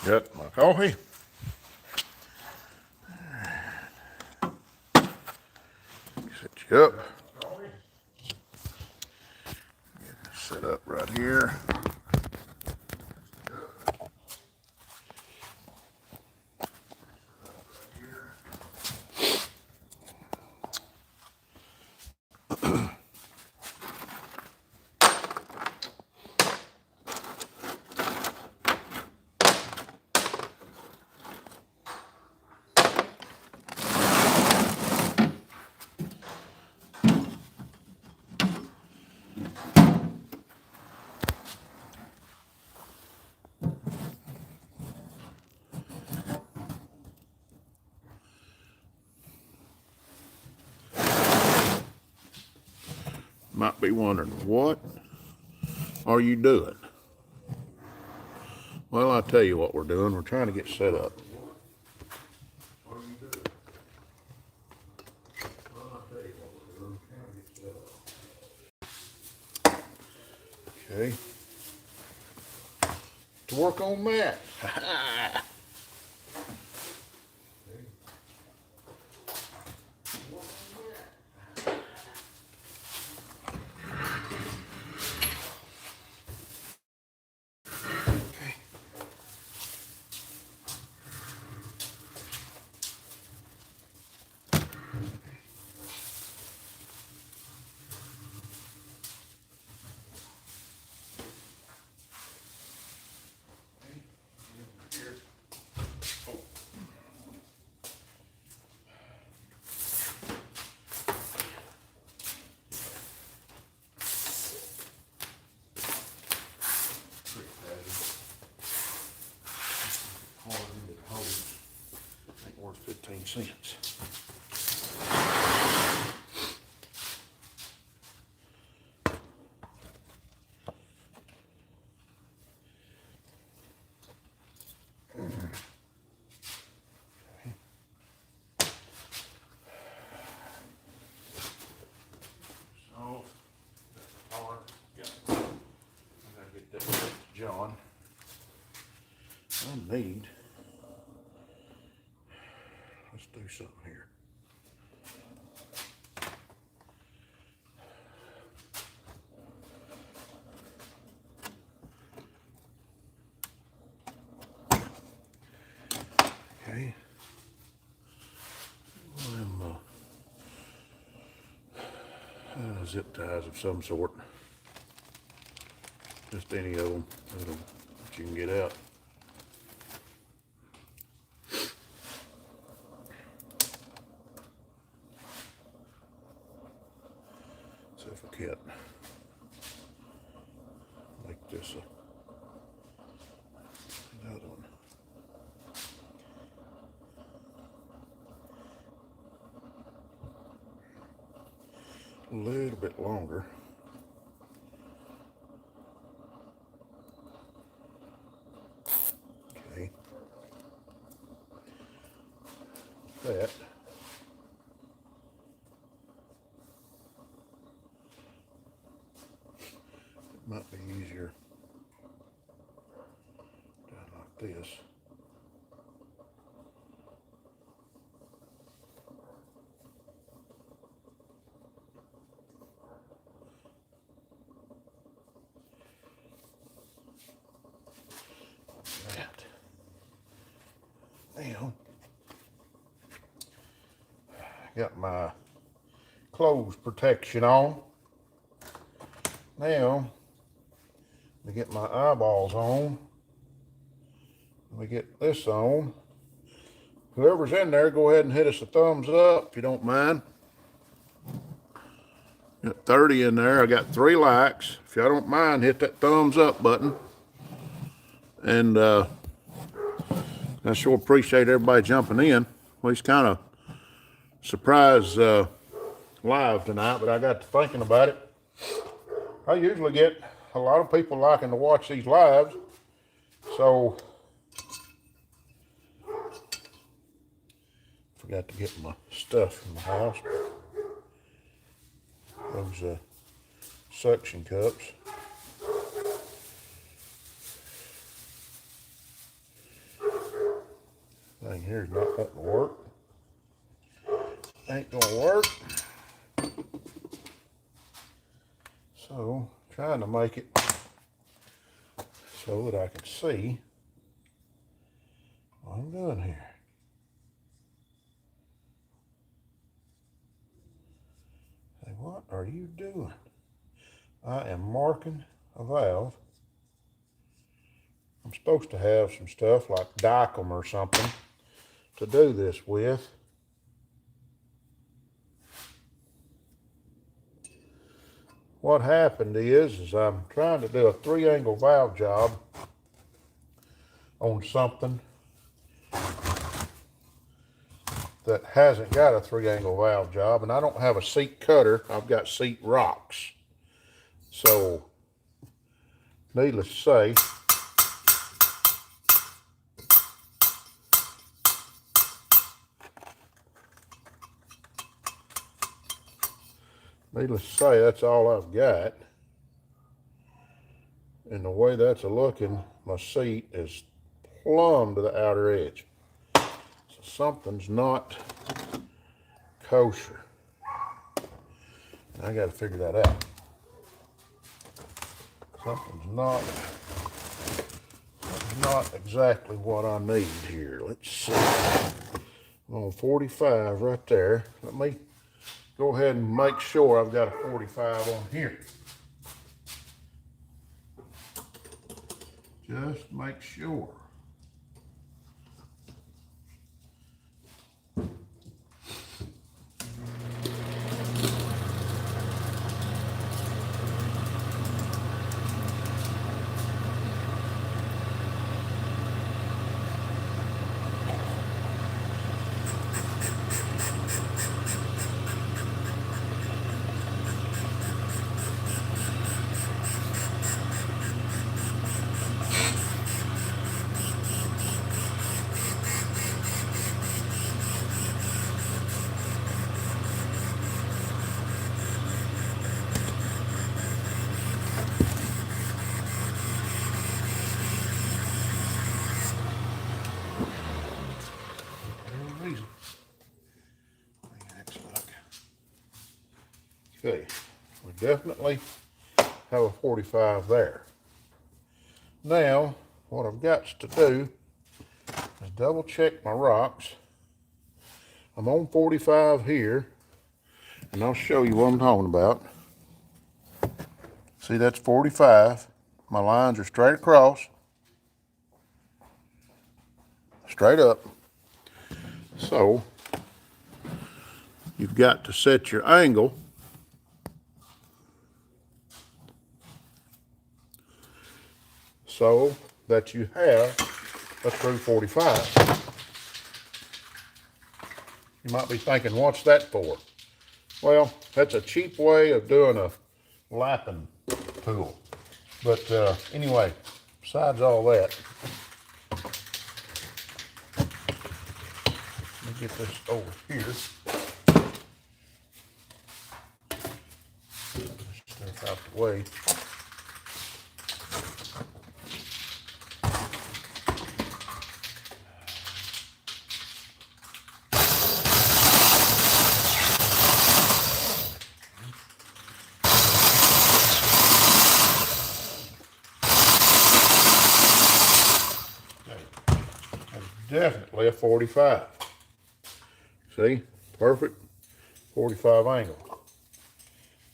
Got my coffee. Set you up. Set up right here. Might be wondering, what are you doing? Well, I'll tell you what we're doing. We're trying to get set up. Okay. To work on that. Worth 15 cents. So, I gotta get that to John. I need. Let's do something here. Okay. Zip ties of some sort. Just any of them that you can get out. Suffocate. Make this another one. A little bit longer. Okay. That. It might be easier done like this. Now, got my clothes protection on. Now, let me get my eyeballs on. Let me get this on. Whoever's in there, go ahead and hit us a thumbs up if you don't mind. Got 30 in there. I got 3 likes. If y'all don't mind, hit that thumbs up button. And I sure appreciate everybody jumping in. Well, it's kind of surprise live tonight, but I got to thinking about it. I usually get a lot of people liking to watch these lives, so forgot to get my stuff in the house. Those suction cups. thing here is not wanting to work. Ain't gonna work. So, trying to make it so that I can see what I'm doing here. Say, what are you doing? I am marking a valve. I'm supposed to have some stuff like dicom or something to do this with. What happened is I'm trying to do a 3-angle valve job on something that hasn't got a 3-angle valve job, and I don't have a seat cutter. I've got seat rocks. So, needless to say, that's all I've got. And the way that's a-looking, my seat is plumb to the outer edge. So something's not kosher. I got to figure that out. Something's not exactly what I need here. Let's see. I'm on 45 right there. Let me go ahead and make sure I've got a 45 on here. Just make sure. Okay, we definitely have a 45 there. Now, what I've got to do is double check my rocks. I'm on 45 here, and I'll show you what I'm talking about. See, that's 45. My lines are straight across, straight up. So, you've got to set your angle so that you have a true 45. You might be thinking, what's that for? Well, that's a cheap way of doing a lapping tool. But anyway, besides all that, let me get this over here. Get this stuff out the way. Definitely a 45. See, perfect 45 angle.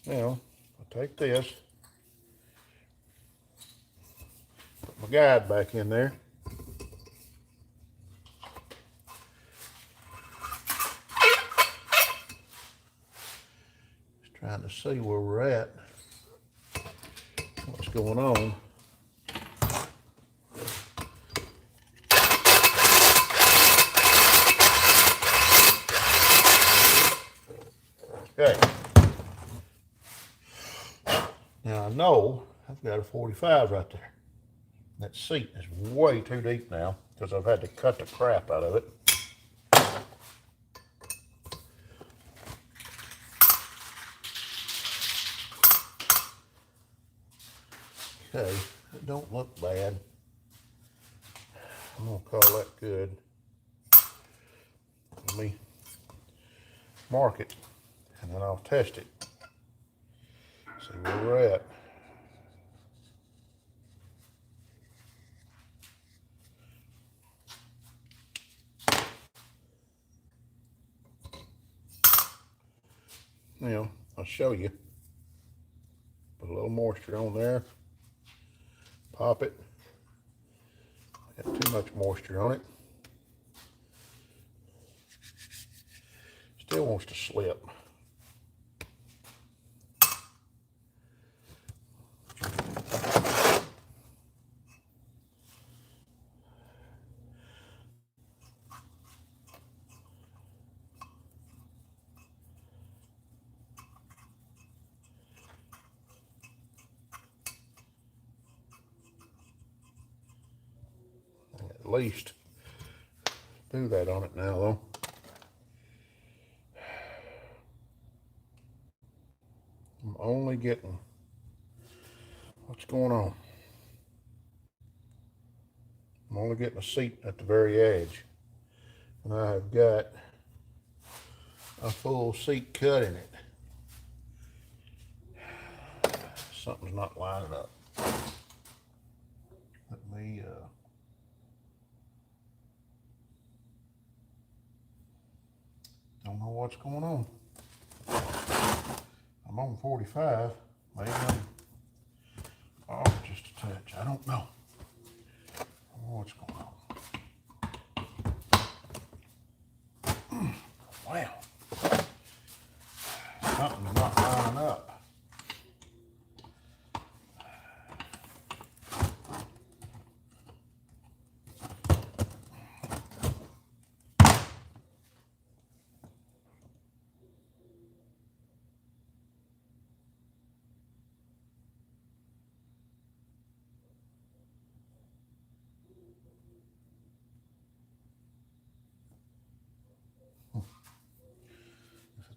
Now, I'll take this, put my guide back in there. Just trying to see where we're at, what's going on. Okay. Now I know I've got a 45 right there. That seat is way too deep now because I've had to cut the crap out of it. Okay, it don't look bad. I'm gonna call that good. Let me mark it, and then I'll test it. See where we're at. Now, I'll show you. Put a little moisture on there. Pop it. Got too much moisture on it. Still wants to slip. At least do that on it now, though. I'm only getting what's going on. I'm only getting a seat at the very edge, and I have got a full seat cut in it. Something's not lining up. Let me don't know what's going on. I'm on 45. Maybe I'm off just a touch. I don't know. I don't know what's going on. Wow. Something's not lining up.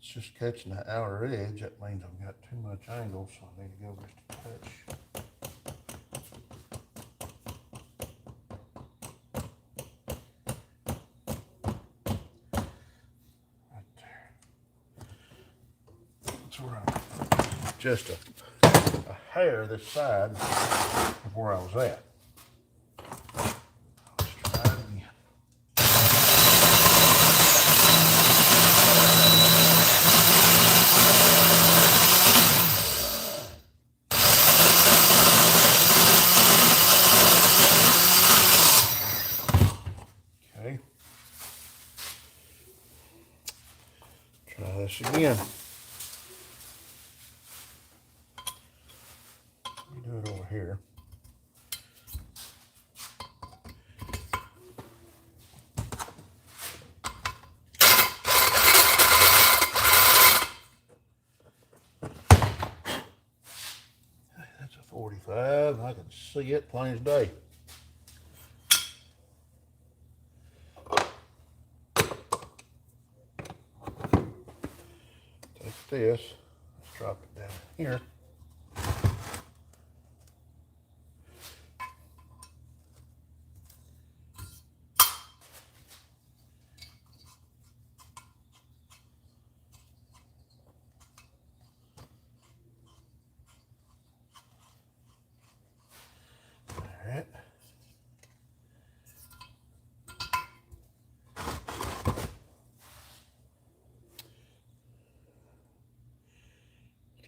It's just catching the outer edge. That means I've got too much angle, so I need to go just a touch. Right there. That's where I'm just a hair this side of where I was at. Let's try it again. Try this again. Let me do it over here. That's a 45. I can see it plain as day. This, let's drop it down here. All right.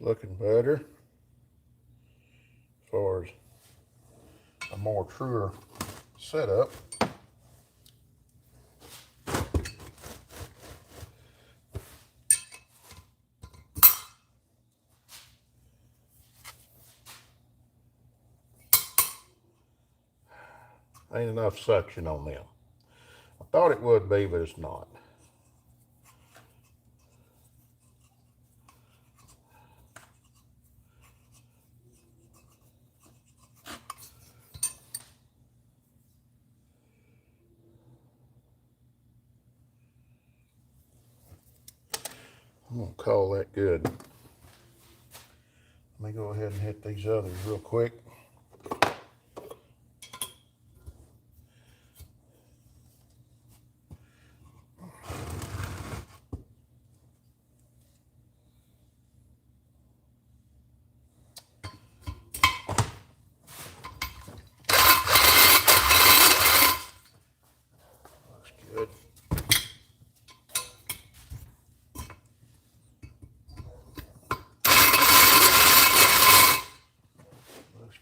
Looking better as far as a more truer setup. Ain't enough suction on them. I thought it would be, but it's not. I'm gonna call that good. Let me go ahead and hit these others real quick.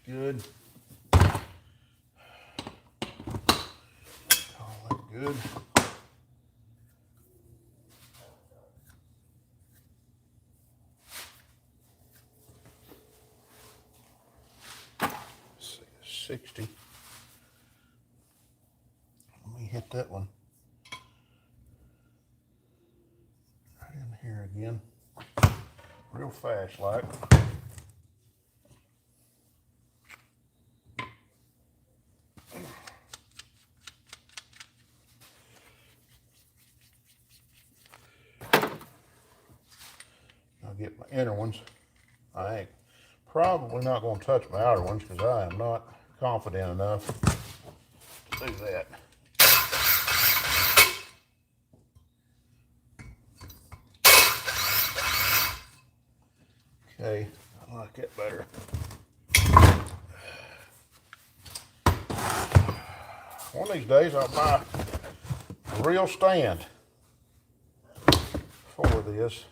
good. Call that good. Let's see, 60. Let me hit that one right in here again, real fast like. I'll get my inner ones. I ain't probably not going to touch my outer ones because I am not confident enough to do that. Okay, I like that better. One of these days I'll buy a real stand for this.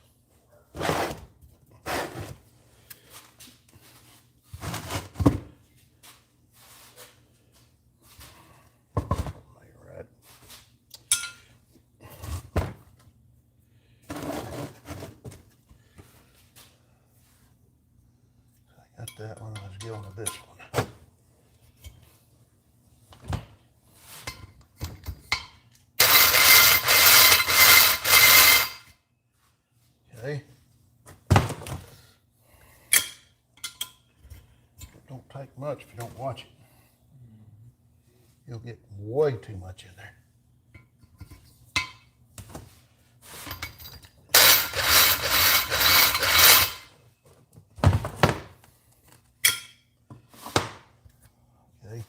That one, let's get on to this one. Okay. It don't take much if you don't watch it. You'll get way too much in there. Okay.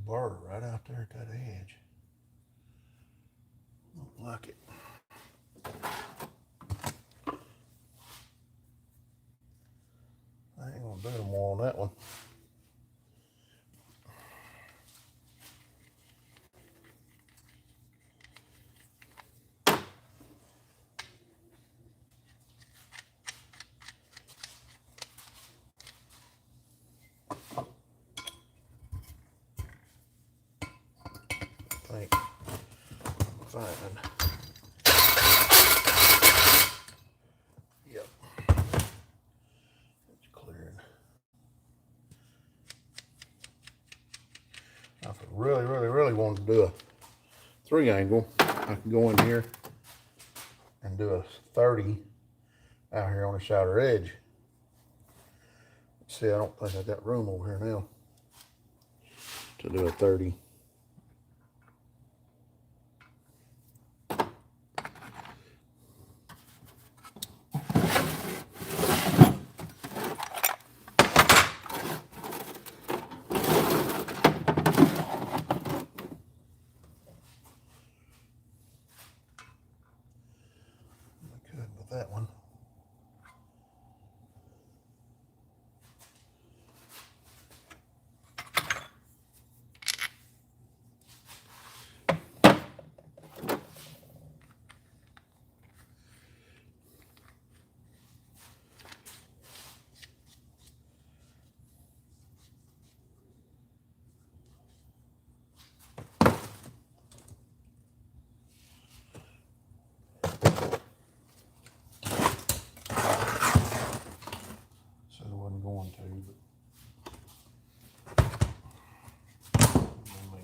Burr right out there at that edge. Don't like it. I ain't gonna do no more on that one. I think fine. Yep. It's clearing. Now, if I really wanted to do a 3 angle, I can go in here and do a 30 out here on this outer edge. See, I don't think I got room over here now to do a 30. That one. Going to, but I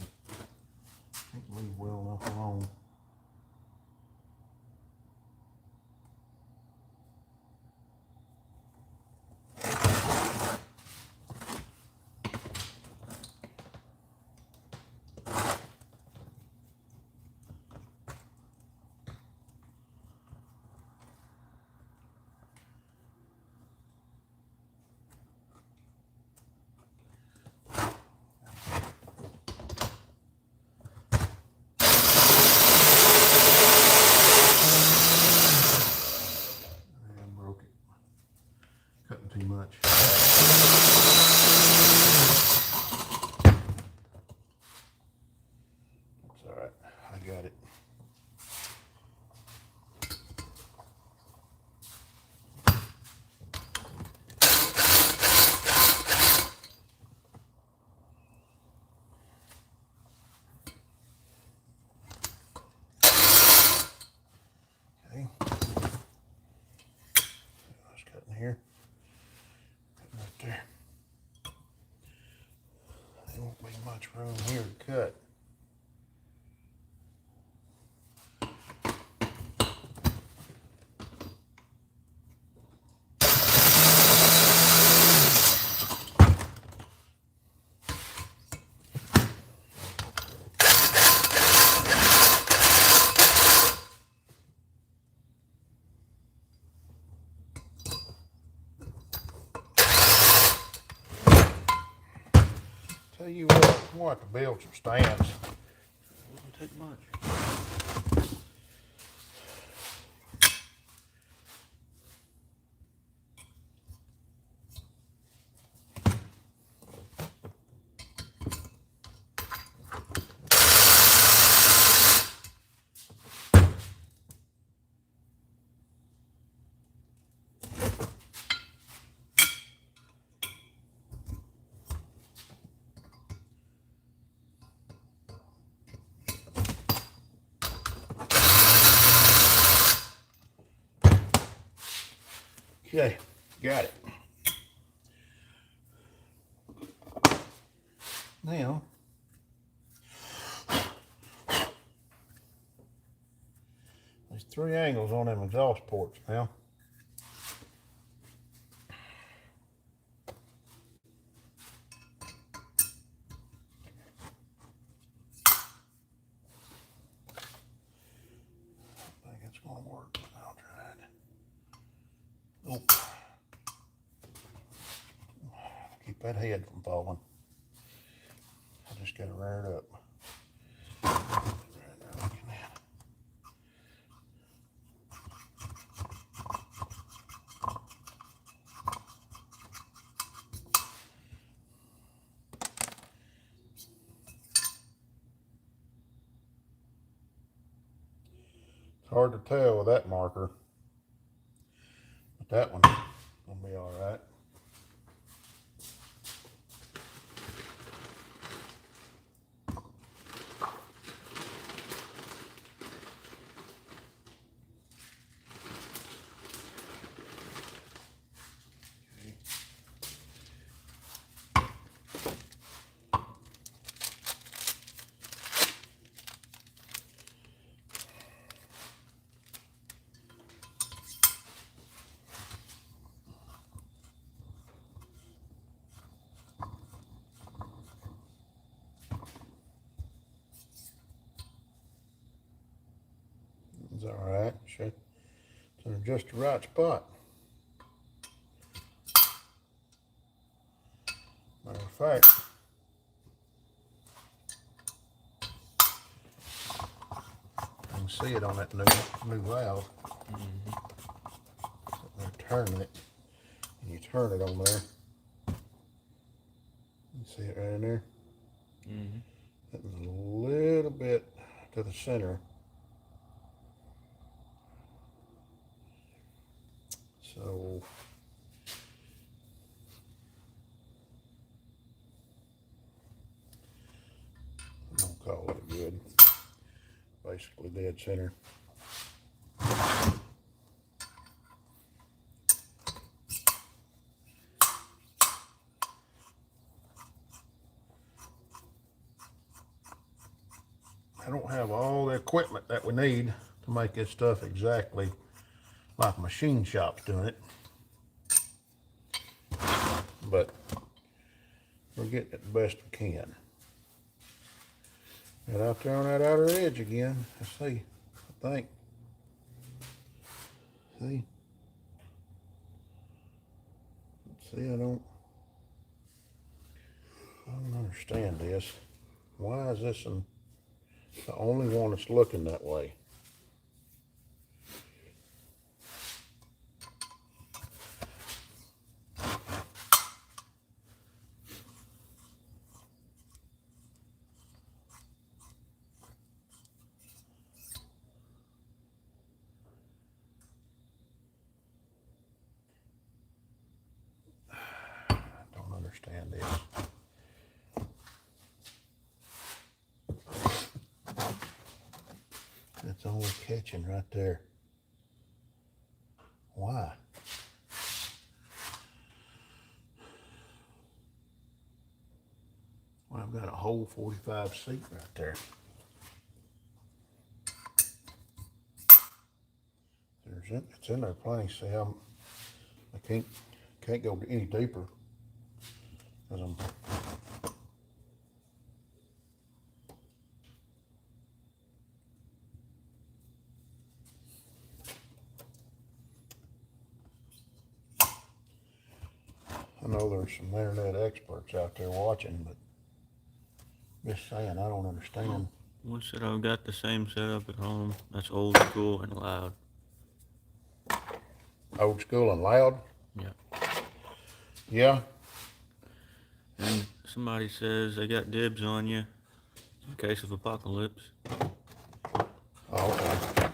can't leave well enough alone. Too much. It's all right. I got it. much room here to cut. Tell you what, I'm going to have to build some stands. It doesn't take much. Okay, got it. Now, there's 3 angles on them exhaust ports now. I think it's going to work. I'll try it. Nope. Keep that head from falling. I just got to rear it up. It's hard to tell with that marker, but that one's gonna be all right. It's all right. It's in just the right spot. Matter of fact, you can see it on that new valve. They're turning it, and you turn it on there. You see it right in there? It's a little bit to the center. So I'm gonna call it good. Basically dead center. I don't have all the equipment that we need to make this stuff exactly like a machine shop's doing it, but we're getting it the best we can. Get out there on that outer edge again. Let's see. I think. See? See, I don't understand this. Why is this the only one that's looking that way? Don't understand this. It's only catching right there. Why? Well, I've got a whole 45 seat right there. It's in there plenty. See, I can't go any deeper. 'Cause I know there's some internet experts out there watching, but just saying, I don't understand. One said I've got the same setup at home. That's old school and loud. Old school and loud? Yeah. Yeah. And somebody says they got dibs on you in case of apocalypse. Oh, okay.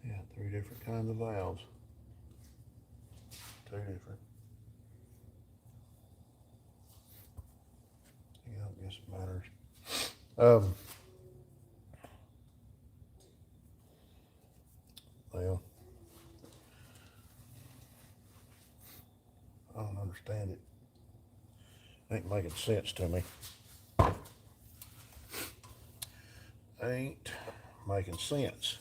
Yeah, 3 different kinds of valves. 2 different. Yeah, I guess it matters. Well, I don't understand it. Ain't making sense to me. Ain't making sense.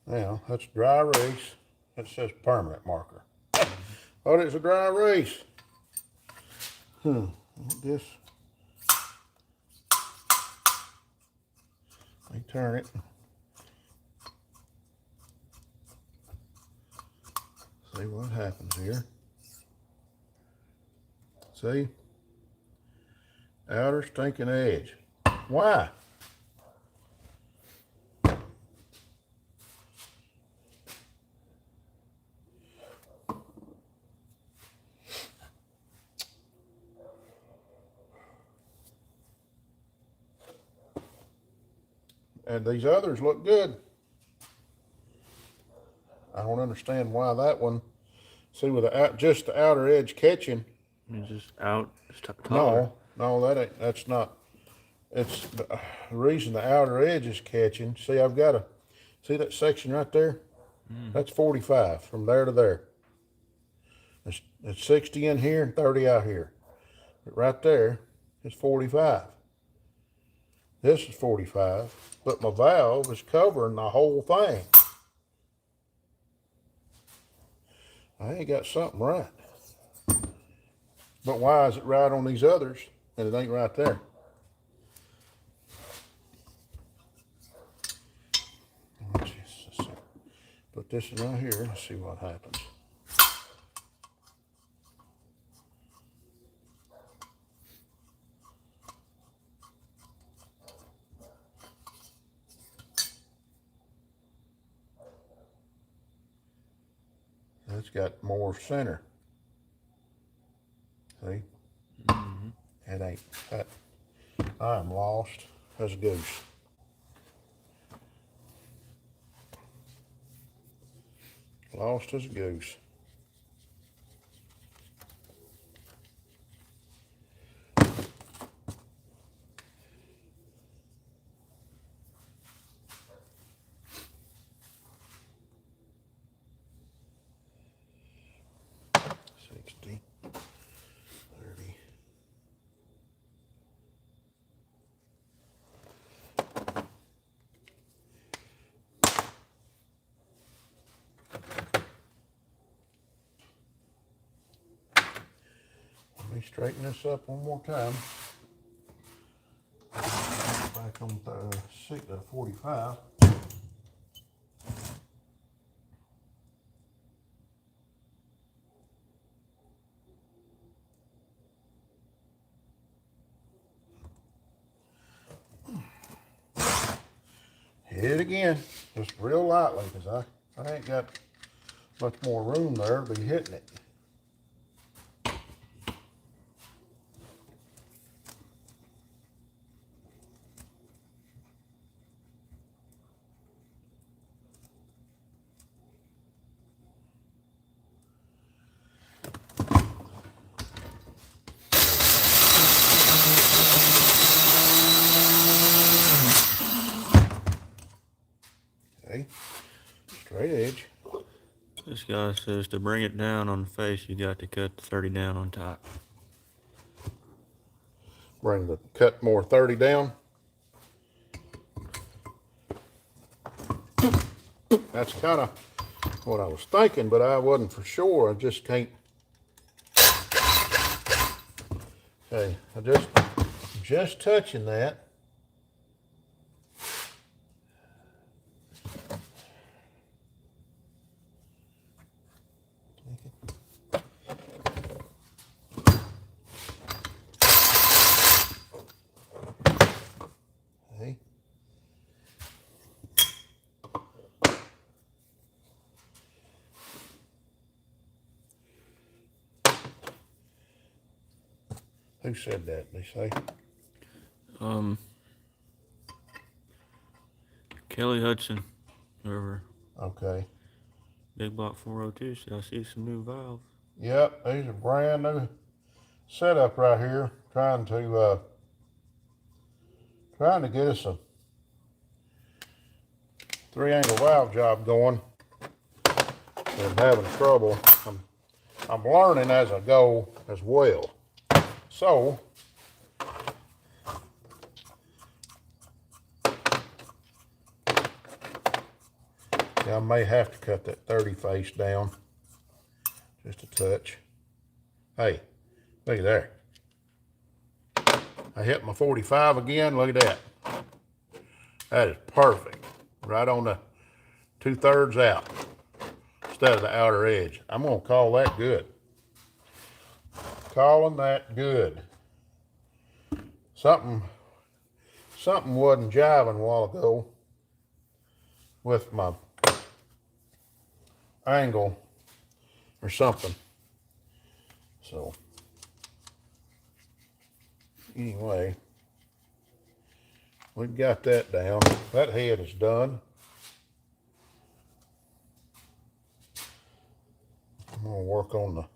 Now, that's dry erase. That says permanent marker. Oh, it's a dry erase. This. Let me turn it. See what happens here. See? Outer stinking edge. Why? And these others look good. I don't understand why that one, see with just the outer edge catching. It's just out. It's taller. No, that's not. It's the reason the outer edge is catching. See, see that section right there? That's 45 from there to there. It's 60 in here and 30 out here. But right there is 45. This is 45, but my valve is covering the whole thing. I ain't got something right. But why is it right on these others and it ain't right there? Let's put this in right here and see what happens. It's got more center. See? It ain't that. I'm lost as a goose. Lost as a goose. Let me straighten this up one more time. Back on the 45. Hit it again, just real lightly, because I ain't got much more room there to be hitting it. Okay, straight edge. This guy says to bring it down on the face, you got to cut the 30 down on top. Bring the cut more 30 down. That's kind of what I was thinking, but I wasn't for sure. I just can't. Okay, just touching that. Okay. Who said that, they say? Kelly Hudson, over Okay. Big Block 402, said I see some new valves. Yep, these are brand new setup right here. Trying to get us a 3-angle valve job going. I'm having trouble. I'm learning as I go as well. So I may have to cut that 30 face down just a touch. Hey, look at there. I hit my 45 again. Look at that. That is perfect. Right on the 2/3 out instead of the outer edge. I'm gonna call that good. Calling that good. Something wasn't jiving a while ago with my angle or something. So anyway, we've got that down. That head is done. I'm gonna work on the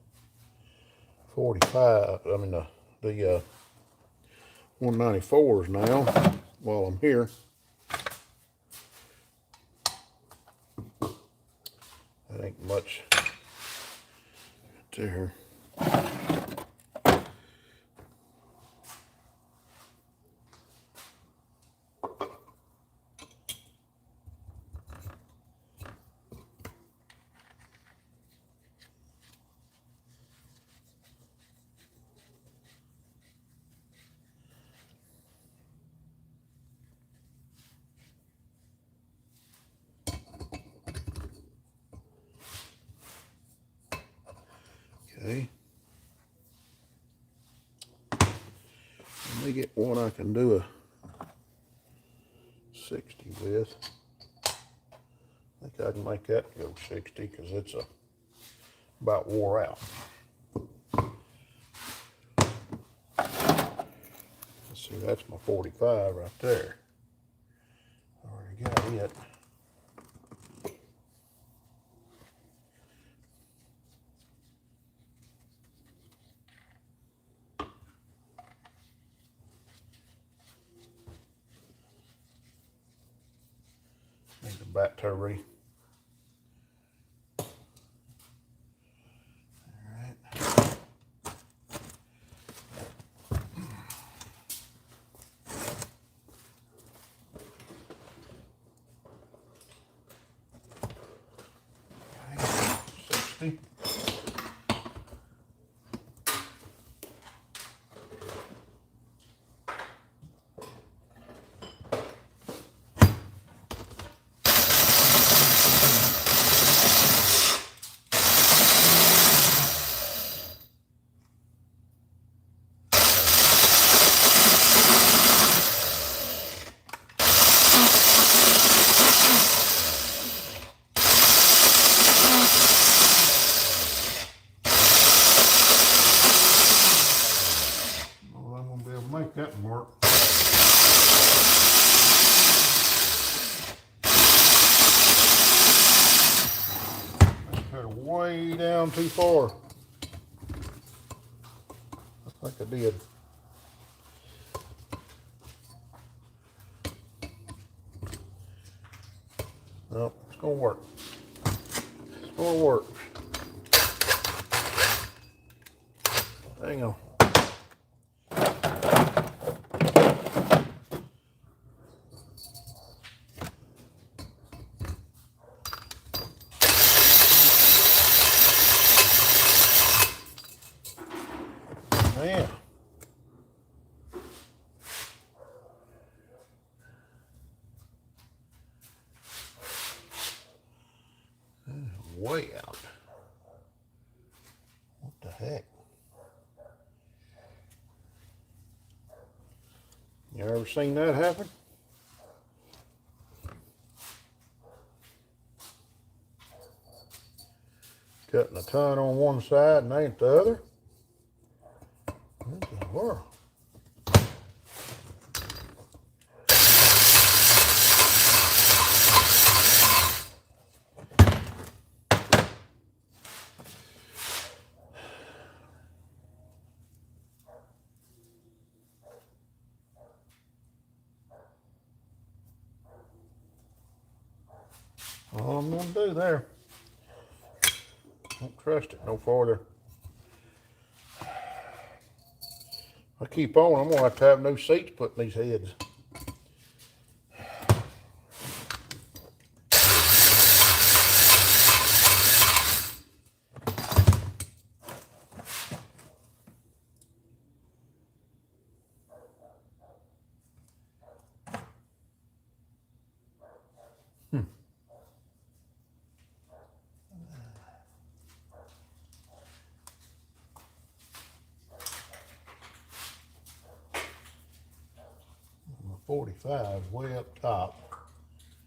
45, I mean the 194s now while I'm here. That ain't much there. Okay. Let me get one I can do a 60 with. I think I can make that go 60 because it's about wore out. Let's see, that's my 45 right there. Already got it. Need the battery. make that one work. Put it way down too far. I think I did. No, it's gonna work. It's gonna work. Hang on. Man. Way out. What the heck? You ever seen that happen? Cutting a ton on one side and ain't the other? What the world? All I'm gonna do there. Don't trust it no farther. I keep on, I'm gonna have to have new seats put in these heads. My 45 is way up top,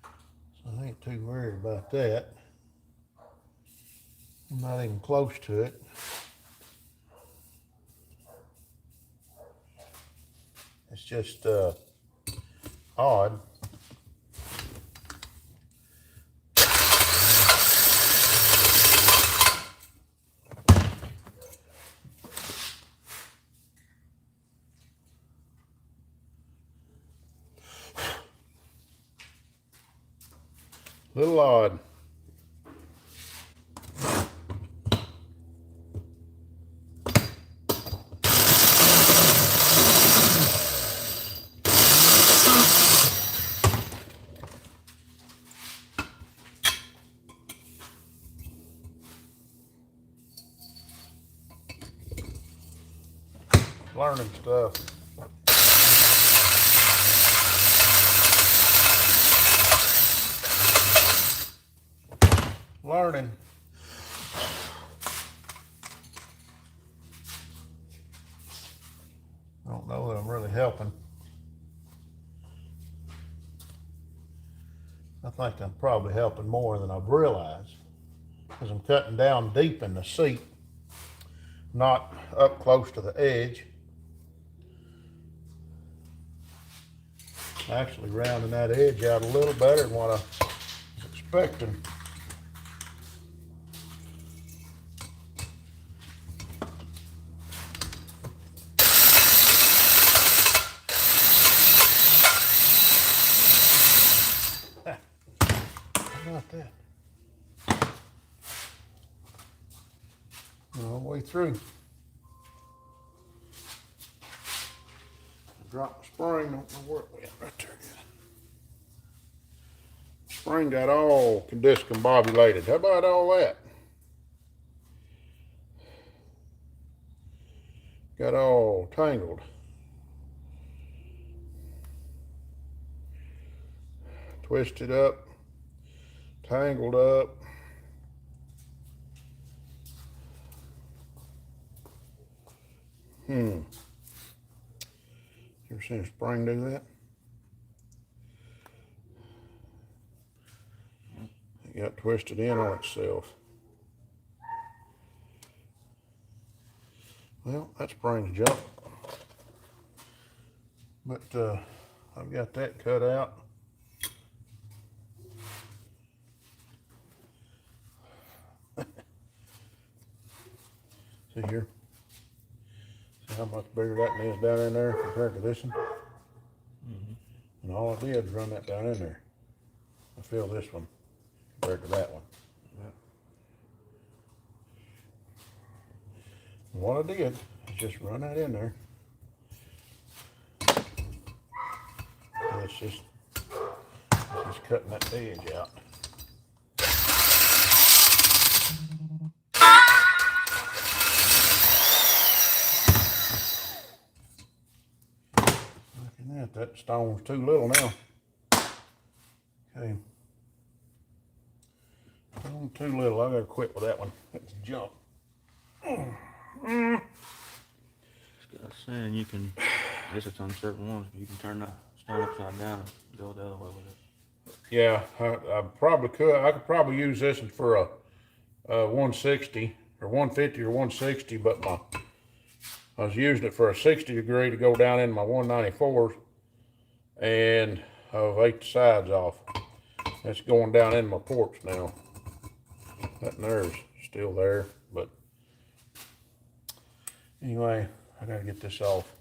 so I ain't too worried about that. I'm not even close to it. It's just odd. Little odd. Learning stuff. Learning. I don't know that I'm really helping. I think I'm probably helping more than I've realized, because I'm cutting down deep in the seat, not up close to the edge. Actually rounding that edge out a little better than what I was expecting. How about that? All the way through. Drop the spring, don't know where it went. Right there. Spring got all discombobulated. How about all that? Got all tangled. Twisted up. Tangled up. You ever seen a spring do that? It got twisted in on itself. Well, that spring's jumped. But I've got that cut out. See here? See how much bigger that is down in there compared to this one? And all I did was run that down in there. I feel this one compared to that one. And what I did is just run that in there. And it's just cutting that edge out. Look at that, that stone's too little now. Okay. Stone too little, I gotta quit with that one. That's junk. I was saying you can, I guess it's on certain ones, but you can turn the stone upside down and go the other way with it. Yeah, I probably could. I could probably use this one for a 160 or 150 or 160, but I was using it for a 60 degree to go down in my 194s, and I've ate the sides off. It's going down in my porch now. That nerve's still there, but anyway, I gotta get this off.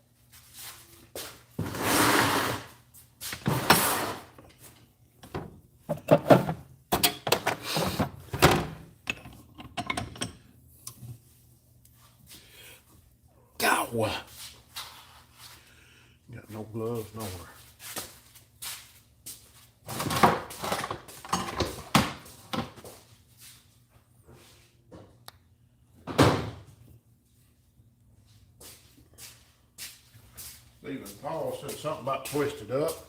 Ow! Got no gloves nowhere. Even Paul said something about twisted up.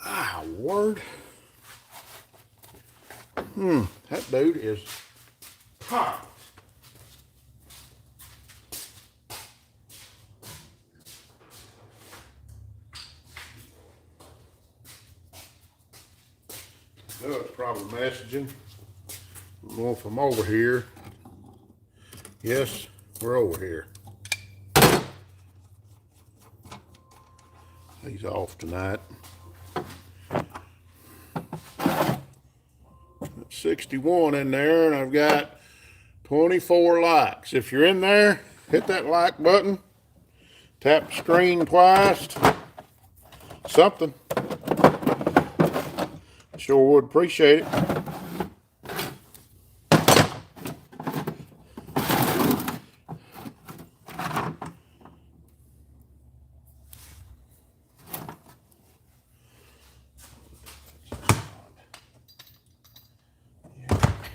Ah, word. That dude is hot. No, it's probably messaging. I don't know if I'm over here. Yes, we're over here. He's off tonight. 61 in there, and I've got 24 likes. If you're in there, hit that like button. Tap the screen twice. Something. Sure would appreciate it.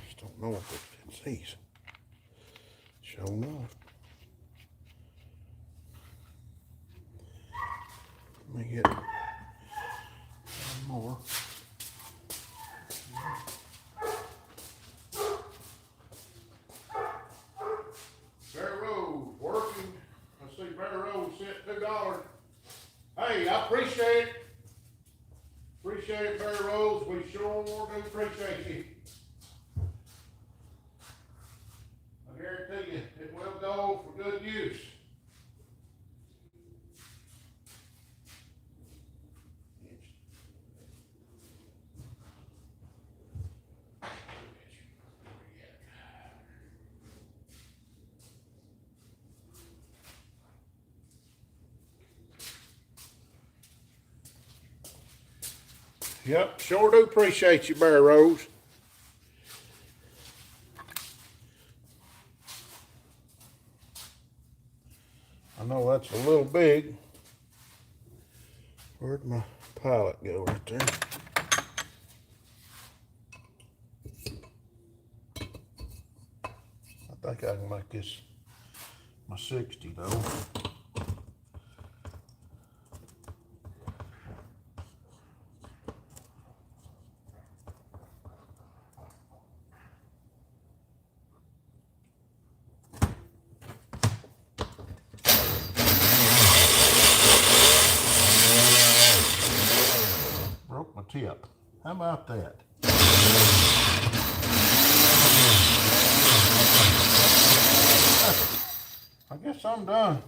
Just don't know if it fits these. Sure enough. Let me get one more. Bear Rose working. I see Bear Rose sent $2. Hey, I appreciate it. Appreciate it, Bear Rose. We sure do appreciate you. I guarantee you, it will go for good use. Yep, sure do appreciate you, Bear Rose. I know that's a little big. Where'd my pallet go right there? I think I can make this my 60 though. Broke my tip. How about that? I guess I'm done.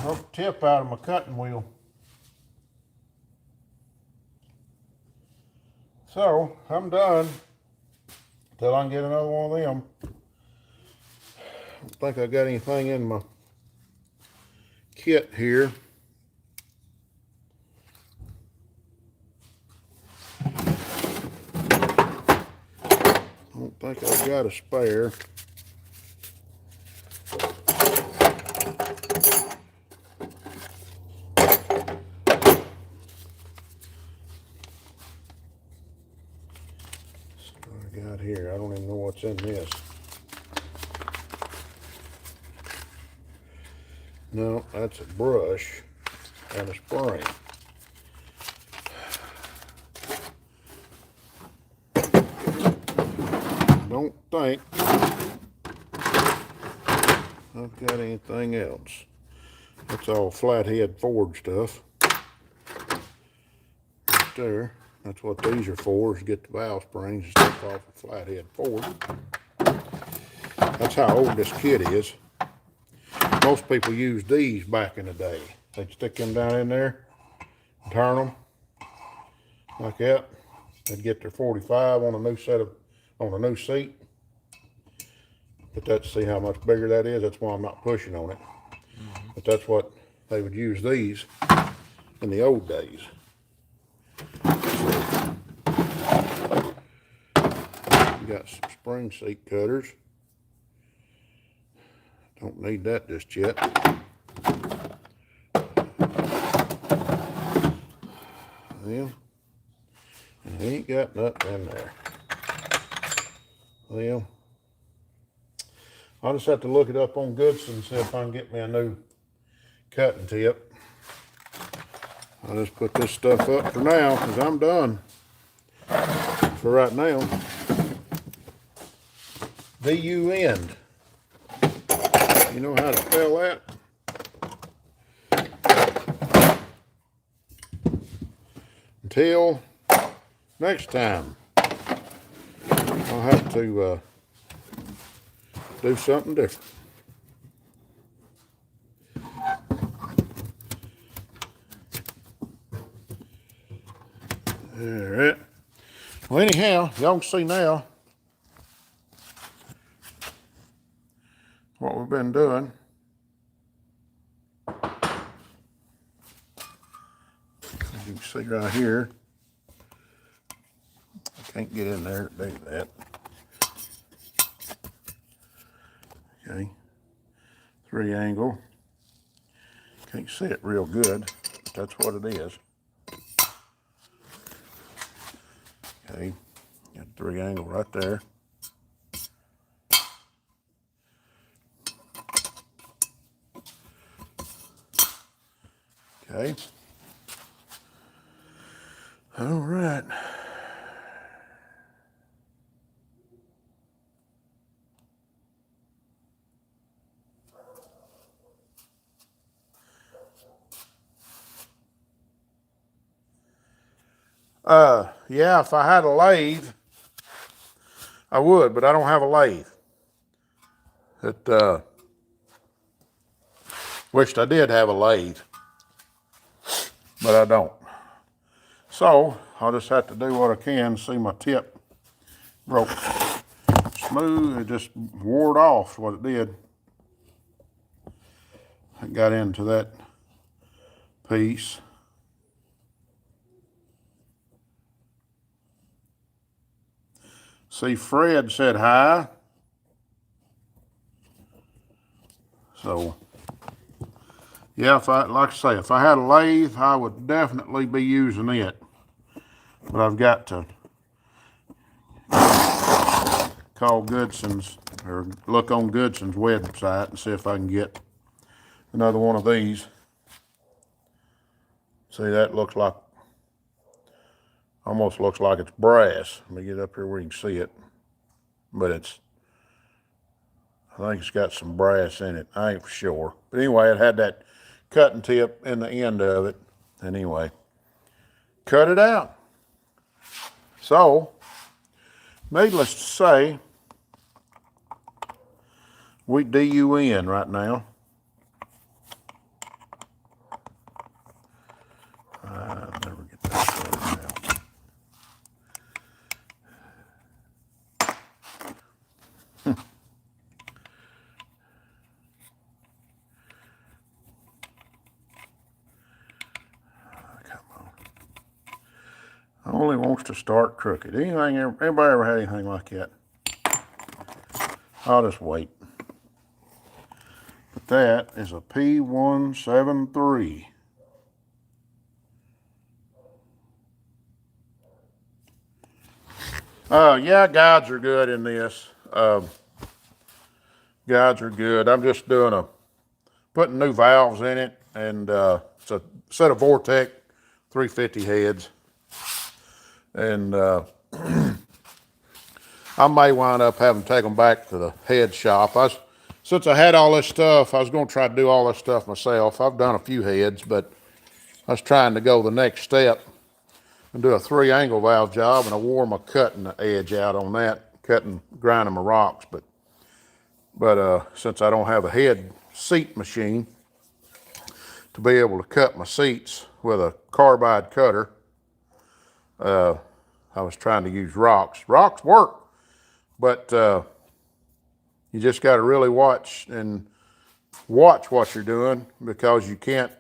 Broke the tip out of my cutting wheel. So, I'm done. Till I can get another one of them. I don't think I got anything in my kit here. I don't think I've got a spare. I got here. I don't even know what's in this. No, that's a brush and a spring. Don't think I've got anything else. That's all flathead Ford stuff. Right there. That's what these are for, is to get the valve springs and stuff off a flathead Ford. That's how old this kit is. Most people used these back in the day. They'd stick them down in there, turn them like that. They'd get their 45 on a new on a new seat. But that's, see how much bigger that is? That's why I'm not pushing on it. But that's what they would use these in the old days. We got some spring seat cutters. Don't need that just yet. Well, I ain't got nothing in there. Well, I'll just have to look it up on Goodson and see if I can get me a new cutting tip. I'll just put this stuff up for now because I'm done for right now. D-U-N. You know how to spell that? Until next time, I'll have to do something different. All right. Well, anyhow, y'all can see now what we've been doing. As you can see right here, I can't get in there to do that. Okay, 3-angle. Can't see it real good, but that's what it is. Okay, got 3-angle right there. Okay. All right. Yeah, if I had a lathe, I would, but I don't have a lathe. Wished I did have a lathe, but I don't. So, I'll just have to do what I can. See, my tip broke smooth. It just wore off what it did. I got into that piece. See, Fred said hi. So, yeah, like I say, if I had a lathe, I would definitely be using it. But I've got to call Goodson's, or look on Goodson's website and see if I can get another one of these. See, that looks like, almost looks like it's brass. Let me get up here where you can see it. But I think it's got some brass in it. I ain't for sure. But anyway, it had that cutting tip in the end of it. Anyway, cut it out. So, needless to say, we DUN right now. I'll never get that started now. Come on. Only wants to start crooked. Anybody ever had anything like that? I'll just wait. But that is a P173. Yeah, guides are good in this. Guides are good. I'm just putting new valves in it, and it's a set of Vortec 350 heads. And I may wind up having to take them back to the head shop. Since I had all this stuff, I was going to try to do all this stuff myself. I've done a few heads, but I was trying to go the next step and do a 3-angle valve job, and I wore my cutting edge out on that, grinding my rocks. But since I don't have a head seat machine to be able to cut my seats with a carbide cutter, I was trying to use rocks. Rocks work, but you just got to really watch what you're doing, because you can't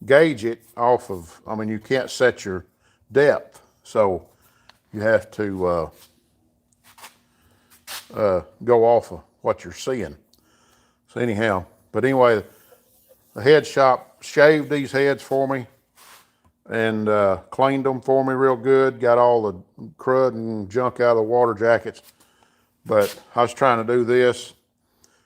gauge it off of, you can't set your depth. So you have to go off of what you're seeing. So anyhow, but anyway, the head shop shaved these heads for me and cleaned them for me real good, got all the crud and junk out of the water jackets. But I was trying to do this.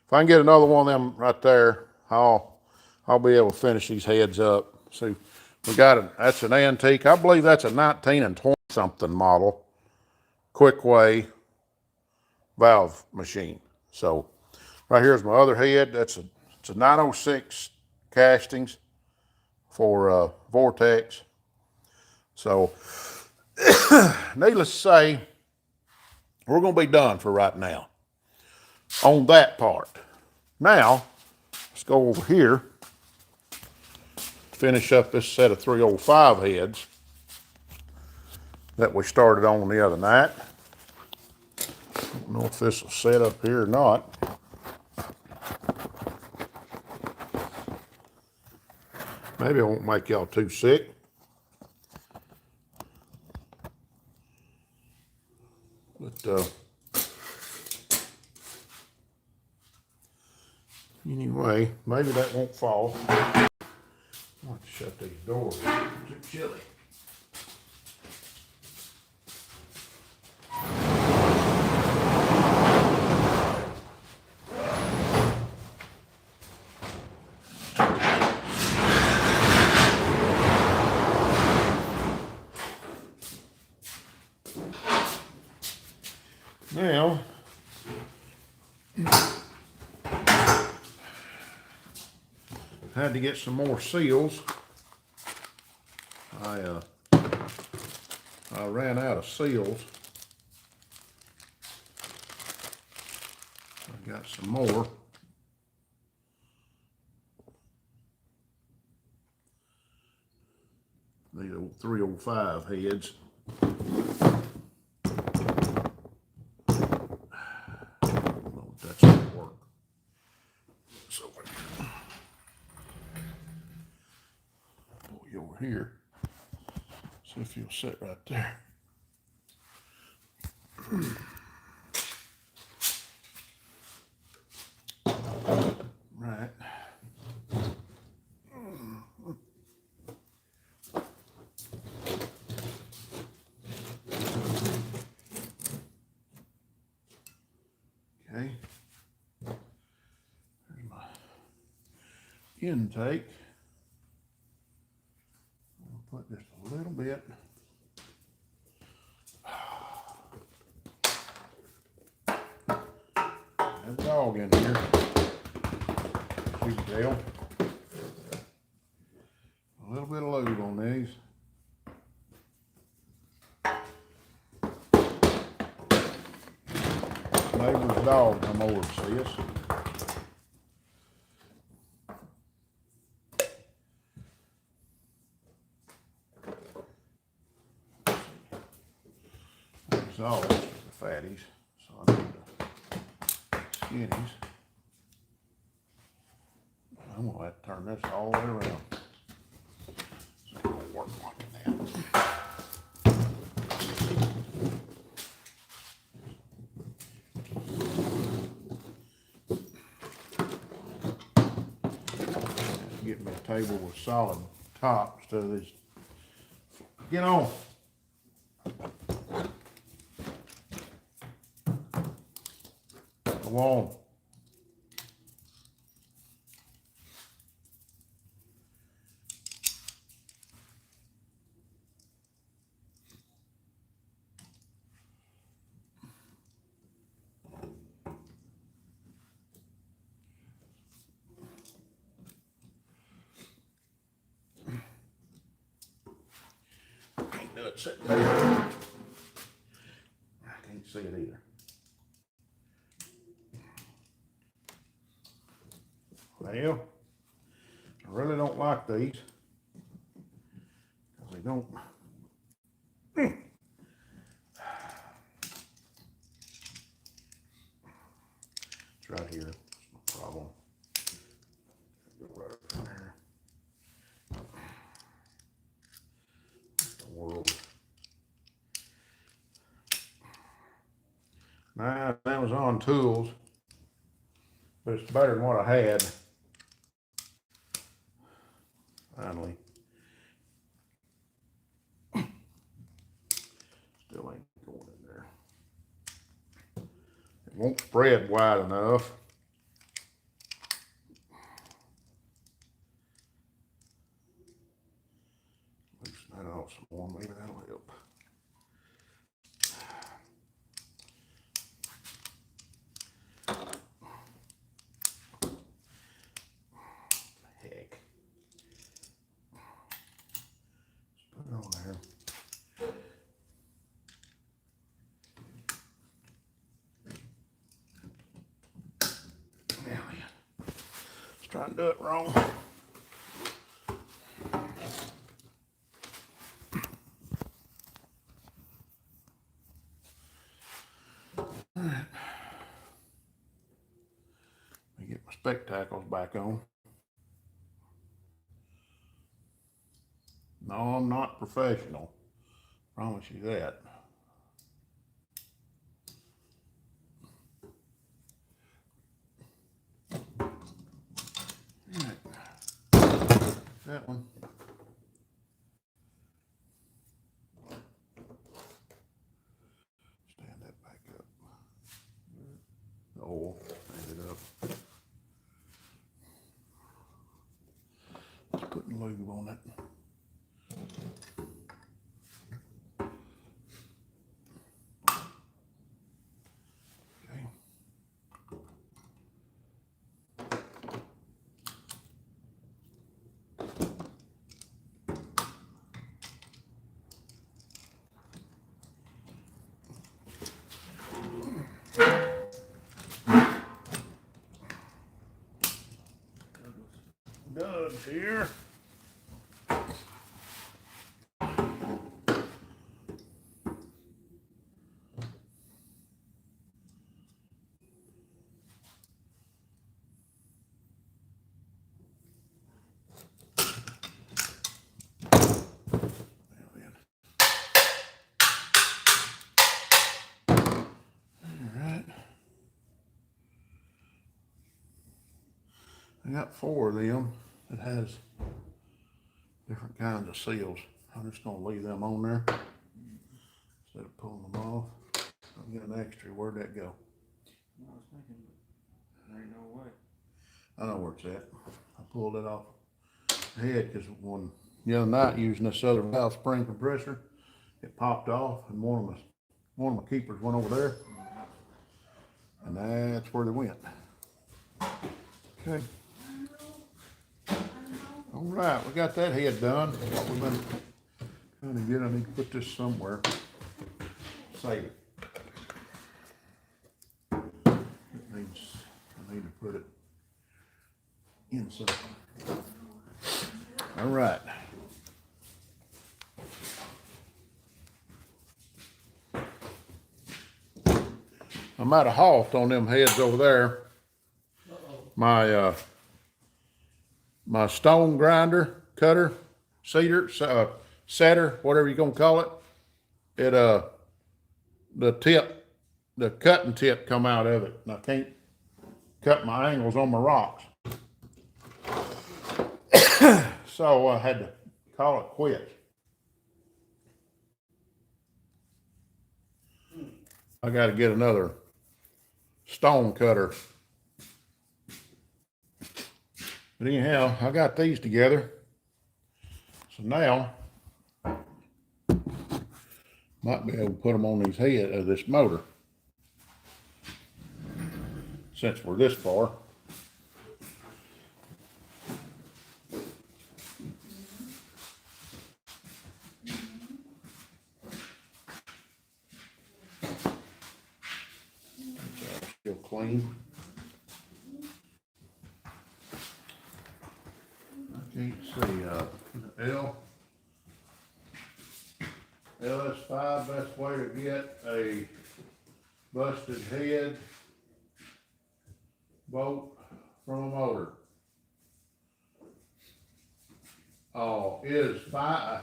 If I can get another one of them right there, I'll be able to finish these heads up. See, that's an antique. I believe that's a 19 and 20 something model, quick way valve machine. So right here's my other head. It's a 906 castings for Vortex. So needless to say, we're going to be done for right now on that part. Now let's go over here, finish up this set of 305 heads that we started on the other night. I don't know if this will set up here or not. Maybe I won't make y'all too sick. But anyway, maybe that won't fall. I have to shut these doors. It's too chilly. Now, had to get some more seals. I ran out of seals. I got some more. These old 305 heads. That's gonna work. So pull you over here. See if you'll sit right there. Right. Okay. There's my intake. I'll put just a little bit. There's a dog in here. You can tell. A little bit of lube on these. dog come over and see us. Exhaust the fatties, so I need the skinnies. I'm gonna have to turn this all the way around. So it won't work like that. Get me a table with solid top instead of this. Get on. Go on. Can't do it sitting there. I can't see it either. Well, I really don't like these because they don't. It's right here. It's no problem. Go right up in there. The world. Now, Amazon tools, but it's better than what I had. Finally. Still ain't going in there. It won't spread wide enough. Loosen that off some more, maybe that'll help. Heck. Just put it on there. Trying to do it wrong. All right. Let me get my spectacles back on. No, I'm not professional. Promise you that. All right. That one. Stand that back up. Oh, stand it up. Just putting lube on it. Okay. Doug's here. I got 4 of them that has different kinds of seals. I'm just gonna leave them on there instead of pulling them off. I'll get an extra. Where'd that go? I was thinking, there ain't no way. I know where it's at. I pulled it off the head because when the other night using this other valve spring compressor, it popped off and one of my keepers went over there, and that's where they went. Okay. All right, we got that head done. What we've been trying to get, I need to put this somewhere. Save it. I need to put it in something. All right. I'm at a halt on them heads over there. My stone grinder, cutter, setter, whatever you're gonna call it. The cutting tip come out of it, and I can't cut my angles on my rocks. So I had to call it quits. I got to get another stone cutter. But anyhow, I got these together. So now, might be able to put them on these head of this motor. Since we're this far. Still clean. I can't see, LS5, best way to get a busted head bolt from a motor. Oh, is 5,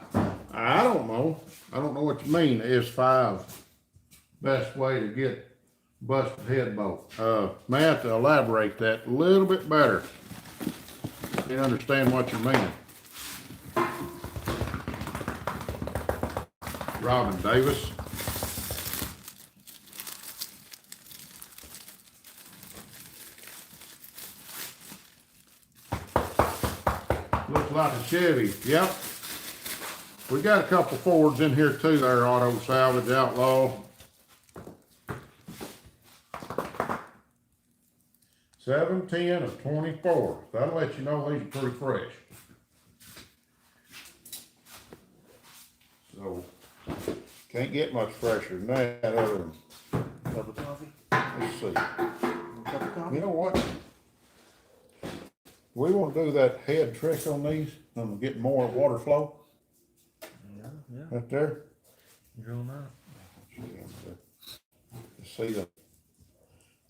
I don't know what you mean, is 5 best way to get busted head bolt. May have to elaborate that a little bit better. I can't understand what you mean. Robin Davis. Looks like a Chevy. Yep. We got a couple Fords in here too there, Auto Salvage Outlaw. 710 of 24. That'll let you know these are pretty fresh. So, can't get much fresher than that other than, Cup of coffee? let's see. Cup of coffee? You know what? We want to do that head trick on these, and get more water flow Yeah. right there. Drill them out.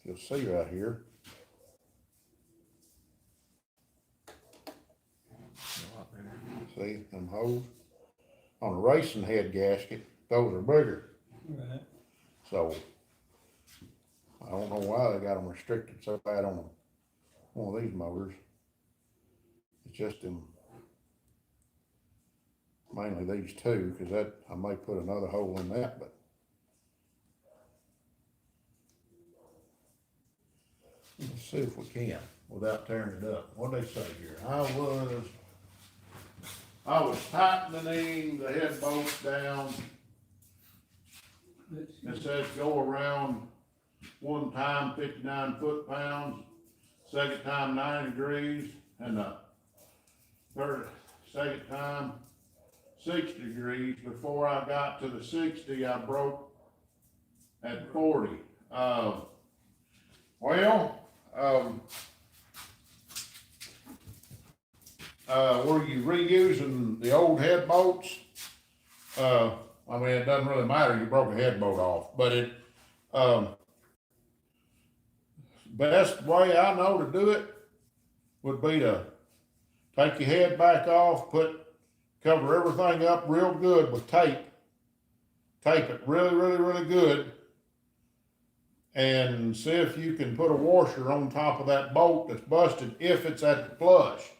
You'll see right here. See them holes? On a racing head gasket, those are bigger. Right. So, I don't know why they got them restricted so bad on one of these motors. It's just them, mainly these two, because that, I may put another hole in that, but. Let's see if we can, without tearing it up. What'd they say here? I was tightening the head bolts down. It says go around one time 59 foot-pounds, second time 90 degrees, and the second time 60 degrees. Before I got to the 60, I broke at 40. Were you reusing the old head bolts? I mean, it doesn't really matter, you broke a head bolt off, but best way I know to do it would be to take your head back off, cover everything up real good with tape it really, really, really good, and see if you can put a washer on top of that bolt that's busted if it's at the flush.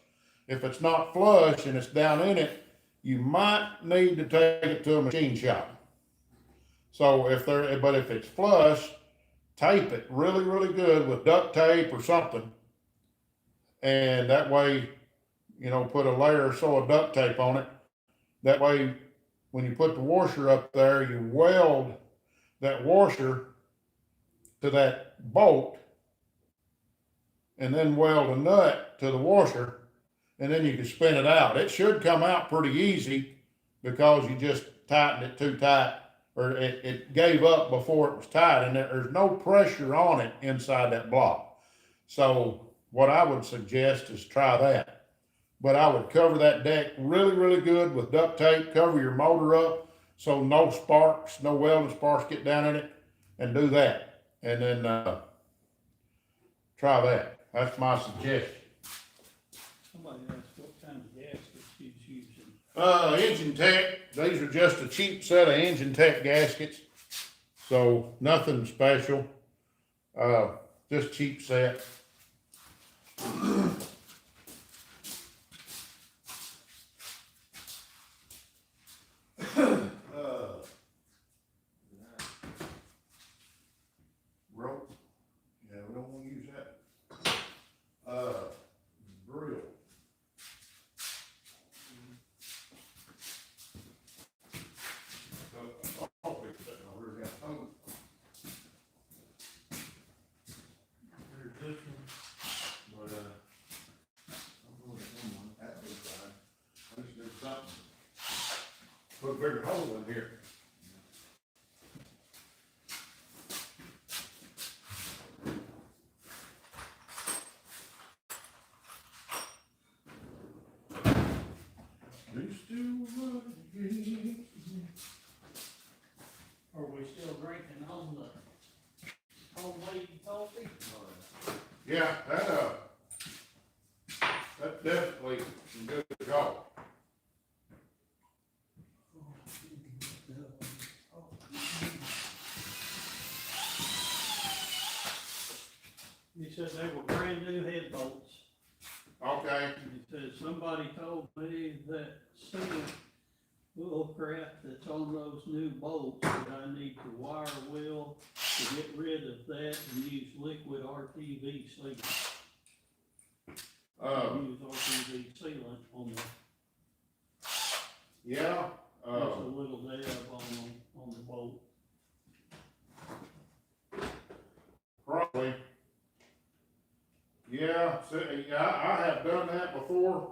If it's not flush and it's down in it, you might need to take it to a machine shop. So but if it's flush, tape it really, really good with duct tape or something. And that way, put a layer or so of duct tape on it. That way, when you put the washer up there, you weld that washer to that bolt and then weld a nut to the washer, and then you can spin it out. It should come out pretty easy because you just tighten it too tight or it gave up before it was tight, and there's no pressure on it inside that block. So what I would suggest is try that. But I would cover that deck really, really good with duct tape, cover your motor up so no sparks, no welding sparks get down in it, and do that. And then try that. That's my suggestion. Somebody asked what kind of gaskets he's using. Engine tech, these are just a cheap set of engine tech gaskets. So nothing special, just cheap set. Rope, yeah, we don't wanna use that. Drill. There's this one, but, I'm going to one. That'd be fine. Let's do something. Put a bigger hole in here. Are we still drinking on the homemade coffee? Yeah, that's definitely some good coffee. He said they were brand new head bolts. Okay, He said somebody told me that sealant bull crap that's on those new bolts, that I need to wire wheel to get rid of that and use liquid RTV sealant. Use RTV sealant on the, yeah, just a little dab on the bolt. probably. Yeah, see, I have done that before.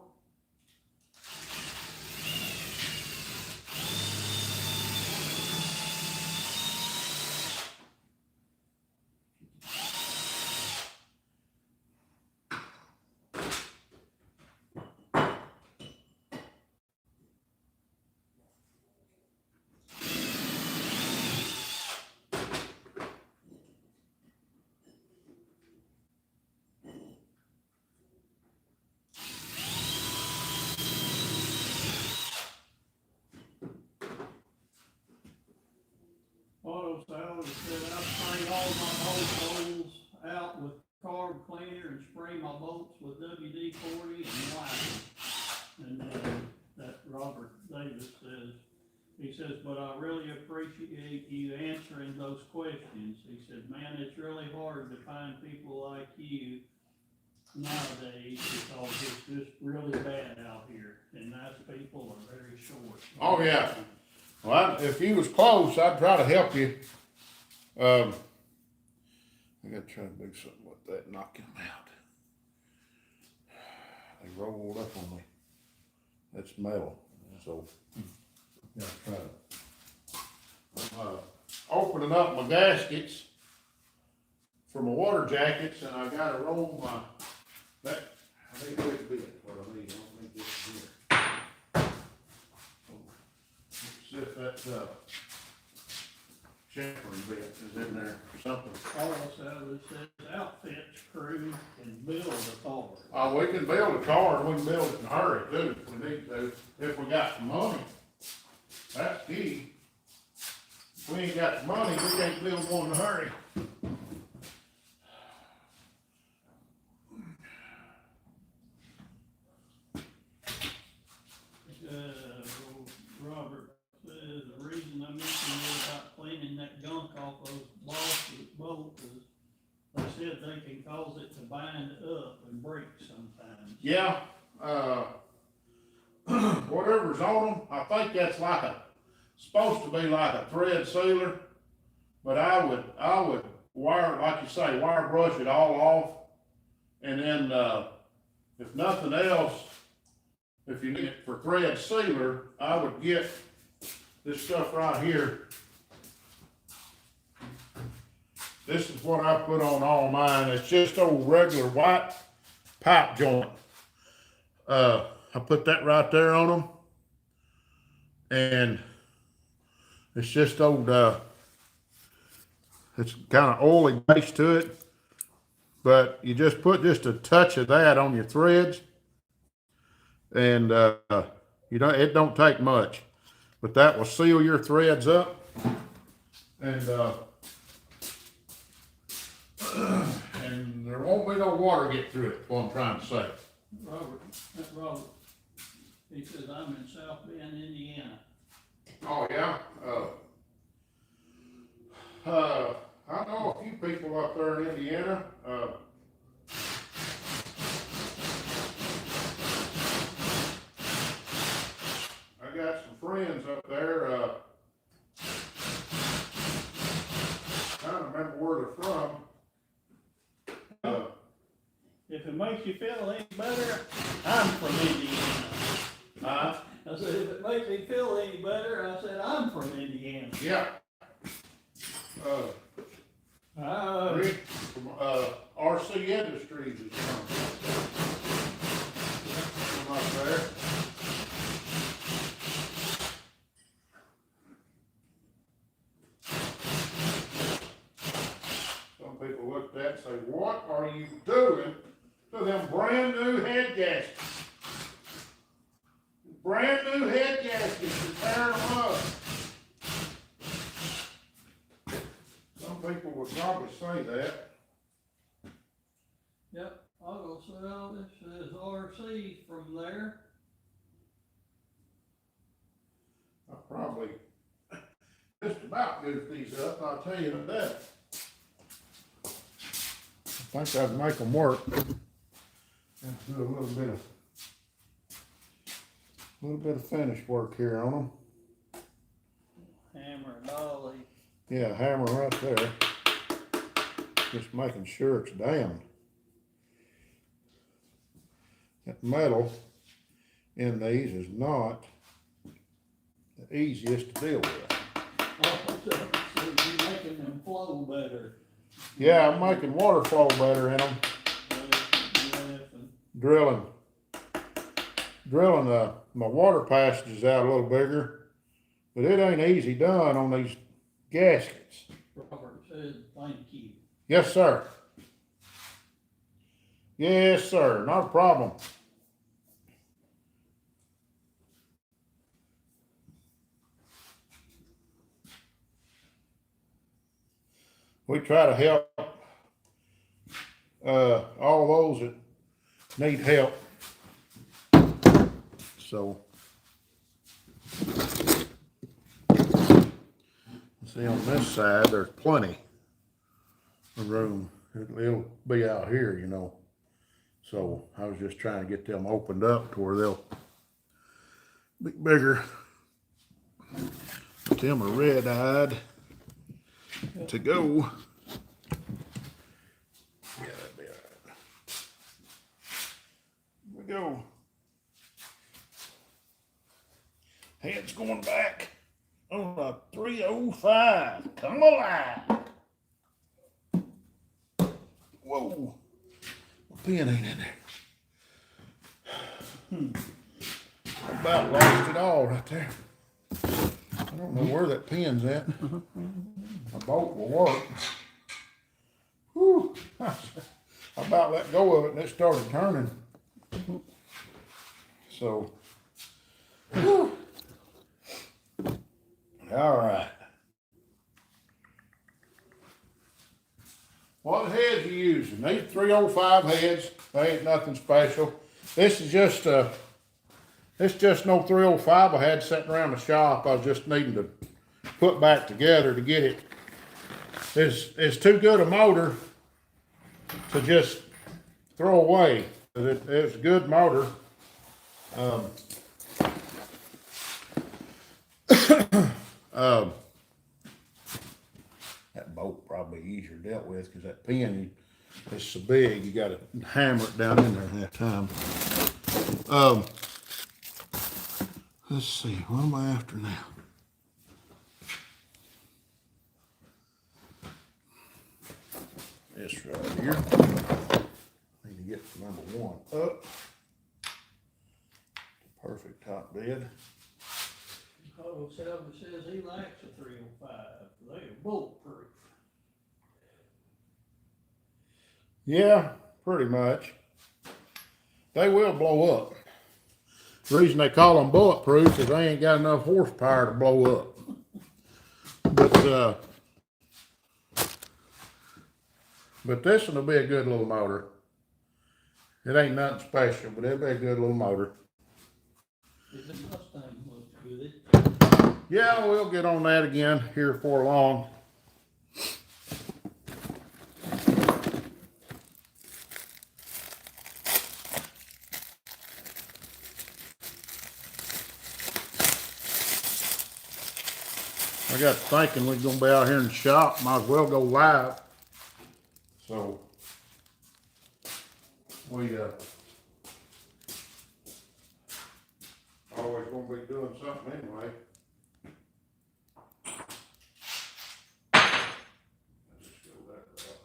Auto salvage said I sprayed all my bolt holes out with carb cleaner and spray my bolts with WD-40 and wax. And that Robert Davis says, he says, but I really appreciate you answering those questions. He said, man, it's really hard to find people like you nowadays because it's just really bad out here, and nice people are very short. Oh, yeah. Well, if you was close, I'd try to help you. I gotta try to do something with that, knock him out. They rolled up on me. That's metal, so, yeah, try to. I'm, opening up my gaskets for my water jackets, and I gotta roll my, I need a big bit, what I need, I don't need this here. See if that, checkering bit is in there or something. Auto salvage says outfits crew can build a car. We can build a car, and we can build it in a hurry too, if we need to, if we got the money. That's key. If we ain't got the money, we can't build one in a hurry. Robert says the reason I mentioned about cleaning that gunk off those bolts is they said they can cause it to bind up and break sometimes. Yeah, whatever's on them, I think that's supposed to be like a thread sealer, but I would wire, like you say, wire brush it all off, and then, if nothing else, if you need it for thread sealer, I would get this stuff right here This is what I put on all mine. It's just old regular white pipe joint. I put that right there on them. And it's just old, it's kind of oily base to it. But you just put just a touch of that on your threads. And, you know, it don't take much. But that will seal your threads up. And, and there won't be no water get through it, what I'm trying to say. Robert, that's Robert. He says, I'm in South Bend, Indiana. Oh, yeah? I know a few people up there in Indiana. I got some friends up there. I don't remember where they're from. If it makes you feel any better, I'm from Indiana. I said, if it makes me feel any better, I said, I'm from Indiana. Yeah. Rick from RC Industries is from up there. Some people looked at it and say, what are you doing to them brand new head gaskets? Brand new head gaskets, you're tearing them up. Some people would probably say that. Yep, I'll go sell this says RC from there. I probably just about goofed these up, I'll tell you that. I think I'd make them work. And do a little bit of finish work here on them. Hammer and dolly. Yeah, hammer right there. Just making sure it's down. That metal in these is not the easiest to deal with. So you're making them flow better. Yeah, I'm making water flow better in them. Drilling my water passages out a little bigger, but it ain't easy done on these gaskets. Robert said, thank you. Yes, sir. Yes, sir. Not a problem. We try to help all those that need help. So, see on this side, there's plenty of room. It'll be out here, you know. So I was just trying to get them opened up to where they'll be bigger. Them are red-eyed to go. Yeah, that'd be all right. Here we go. Head's going back on a 305. Come alive. Whoa. My pen ain't in there. I about lost it all right there. I don't know where that pen's at. My bolt will work. Whew. I about let go of it and it started turning. So, whew. All right. What heads you using? These 305 heads. They ain't nothing special. This is just it's just no 305 I had sitting around the shop. I was just needing to put back together to get it. It's too good a motor to just throw away. It's a good motor. That bolt probably easier dealt with because that pin is so big, you got to hammer it down in there half time. Let's see, what am I after now? this right here. Need to get number 1 up. Perfect top bed. Oh, Selby says he likes a 305. They are bulletproof. Yeah, pretty much. They will blow up. The reason they call them bulletproof is they ain't got enough horsepower to blow up. But this one will be a good little motor. It ain't nothing special, but it'll be a good little motor. Did the Mustang look good? Yeah, we'll get on that again here before long. I got thinking we're gonna be out here in the shop, might as well go live. So we always gonna be doing something anyway. Let's just go that route.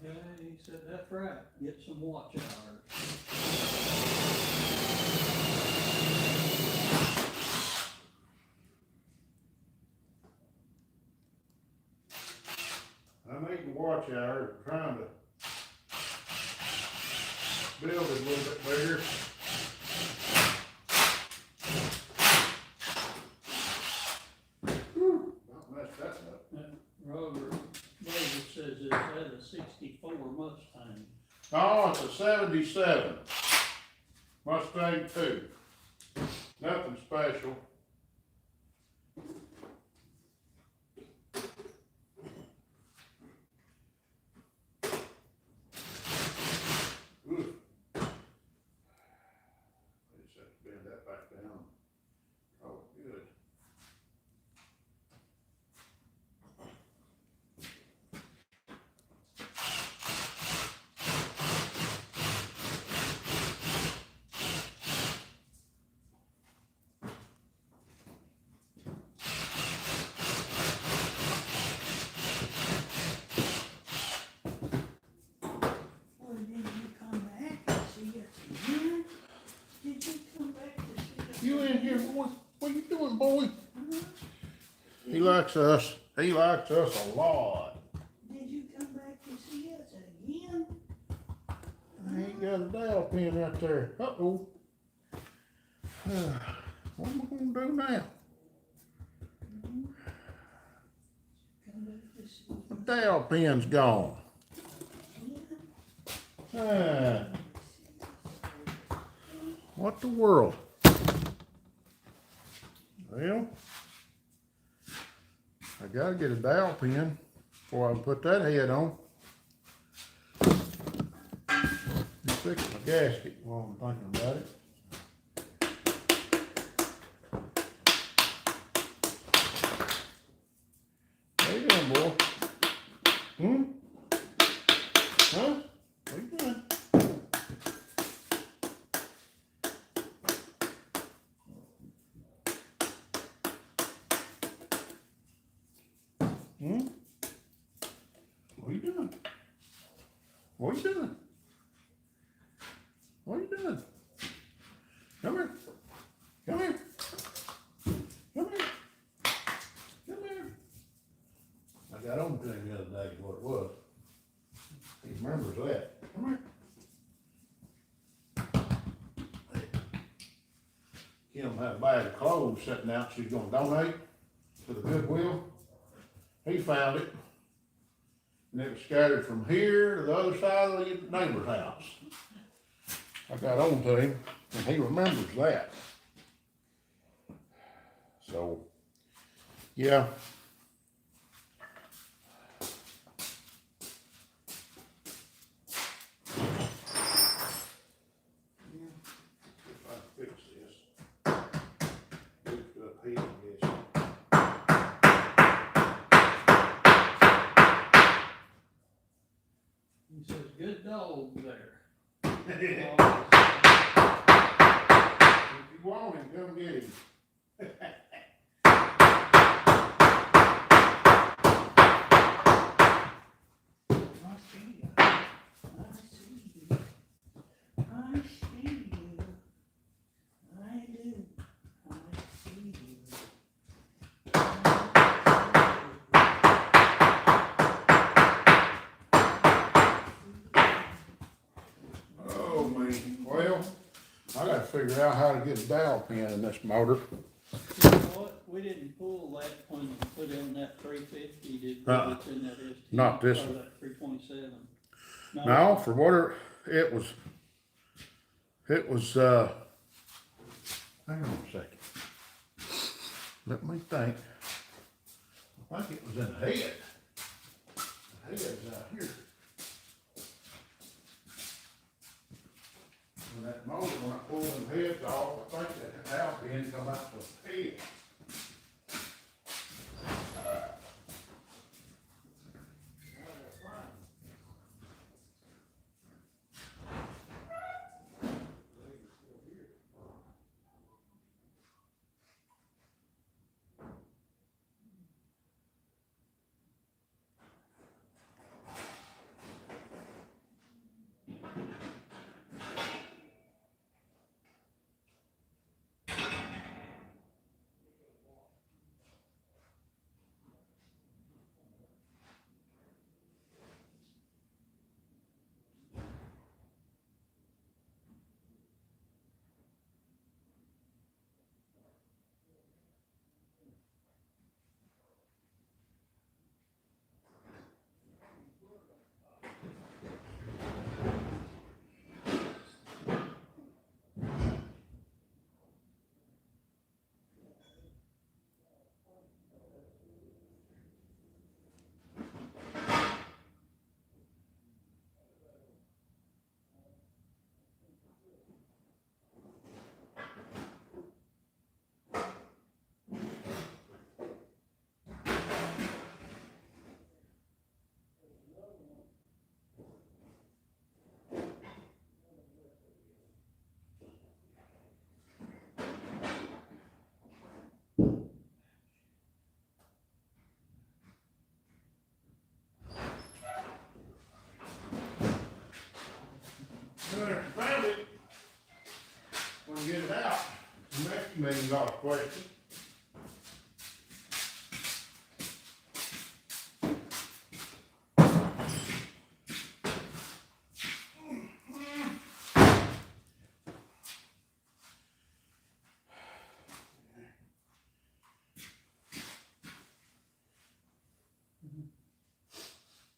Yeah, he said, that's right, get some watch hours. I need the watch hour, trying to build it a little bit bigger. Don't mess that up. Robert Davis says it's at a 64 Mustang. Oh, it's a 77 Mustang 2. Nothing special. Ooh. I just have to bend that back down. Oh, good. Or did you come back and see us again? Did you come back to see us? You in here, boy? What you doing, boy? He likes us. He likes us a lot. Did you come back to see us again? I ain't got a dowel pin out there. Uh-oh. What am I gonna do now? Come back to see The dowel pin's gone. Ah, what the world? Well, I gotta get a dowel pin before I can put that head on. You fix my gasket while I'm thinking about it. How you doing, boy? Hmm? Huh? What you doing? Hmm? What you doing? What you doing? What you doing? Come here. Come here. Come here. Come here. I got on to him the other day what it was. He remembers that. Come here. Kim had a bag of clothes sitting out she's gonna donate to the Goodwill. He found it. And it was scattered from here to the other side of the neighbor's house. I got on to him and he remembers that. So, yeah. If I fix this, lift it up here, I guess. dog there. If you want him, come get him. I see you. I see you. I see you. I do. I see you. Oh, man. Well, I gotta figure out how to get a dowel pin in this motor. You know what, we didn't pull that when you put in that 350, did we? Uh-uh. It's in that ST. Not this or one. that 327. No, for whatever, it was, hang on a second. Let me think. I think it was in the head. The head's out here. When that motor, when I pulled them heads off, I think that valve pin come out the head. There, found it. When we get it out, the next $1 million question.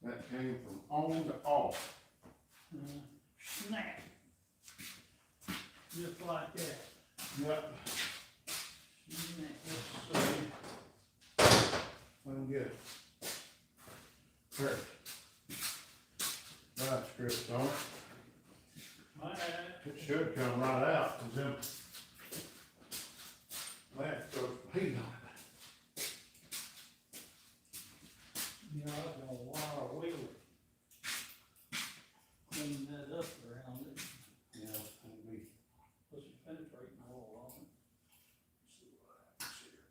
That came from on to off. Snap. Just like that. Yep. Snap. Let's see. Let me get it. There. Right script on it. Alright. It should come right out, cause then that throws the heat on it. You know, I was gonna wire wheel it. Clean that up around it, Yeah, it'll be. put some penetrating oil on it. See what happens here.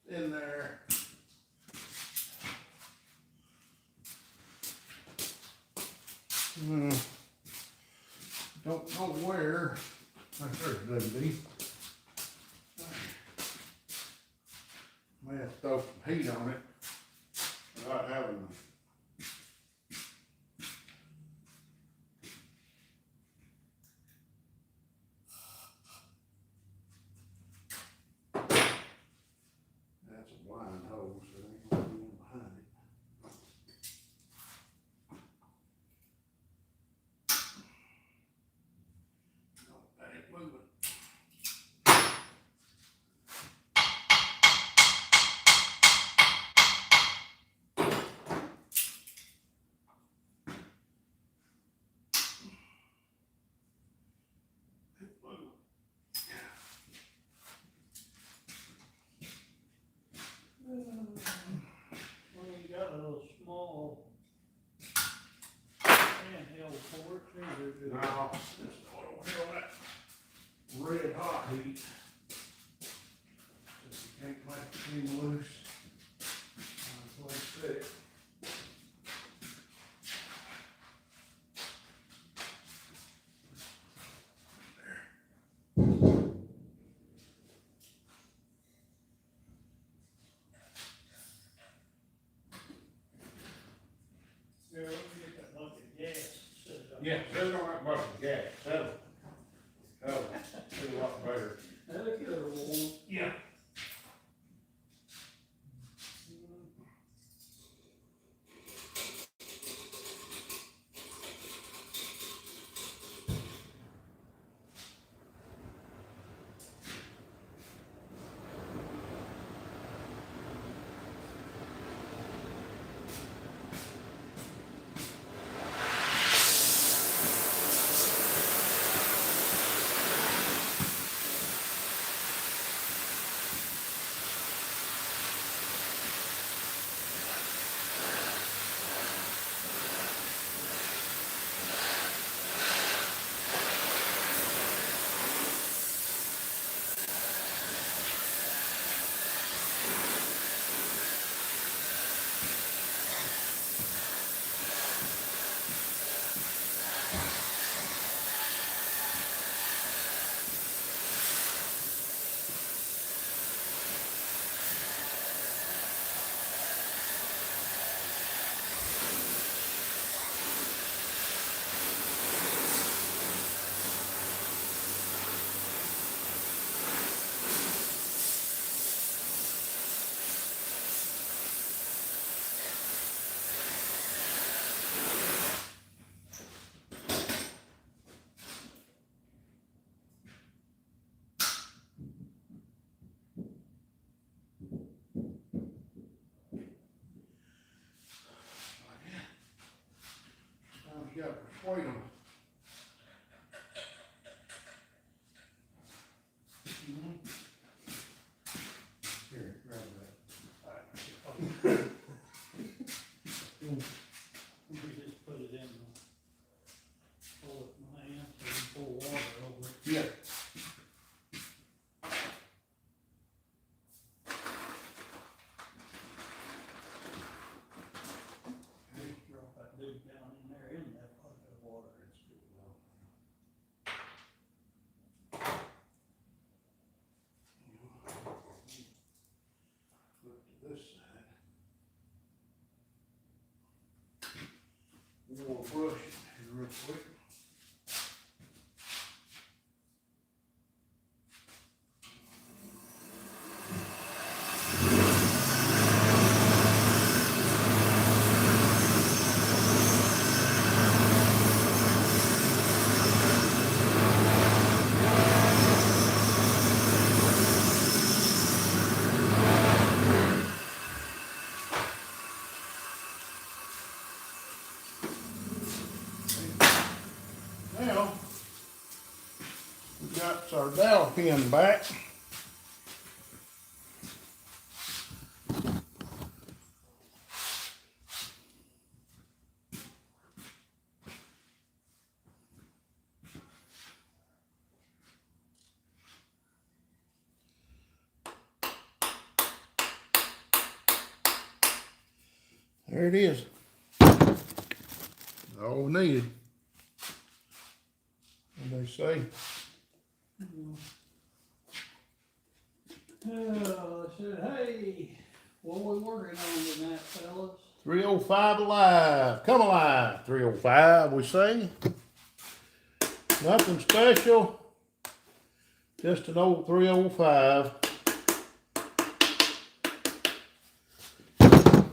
It's in there. Don't know where. There's WD. May have to throw some heat on it without having. That's a blind hole, so there ain't gonna be one behind it. No, that ain't moving. hot heat. Just you can't make the thing loose. That's what it's thick. Yeah, let me get that bucket of gas. Set it up. Yeah, set it on that bucket of gas, that'll do a lot better. That'll get her warm. Yeah. Sometimes you gotta persuade them. Here, grab that. We just put it in, pull it in my hand, so we pour water over it. Yeah. Drop that dude down in there in that bucket of water. It's good. Look to this side. We'll brush it here real quick. Now, we got our dowel pin back. There it is. All we needed. What they say? I said, hey, what we working on tonight, fellas? 305 alive. Come alive, 305, we say. Nothing special. Just an old 305.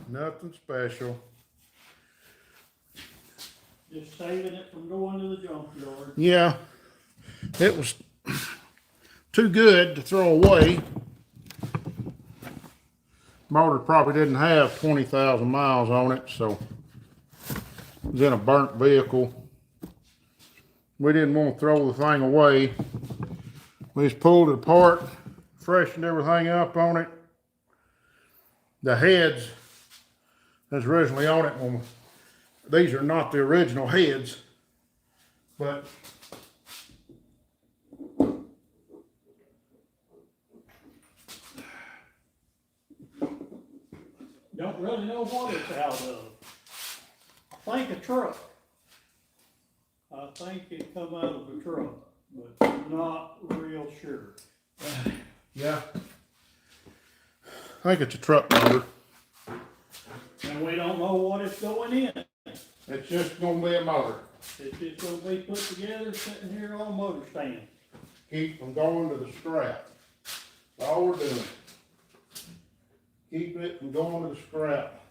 Nothing special. Just saving it from going to the junkyard. Yeah, it was too good to throw away. Motor probably didn't have 20,000 miles on it, so it was in a burnt vehicle. We didn't want to throw the thing away. We just pulled it apart, freshened everything up on it. The heads that's originally on it, well, these are not the original heads, but Don't really know what it's out of. I think a truck. I think it come out of a truck, but not real sure. Yeah. I think it's a truck motor. And we don't know what it's going in. It's just gonna be a motor. It's just gonna be put together, sitting here on a motor stand. Keep from going to the scrap. That's all we're doing. Keep it from going to the scrap.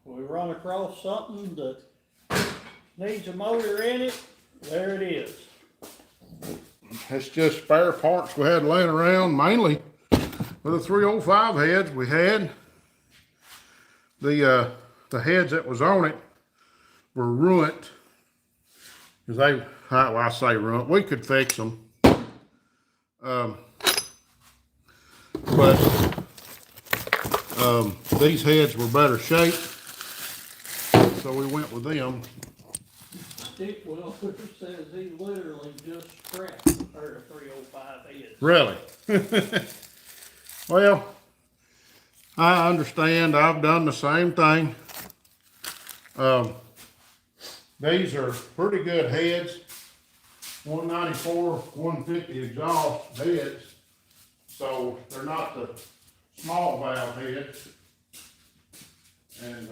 We run across something that needs a motor in it, there it is. It's just spare parts we had laying around, mainly with the 305 heads we had. The heads that was on it were ruined. Cause well, I say ruined, we could fix them. But these heads were better shape, so we went with them. Stick welder says he literally just scrapped a pair of 305 heads. Really? Well, I understand. I've done the same thing. These are pretty good heads. 194, 150 exhaust heads. So they're not the small valve heads. And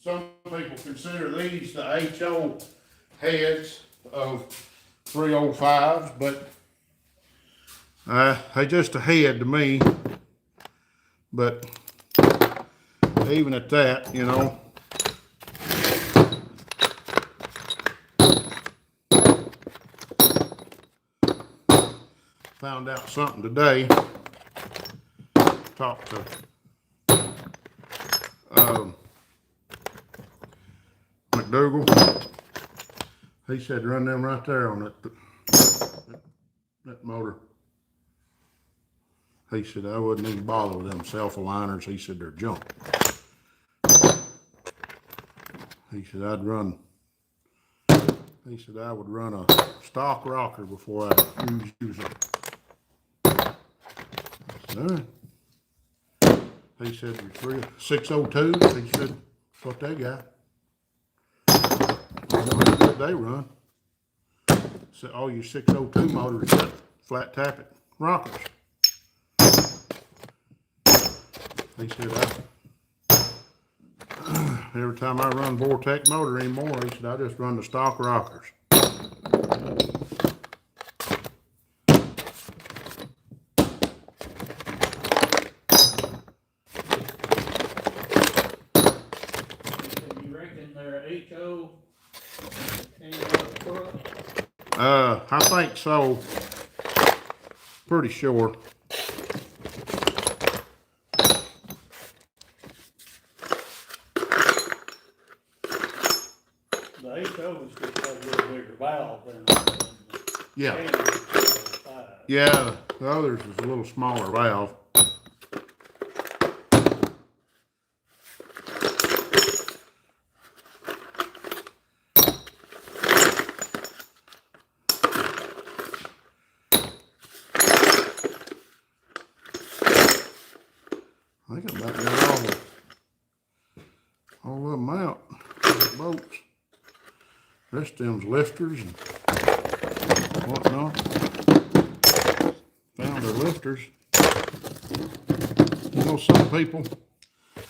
some people consider these the HO heads of 305s, but they just a head to me. But even at that, you know, found out something today. Talked to McDougal. He said run them right there on that motor. He said I wouldn't even bother with them self-aligners. He said they're junk. He said I would run a stock rocker before I use it. All right. He said, 602, he said, that's what they got. That's what they run. So all your 602 motors got flat tappet rockers. He said, every time I run Vortec motor anymore, he said, I just run the stock rockers. HO and truck. I think so. Pretty sure. The HO is just a little bigger valve than Yeah. the 5. Yeah, the others is a little smaller valve. I think I about got all of them out, the bolts. Rest of them's lifters and whatnot. Found their lifters. You know,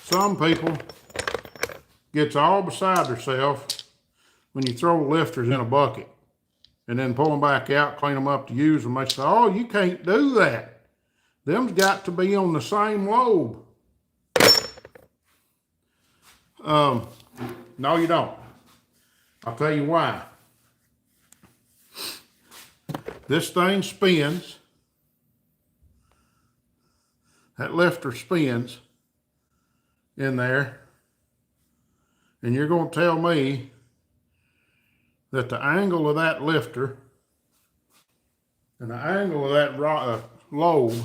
some people gets all beside themselves when you throw lifters in a bucket and then pull them back out, clean them up to use them. They say, oh, you can't do that. Them's got to be on the same lobe. No, you don't. I'll tell you why. This thing spins. That lifter spins in there. And you're going to tell me that the angle of that lifter and the angle of that lobe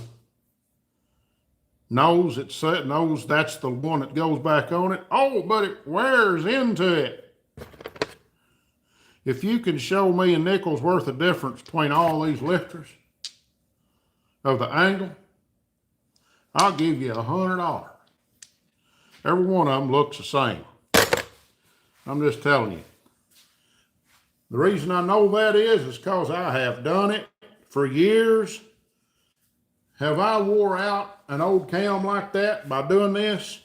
knows that's the one that goes back on it. Oh, but it wears into it. If you can show me a nickel's worth of difference between all these lifters of the angle, I'll give you $100. Every one of them looks the same. I'm just telling you. The reason I know that is because I have done it for years. Have I wore out an old cam like that by doing this?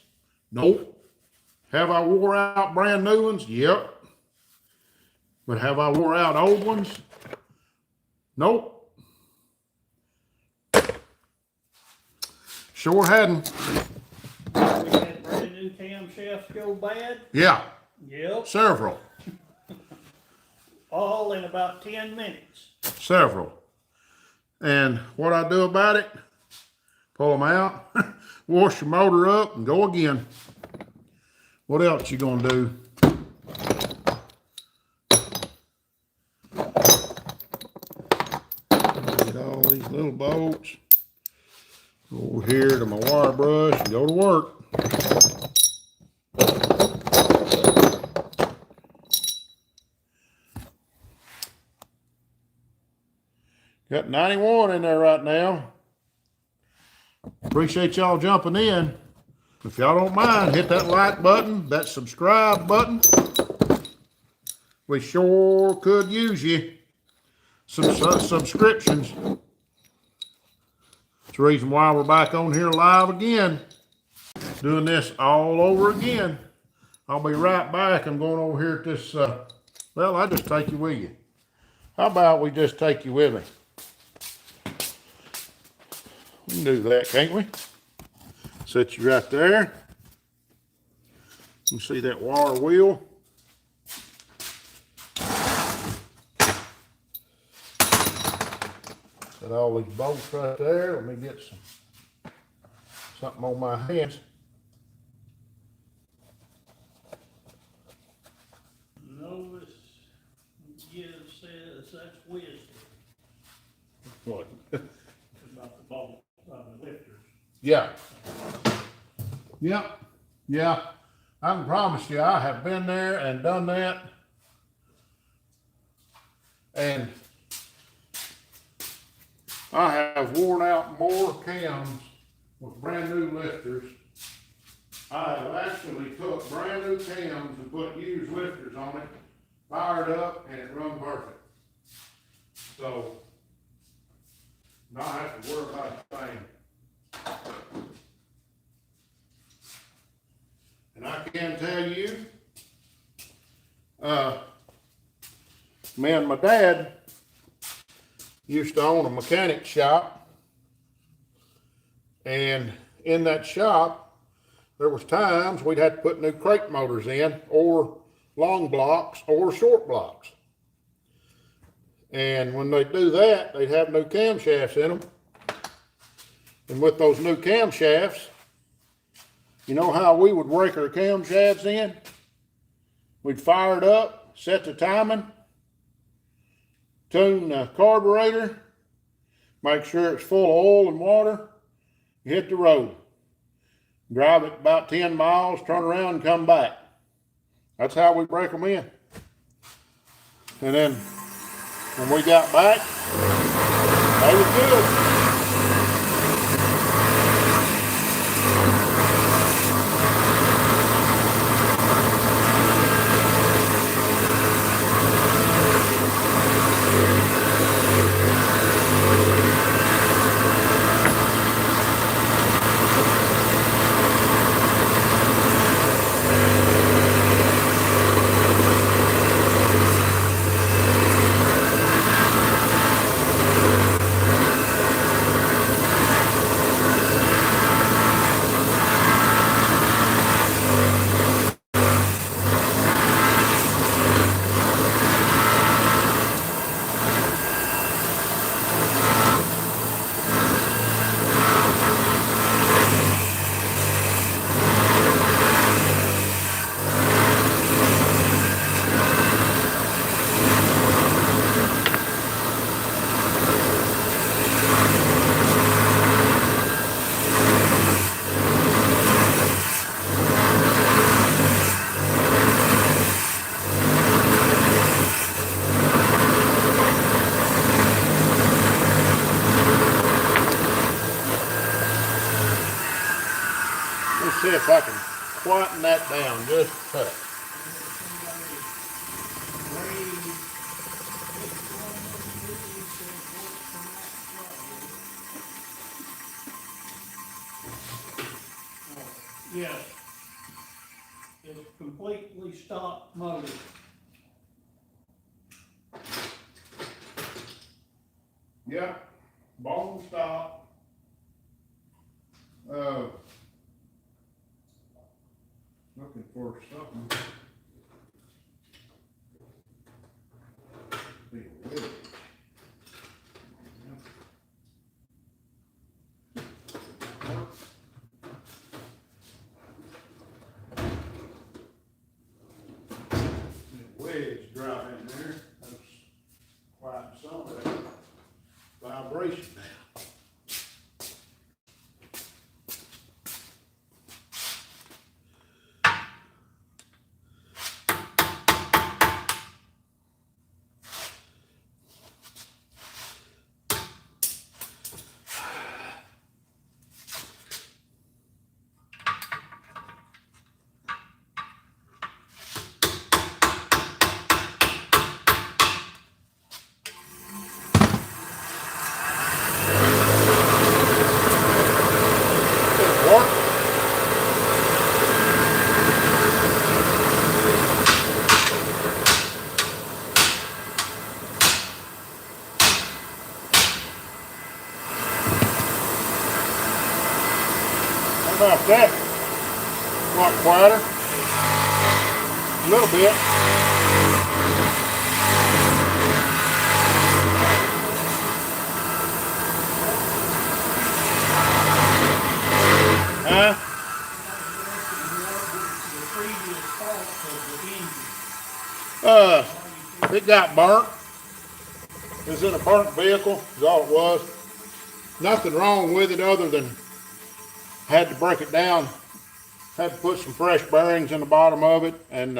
Nope. Have I wore out brand new ones? Yep. But have I wore out old ones? Nope. Sure hadn't. We had brand new camshafts go bad. Yeah, Yep, several. all in about 10 minutes. Several. And what I do about it, pull them out, wash your motor up, and go again. What else you gonna do? Get all these little bolts. Go over here to my wire brush and go to work. Got 91 in there right now. Appreciate y'all jumping in. If y'all don't mind, hit that like button, that subscribe button. We sure could use you. Some subscriptions. It's the reason why we're back on here live again. Doing this all over again. I'll be right back. I'm going over here at this, well, I'll just take you with you. How about we just take you with me? We can do that, can't we? Set you right there. You see that wire wheel? Got all these bolts right there. Let me get something on my hands. Notice Gibbs says that's wisdom What? about the bolt, the lifters. Yeah. Yep. Yeah. I can promise you I have been there and done that. And I have worn out more cams with brand new lifters. I have actually took brand new cams and put used lifters on it, fired up, and it run perfect. So, not have to worry about a thing. And I can tell you, me and my dad used to own a mechanic shop, and in that shop, there was times we'd have to put new crate motors in, or long blocks, or short blocks. And when they do that, they'd have new camshafts in them. And with those new camshafts, you know how we would break our camshafts in? We'd fire it up, set the timing, tune the carburetor, make sure it's full of oil and water, hit the road. Drive it about 10 miles, turn around and come back. That's how we break them in. And then when we got back, they was good. if I can quieten that down just a touch. Yes. It's completely stopped motor. Yeah, bone stop. Looking for something. Be a wedge. Wedge drop in there. That's quite some of that vibration now. Work. How about that? A lot quieter. A little bit. Huh? It got burnt. It was in a burnt vehicle, is all it was. Nothing wrong with it other than had to break it down. Had to put some fresh bearings in the bottom of it, and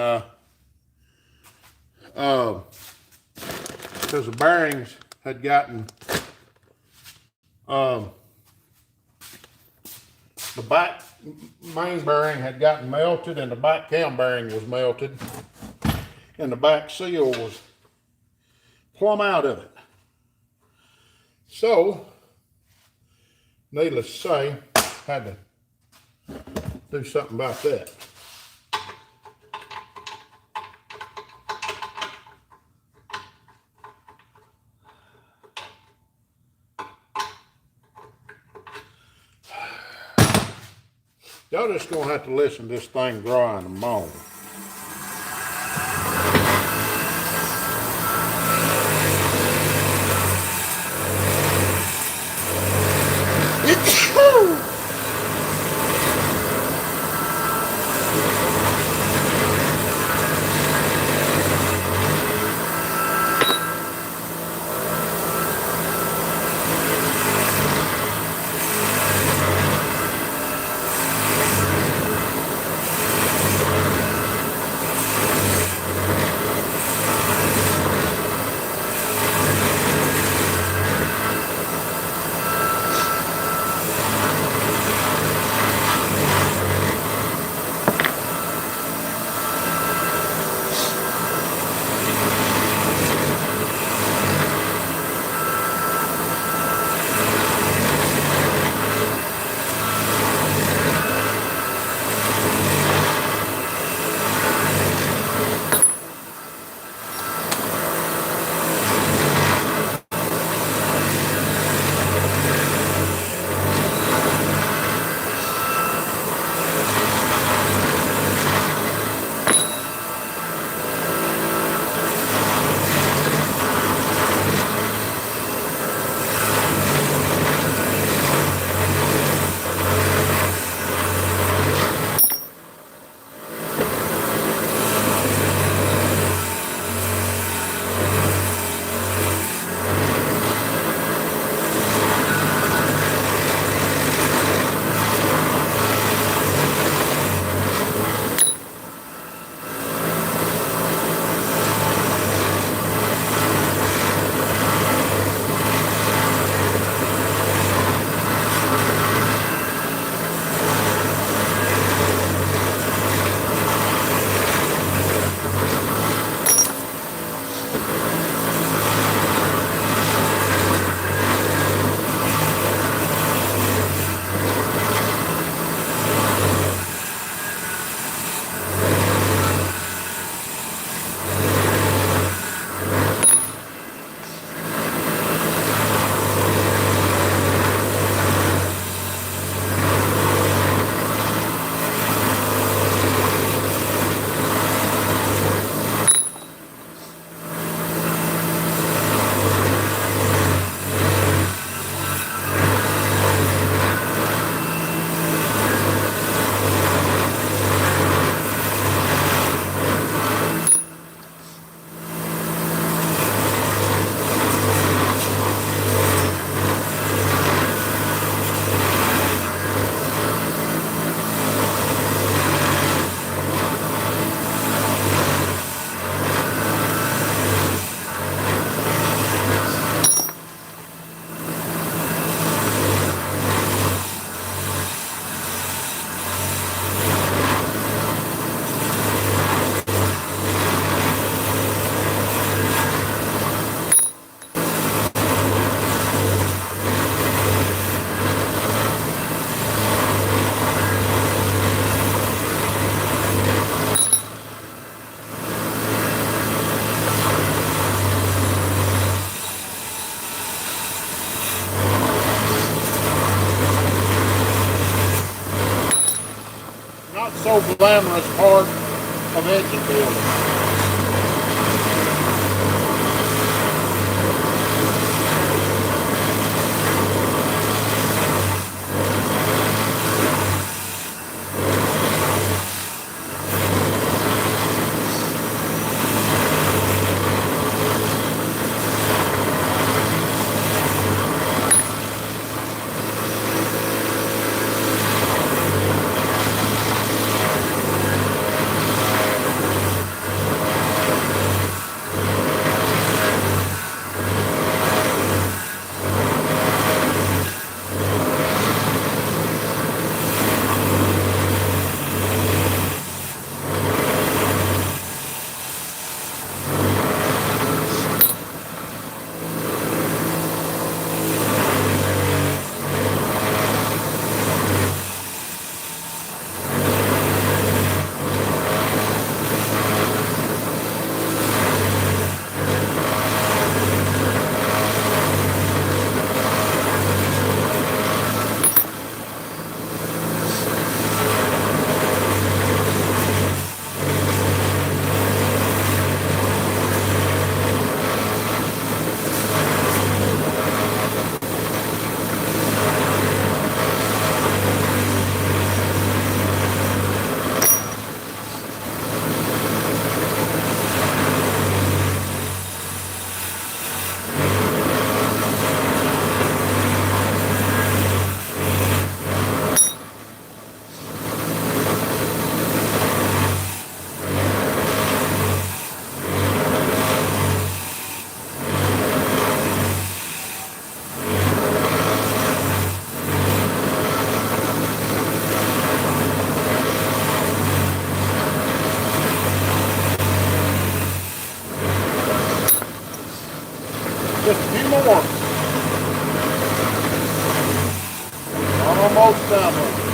because the bearings had gotten the back main bearing had gotten melted, and the back cam bearing was melted, and the back seal was plumb out of it. So, needless to say, had to do something about that. Y'all just gonna have to listen to this thing grind and moan. so glamorous part of engine building. Just a few more. Almost done with it.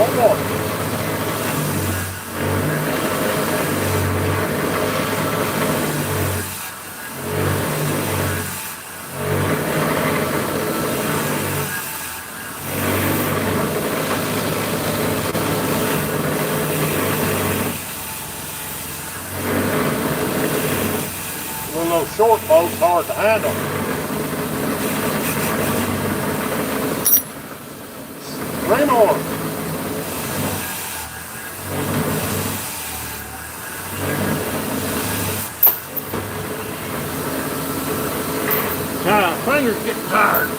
One more. One of those short boats hard to handle. Three more. Fingers getting tired.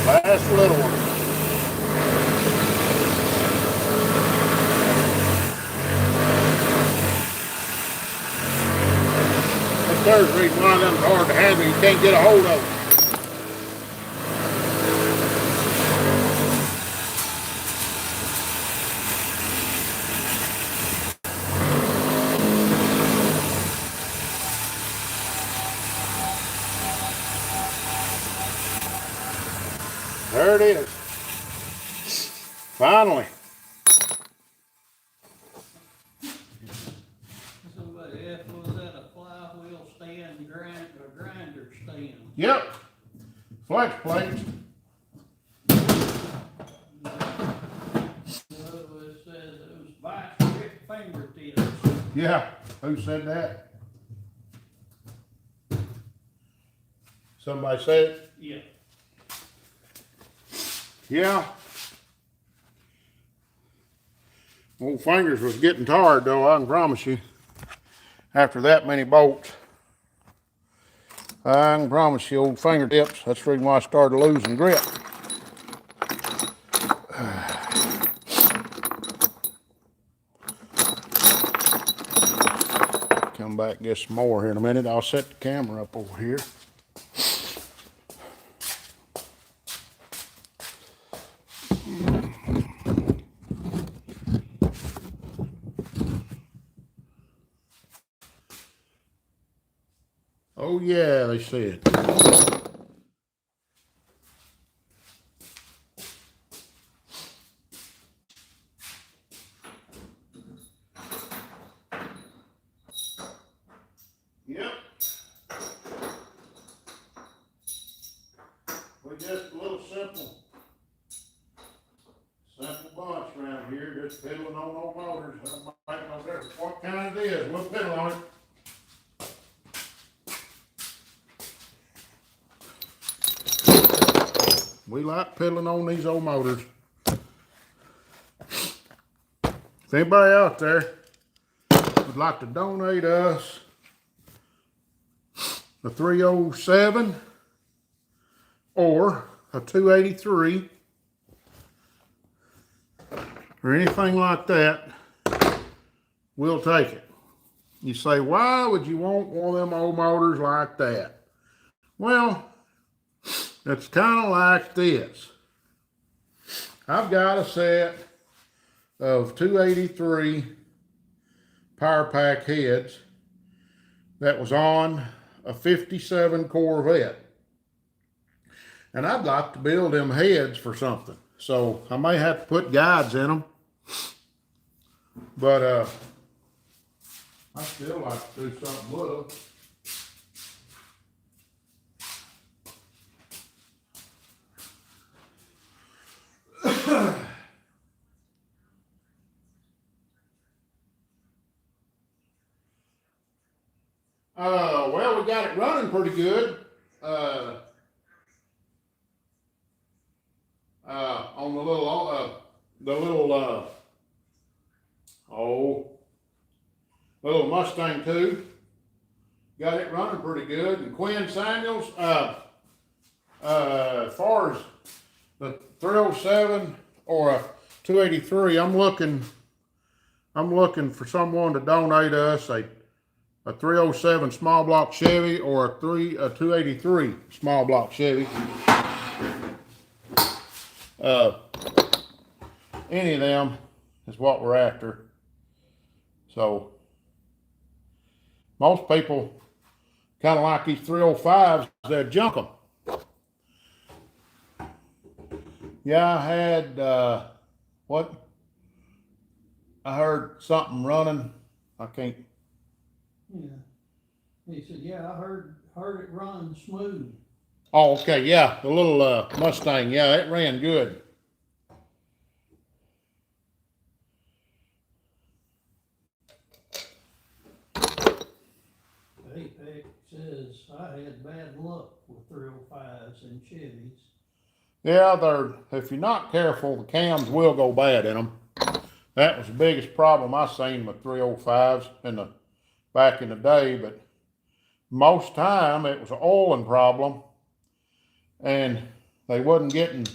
Last little one. There's the reason why them's hard to handle. You can't get a hold of them. There it is. Finally. Somebody asked, was that a flywheel stand, grinder stand? Yep. Flex plates. Yeah, who said that? Somebody said it? Yeah. Yeah. Old fingers was getting tired though, I can promise you. After that many bolts. I can promise you, old fingertips, that's the reason why I started losing grip. Come back and get some more here in a minute. I'll set the camera up over here. Oh yeah, they said. Yep. We're just a little simple bunch around here, just piddling on old motors. I don't know what kind it is, we'll piddle on it. We like piddling on these old motors. If anybody out there would like to donate us a 307 or a 283 or anything like that, we'll take it. You say, why would you want one of them old motors like that? Well, it's kind of like this. I've got a set of 283 power pack heads that was on a 57 Corvette. And I'd like to build them heads for something. So I may have to put guides in them. But I still like to do something with them. Well, we got it running pretty good. On the little Mustang 2. Got it running pretty good. And Quinn Samuels, as far as the 307 or a 283, I'm looking for someone to donate us a 307 small block Chevy or a 283 small block Chevy. Any of them is what we're after. So most people kind of like these 305s, they junk them. Yeah, I had I heard something running. I can't. Yeah. He said, yeah, I heard it run smooth. Oh, okay, yeah, the little Mustang, yeah, it ran good. Apex says I had bad luck with 305s and Chevys. Yeah, if you're not careful, the cams will go bad in them. That was the biggest problem I seen with 305s back in the day, but most time it was an oiling problem and they wasn't getting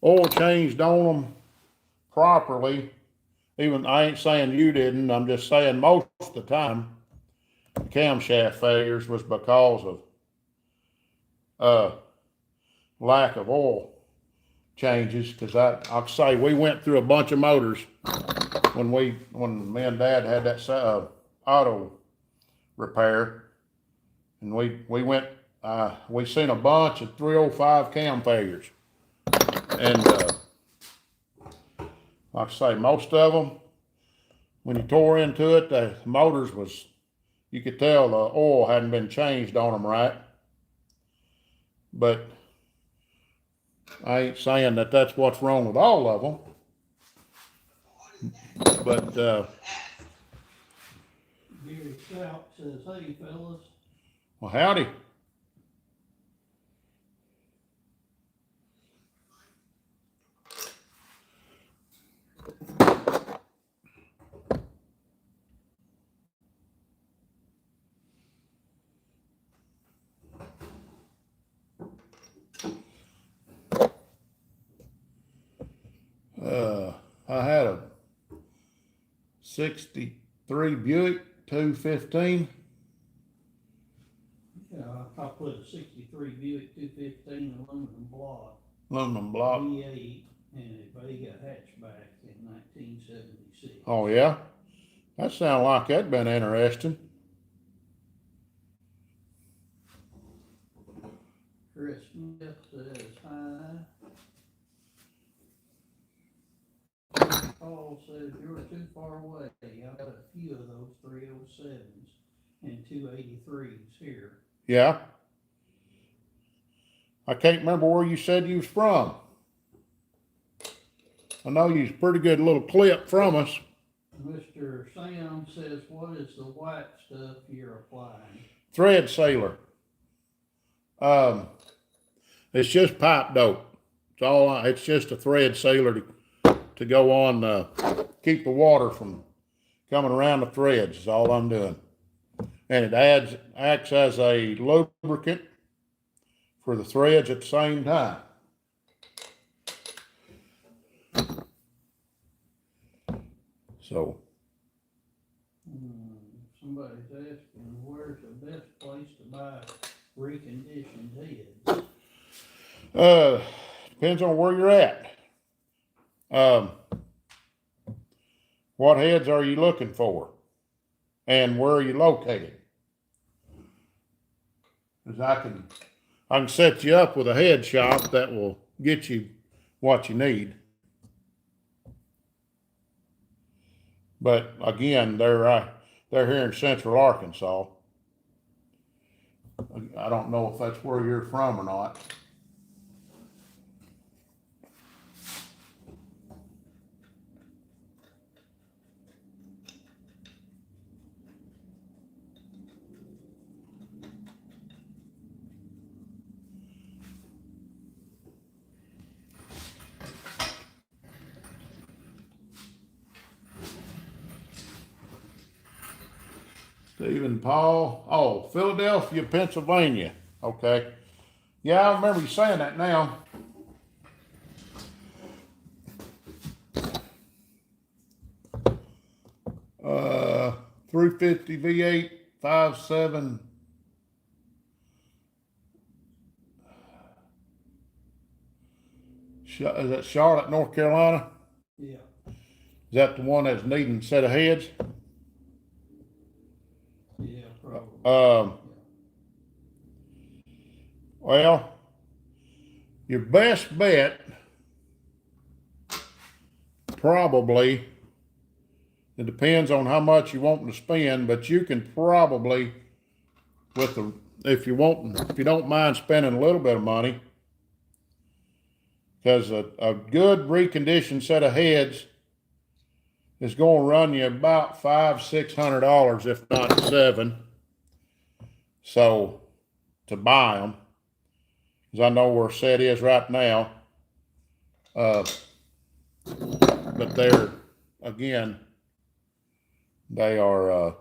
oil changed on them properly. Even, I ain't saying you didn't, I'm just saying most of the time the camshaft failures was because of lack of oil changes. Because I'll say we went through a bunch of motors when me and Dad had that auto repair, and we seen a bunch of 305 cam failures, and like I say, most of them, when you tore into it, the motors you could tell the oil hadn't been changed on them right. But I ain't saying that that's what's wrong with all of them. But Scout says, hey fellas, Well, howdy. I had a 63 Buick 215. I put a 63 Buick 215 aluminum block, Aluminum block. V8, and a Vega hatchback in 1976. Oh, yeah? That sounded like that'd been interesting. Chris Smith says, hi. Paul says, you're too far away. I've got a few of those 307s and 283s here. Yeah. I can't remember where you said you was from. I know you's a pretty good little clip from us. Mr. Sam says, what is the white stuff you're applying? Thread sealer. It's just pipe dope. It's just a thread sealer to go on, keep the water from coming around the threads is all I'm doing. And it acts as a lubricant for the threads at the same time. So, Somebody's asking, where's the best place to buy reconditioned heads? depends on where you're at. What heads are you looking for? And where are you located? Because I can set you up with a head shop that will get you what you need. But again, they're here in Central Arkansas. I don't know if that's where you're from or not. Stephen Paul. Oh, Philadelphia, Pennsylvania. Okay. Yeah, I remember you saying that now. 350 V8, 5.7. Is that Charlotte, North Carolina? Yeah. Is that the one that's needing a set of heads? Yeah, probably. Well, your best bet probably, it depends on how much you want to spend, but you can probably, if you don't mind spending a little bit of money, because a good reconditioned set of heads is going to run you about $500-600, if not $7. So to buy them, because I know where a set is right now. But they are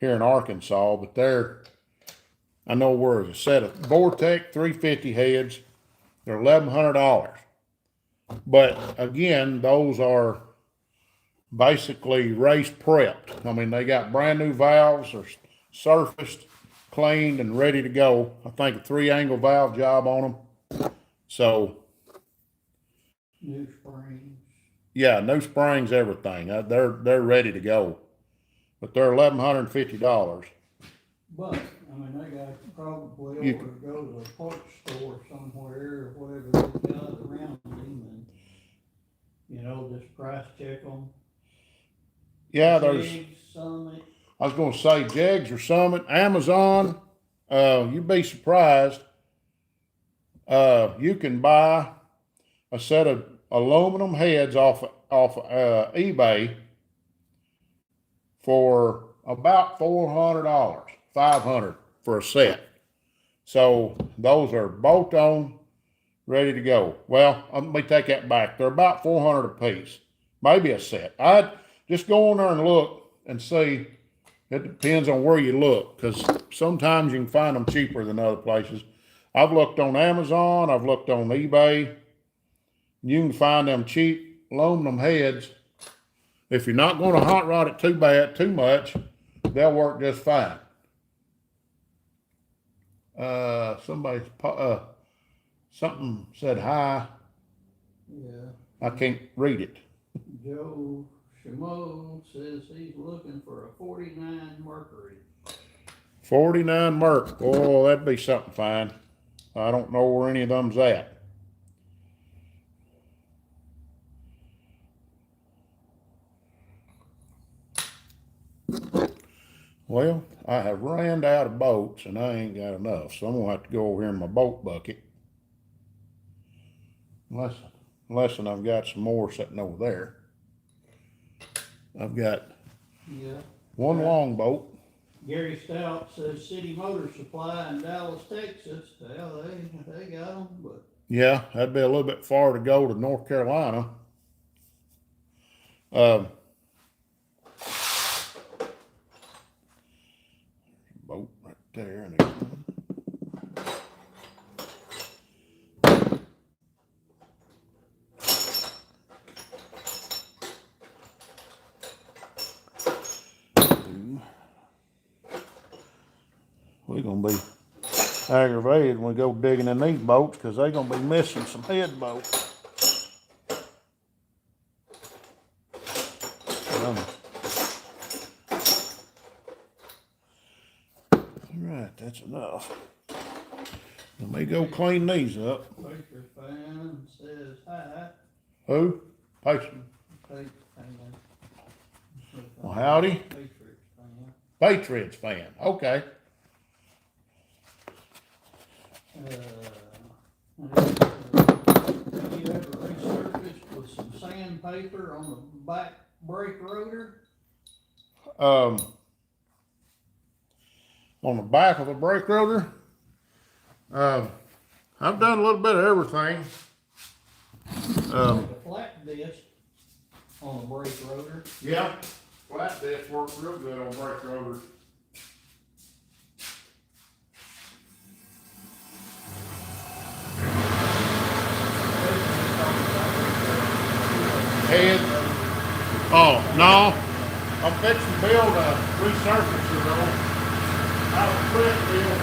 here in Arkansas, but I know where a set of Vortec 350 heads, they're $1,100. But again, those are basically race prepped. I mean, they got brand new valves, they're surfaced, cleaned, and ready to go. I think a 3-angle valve job on them. So, New springs. yeah, new springs, everything. They're ready to go. But they're $1,150. But, I mean, they got probably You- ought to go to a parts store somewhere or whatever they've got around them and, just price check them. Yeah, there's, Summit. I was gonna say Jegs or Summit, Amazon, you'd be surprised. You can buy a set of aluminum heads off eBay for about $400, $500 for a set. So those are bolt on, ready to go. Well, let me take that back. They're about $400 a piece, maybe a set. I'd just go on there and look and see. It depends on where you look, because sometimes you can find them cheaper than other places. I've looked on Amazon, I've looked on eBay. You can find them cheap aluminum heads. If you're not going to hot rod it too much, they'll work just fine. Something said hi. Yeah, I can't read it. Joe Schmo says he's looking for a 49 Mercury. 49 Merc. Oh, that'd be something fine. I don't know where any of them's at. Well, I have ran out of boats and I ain't got enough, so I'm gonna have to go over here in my boat bucket. Unless I've got some more sitting over there. I've got Yeah. one long boat. Gary Stout says City Motor Supply in Dallas, Texas. Well, they got them, but Yeah, that'd be a little bit far to go to North Carolina. Boat right there. And we're gonna be aggravated when we go digging in these boats, because they're gonna be missing some head bolts. Alright, that's enough. Let me go clean these up. Patriot fan says hi. Who? Patient. Patriot fan. Well, howdy. Patriot fan. Patriots fan. Okay. You ever resurfaced with some sandpaper on the back brake rotor? On the back of the brake rotor, I've done a little bit of everything. Like a flat disc on the brake rotor. Yeah, flat disc works real good on brake rotors. Head. Oh, no. I'm fixing to build a resurfacer though. Out of print deal.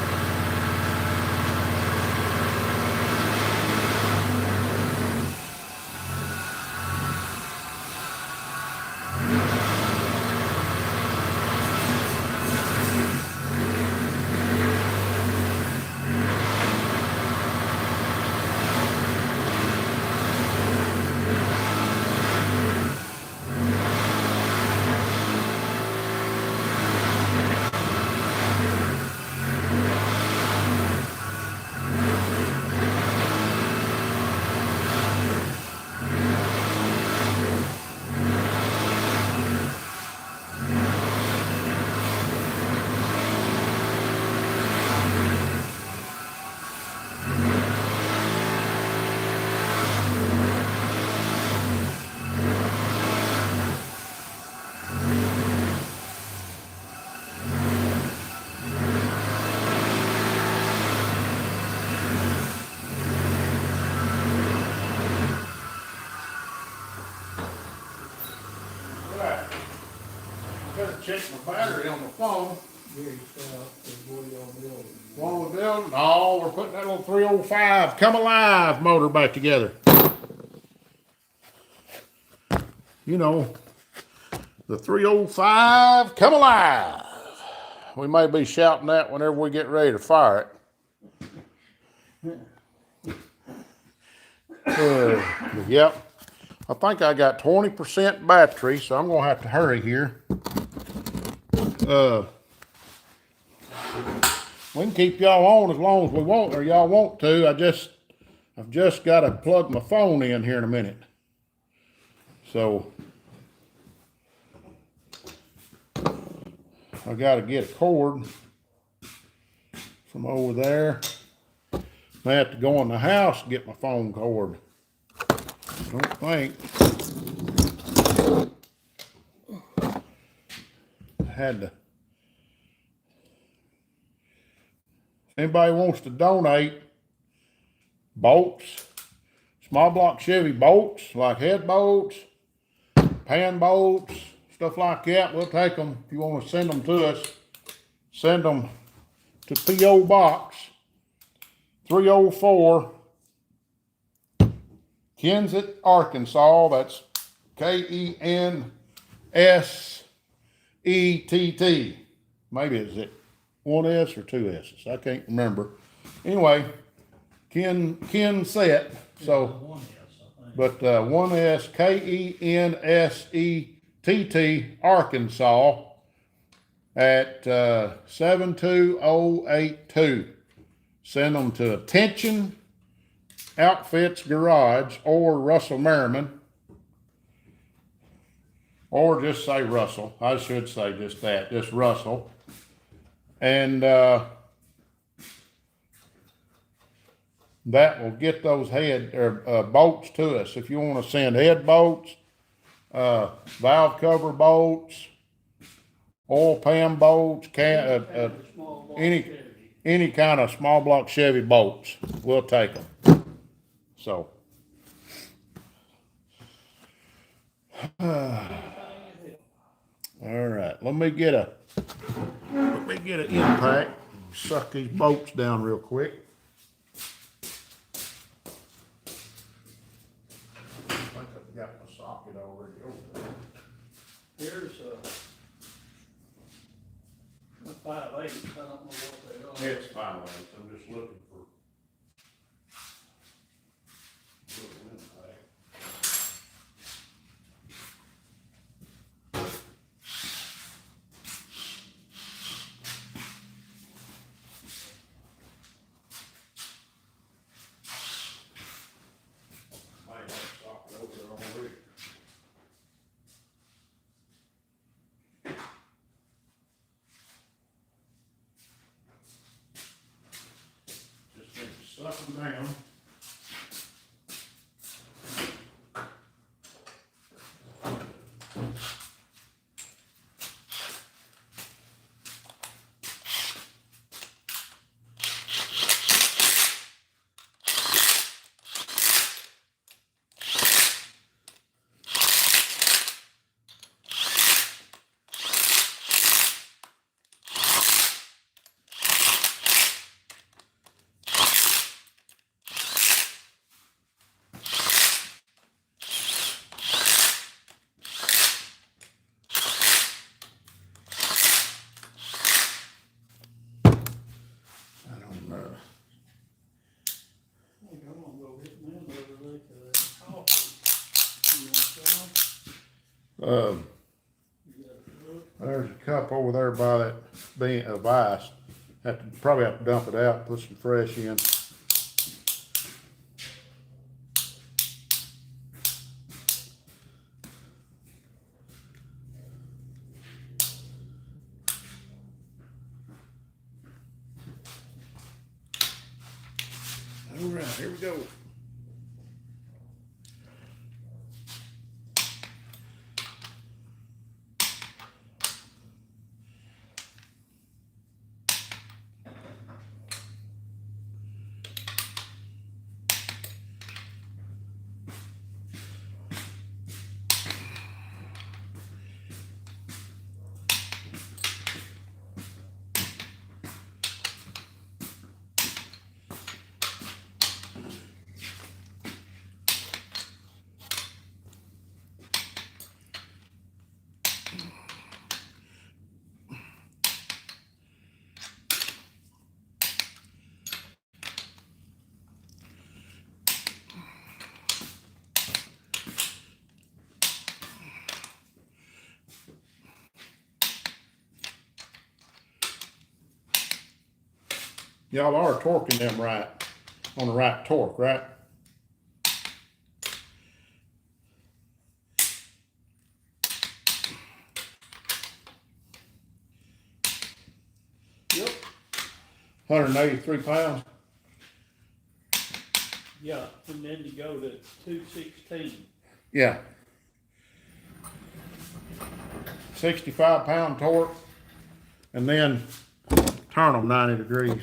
Check my battery on the phone. Gary Stout says, what are y'all building? What we're building? Oh, we're putting that little 305 Come Alive motor back together. You know, the 305 Come Alive. We may be shouting that whenever we get ready to fire it. Yep. I think I got 20% battery, so I'm gonna have to hurry here. We can keep y'all on as long as we want, or y'all want to. I've just got to plug my phone in here in a minute. So, I gotta get a cord from over there. I have to go in the house to get my phone cord. Don't think. Had to. If anybody wants to donate bolts, small block Chevy bolts, like head bolts, pan bolts, stuff like that, we'll take them. If you want to send them to us, send them to P.O. Box 304, Kensett, Arkansas. That's Kensett. Maybe is it one S or two S's? I can't remember. Anyway, Kensett. So, One is, I think. but one S, Kensett, Arkansas at 72082. Send them to Attention Outfits Garage or Russell Merriman. Or just say Russell. I should say just that, just Russell. And that will get those head or bolts to us. If you want to send head bolts, valve cover bolts, oil pan bolts, Small block any Chevy. kind of small block Chevy bolts, we'll take them. So. All right, let me get an impact. Suck these bolts down real quick. I think I've got my socket already over there. Here's a 5/8, I don't know what they are. It's fine, I'm just looking for. Little impact. Might have a socket over there already. Just need to suck them down. I don't know. I think I'm gonna go get me another lick of that coffee. You want some? You got a look? There's a cup over there by that being of ice. Probably have to dump it out, put some fresh in. All right, here we go. Y'all are torquing them right, on the right torque, right? 183 pounds. Yeah, and then to go to 216. Yeah. 65 pound torque, and then turn them 90 degrees.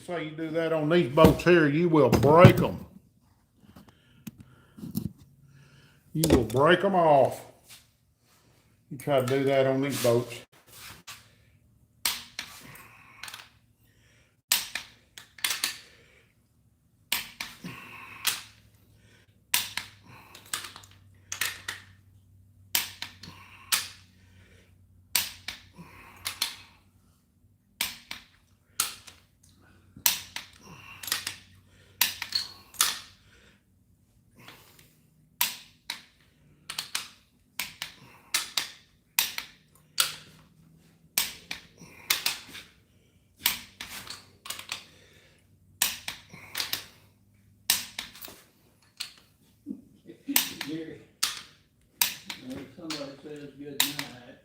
Say you do that on these boats here, you will break them. You will break them off. You try to do that on these boats. Gary, somebody says good night.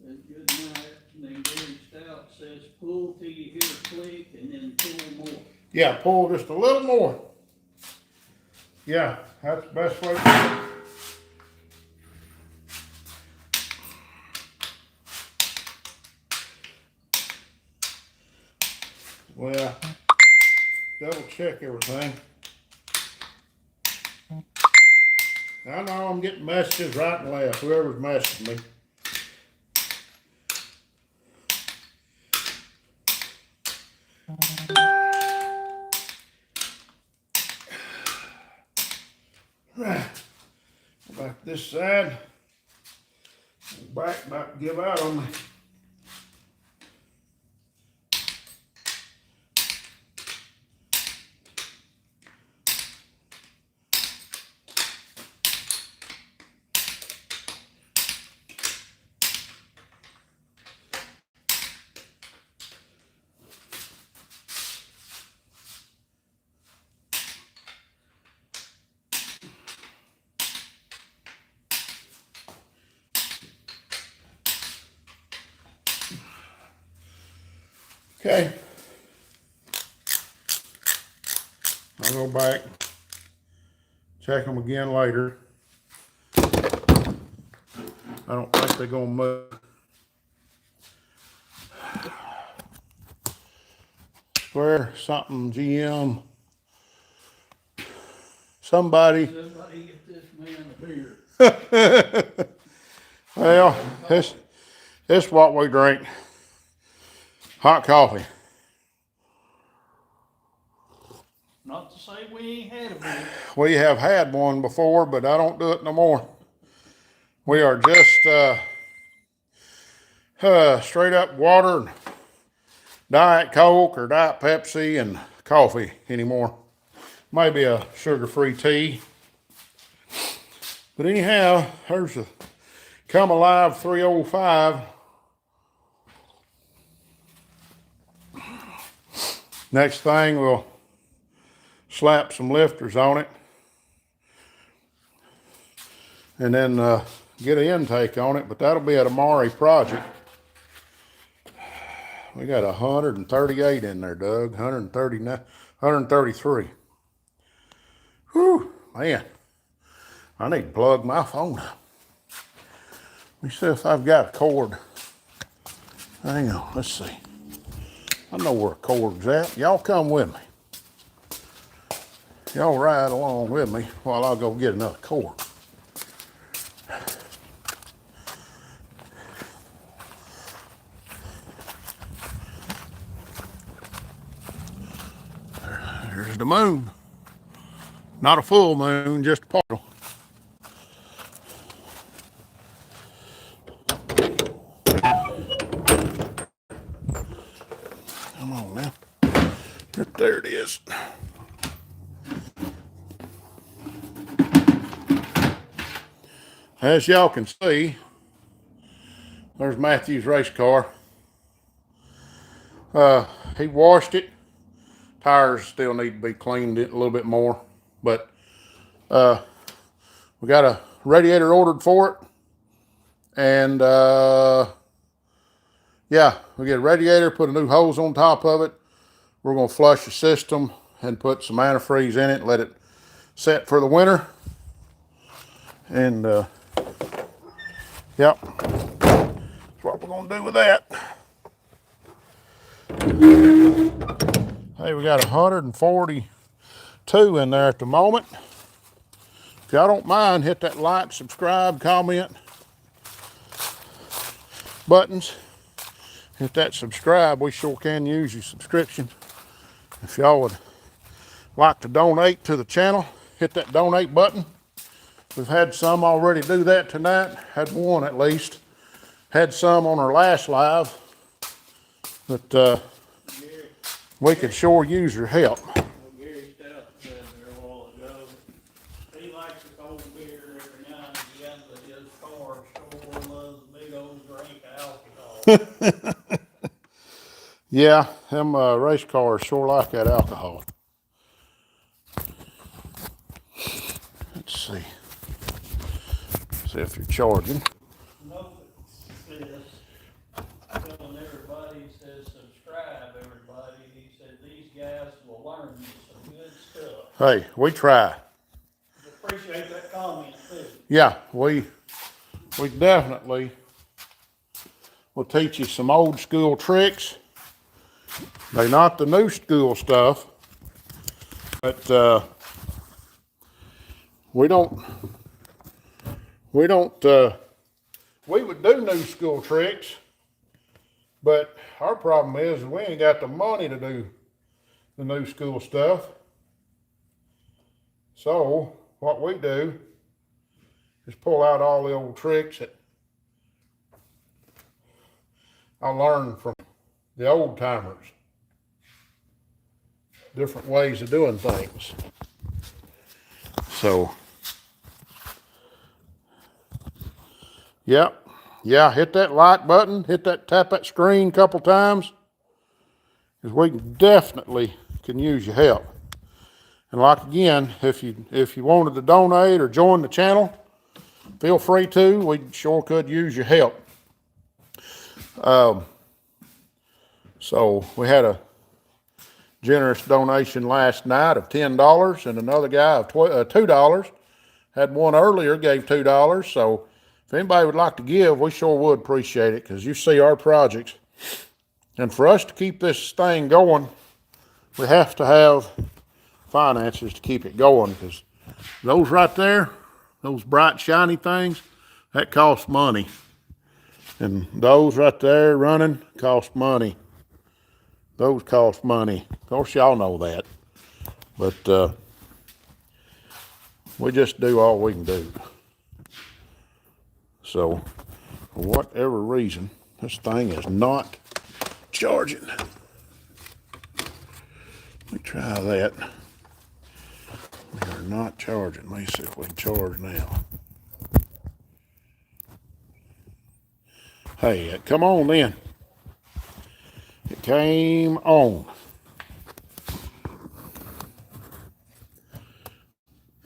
Says good night, and then Gary Stout says pull till you hear a click, and then pull more. Yeah, pull just a little more. Yeah, that's the best way to do it. Well, double check everything. I know I'm getting messages right and left, whoever's messaging me. Right, go back to this side. Back about to give out on me. Okay. I'll go back, check them again later. I don't think they're gonna move. Square something GM. Somebody. Somebody get this man a beer. Well, this what we drink. Hot coffee. Not to say we ain't had a beer. We have had one before, but I don't do it no more. We are just straight up water and Diet Coke or Diet Pepsi and coffee anymore. Maybe a sugar-free tea. But anyhow, there's a Come Alive 305. Next thing, we'll slap some lifters on it. And then get an intake on it, but that'll be a Amari project. We got 138 in there, Doug. 139, 133. Whew, man. I need to plug my phone up. Let me see if I've got a cord. Hang on, let's see. I know where a cord's at. Y'all come with me. Y'all ride along with me while I'll go get another cord. There's the moon. Not a full moon, just a partial. Come on now. There it is. As y'all can see, there's Matthew's race car. He washed it. Tires still need to be cleaned a little bit more, but we got a radiator ordered for it, and yeah, we get a radiator, put a new hose on top of it. We're gonna flush the system and put some antifreeze in it, let it set for the winter, and yep, that's what we're gonna do with that. Hey, we got 142 in there at the moment. If y'all don't mind, hit that like, subscribe, comment buttons. Hit that subscribe. We sure can use your subscription. If y'all would like to donate to the channel, hit that donate button. We've had some already do that tonight. Had one at least. Had some on our last live. But we could sure use your help. Gary Stout said there a while ago, he likes a cold beer every now and again, but his car sure loves a big old drink of alcohol. Yeah, them race cars sure like that alcohol. Let's see. See if you're charging. Nope, it says, telling everybody, he says, subscribe, everybody. He said, these guys will learn you some good stuff. Hey, we try. Appreciate that comment too. Yeah, we definitely will teach you some old school tricks. They're not the new school stuff, but we would do new school tricks, but our problem is we ain't got the money to do the new school stuff. So what we do is pull out all the old tricks that I learned from the old timers. Different ways of doing things. So, yep. Yeah, hit that like button, tap that screen a couple times, because we definitely can use your help. And like again, if you wanted to donate or join the channel, feel free to. We sure could use your help. So we had a generous donation last night of $10, and another guy of $2. Had one earlier, gave $2. So if anybody would like to give, we sure would appreciate it, because you see our projects. And for us to keep this thing going, we have to have finances to keep it going, because those right there, those bright shiny things, that costs money. And those right there running cost money. Those cost money. Of course, y'all know that. But we just do all we can do. So, for whatever reason, this thing is not charging. Let me try that. They're not charging. Let me see if we can charge now. Hey, come on then. It came on.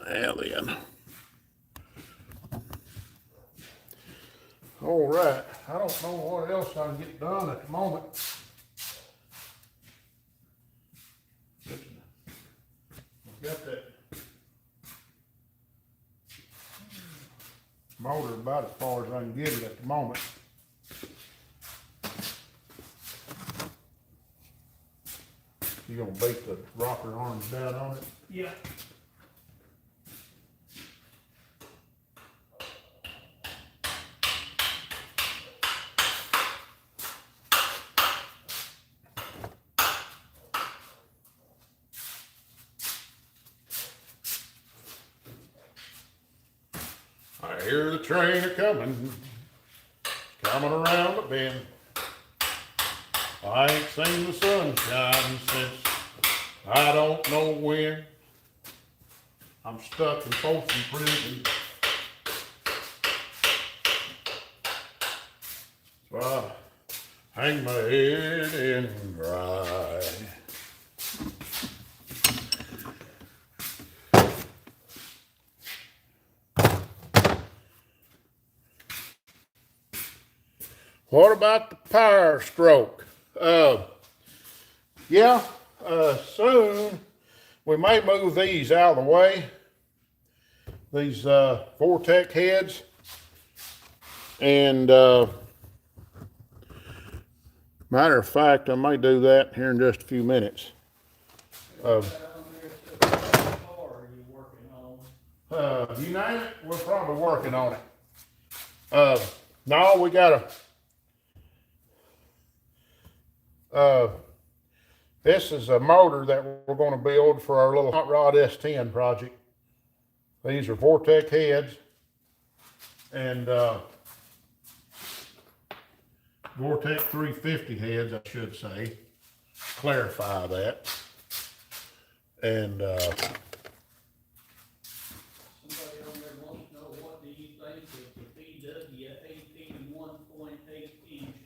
Now then. All right. I don't know what else I can get done at the moment. I've got that motor about as far as I can get it at the moment. You gonna bake the rocker arms down on it? Yeah. I hear the train a coming, coming around the bend. I ain't seen the sunshine since I don't know when. I'm stuck in Folsom Prison. So I hang my head and cry. What about the power stroke? Yeah, soon we may move these out of the way. These Vortex heads. And matter of fact, I may do that here in just a few minutes. You name it, we're probably working on it. No, we gotta. This is a motor that we're going to build for our little hot rod S10 project. These are Vortex heads and Vortex 350 heads, I should say. Clarify that. And Somebody on there wants to know, what do you think of the PW 1.8 engine?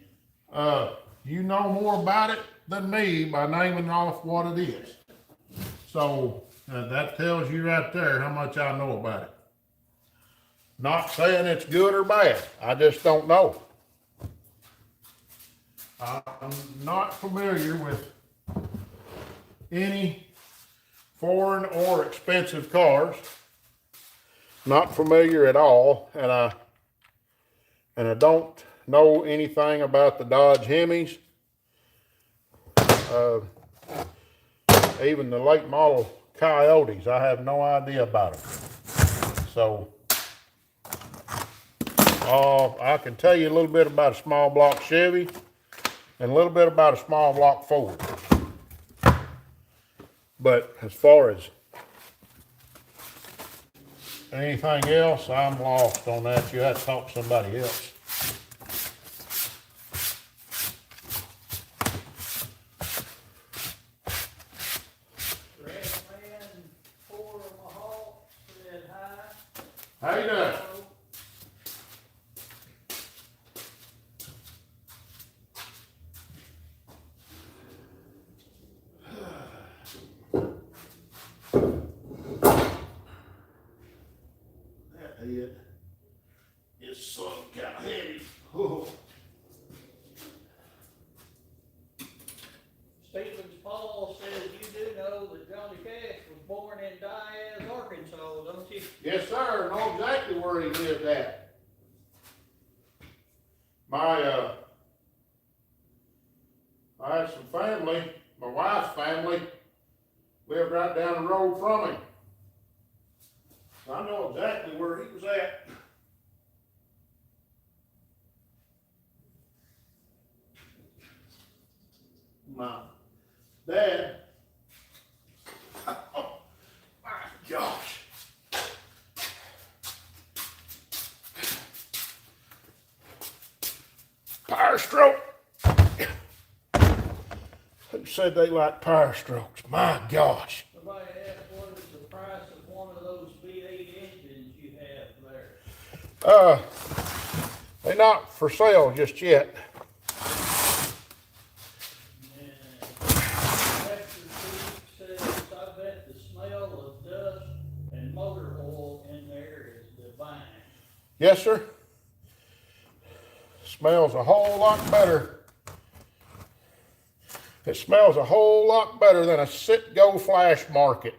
you know more about it than me by naming off what it is. So that tells you right there how much I know about it. Not saying it's good or bad, I just don't know. I'm not familiar with any foreign or expensive cars. Not familiar at all, and I don't know anything about the Dodge Hemis. Even the late model Coyotes, I have no idea about them. So, I can tell you a little bit about a small block Chevy and a little bit about a small block Ford. But as far as anything else, I'm lost on that. You have to talk to somebody else. How you doing? That head is so kind of heavy. Oh. Stevens Paul says you do know that Johnny Cash was born in Diaz, Arkansas, don't you? Yes, sir. Know exactly where he lived at. I had some family, my wife's family, lived right down the road from him. So I know exactly where he was at. My dad, oh my gosh. Power stroke. Who said they like power strokes? My gosh. Somebody asked what is the price of one of those V8 engines you have there? They're not for sale just yet. Says, I bet the smell of dust and motor oil in there is divine. Yes, sir. Smells a whole lot better. It smells a whole lot better than a sit-go flash market.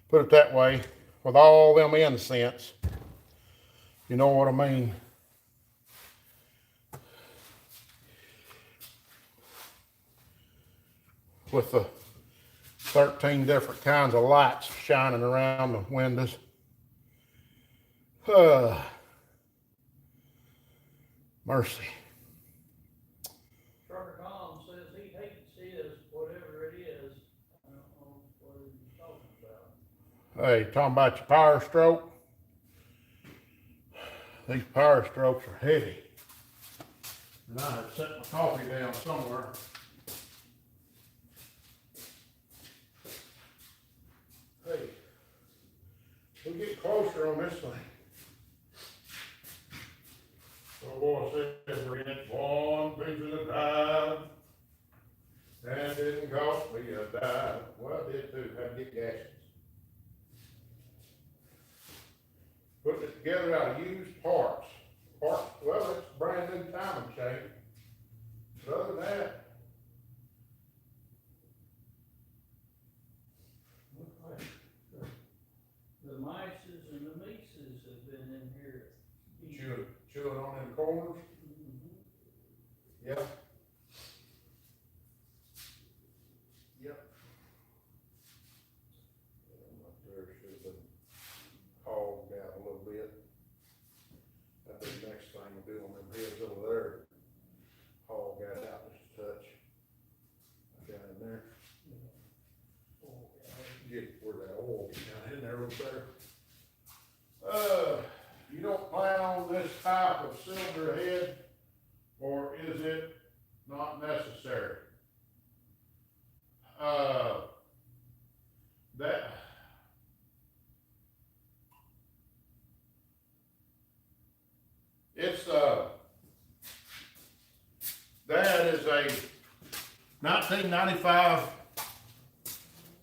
Put it that way, with all them incense. You know what I mean? With the 13 different kinds of lights shining around the windows. Mercy. Trucker Tom says he hates his, whatever it is. I don't know what he's talking about. Hey, talking about your power stroke? These power strokes are heavy. And I had set my coffee down somewhere. Hey, we'll get closer on this thing. So boy says we're in one piece of the drive. And it didn't cost me a dime. Well, it did too, had to get gaskets. Putting it together out of used parts. Well, it's a brand new timing chain. But other than that, The mices and the mises have been in here. chewing on them corners. Mhm. Yep. Yep. Up there should have been hogged out a little bit. That'd be the next thing we'll do on them heads over there. Hog that out just a touch. Down in there. Get where that oil is down in there over there. You don't plan on this type of cylinder head, or is it not necessary? That it's that is a 1995.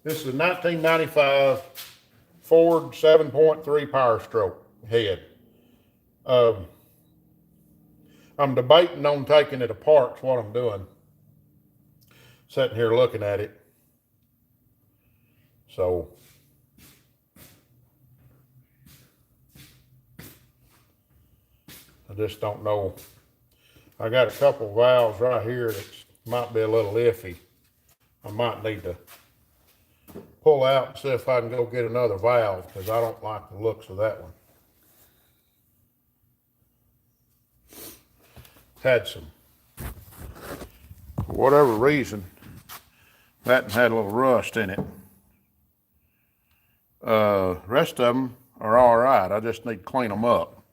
This is a 1995 Ford 7.3 Power Stroke head. I'm debating on taking it apart. Is what I'm doing. Sitting here looking at it. So I just don't know. I got a couple of valves right here that might be a little iffy. I might need to pull out and see if I can go get another valve, because I don't like the looks of that one. Had some, for whatever reason, that had a little rust in it. Rest of them are all right. I just need to clean them up.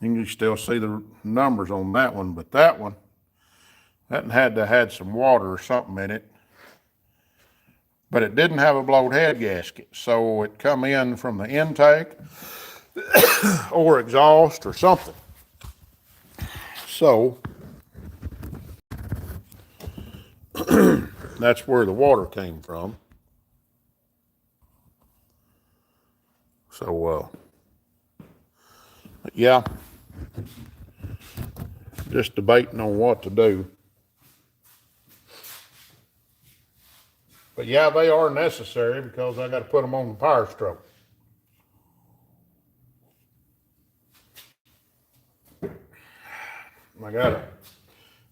You can still see the numbers on that one, but that one, that had to had some water or something in it. But it didn't have a blowed head gasket, so it come in from the intake or exhaust or something. So that's where the water came from. So yeah, just debating on what to do. But yeah, they are necessary because I got to put them on the Power Stroke. I got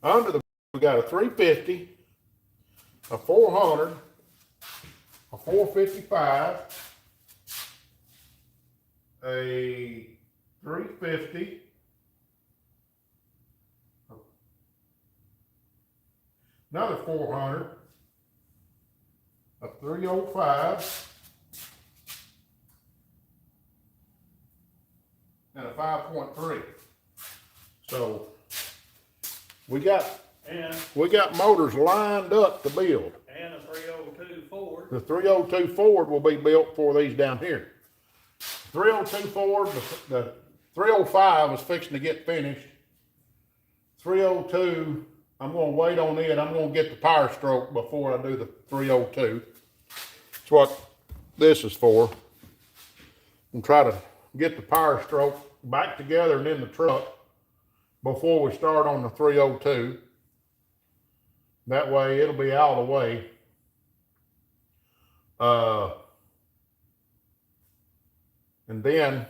a we got a 350, a 400, a 455, a 350, another 400, a 305, and a 5.3. So we got motors lined up to build. And a 302 Ford. The 302 Ford will be built for these down here. 302 Ford, the 305 is fixing to get finished. 302, I'm gonna wait on it. I'm gonna get the Power Stroke before I do the 302. That's what this is for. I'm trying to get the Power Stroke back together and in the truck before we start on the 302. That way it'll be out of the way. And then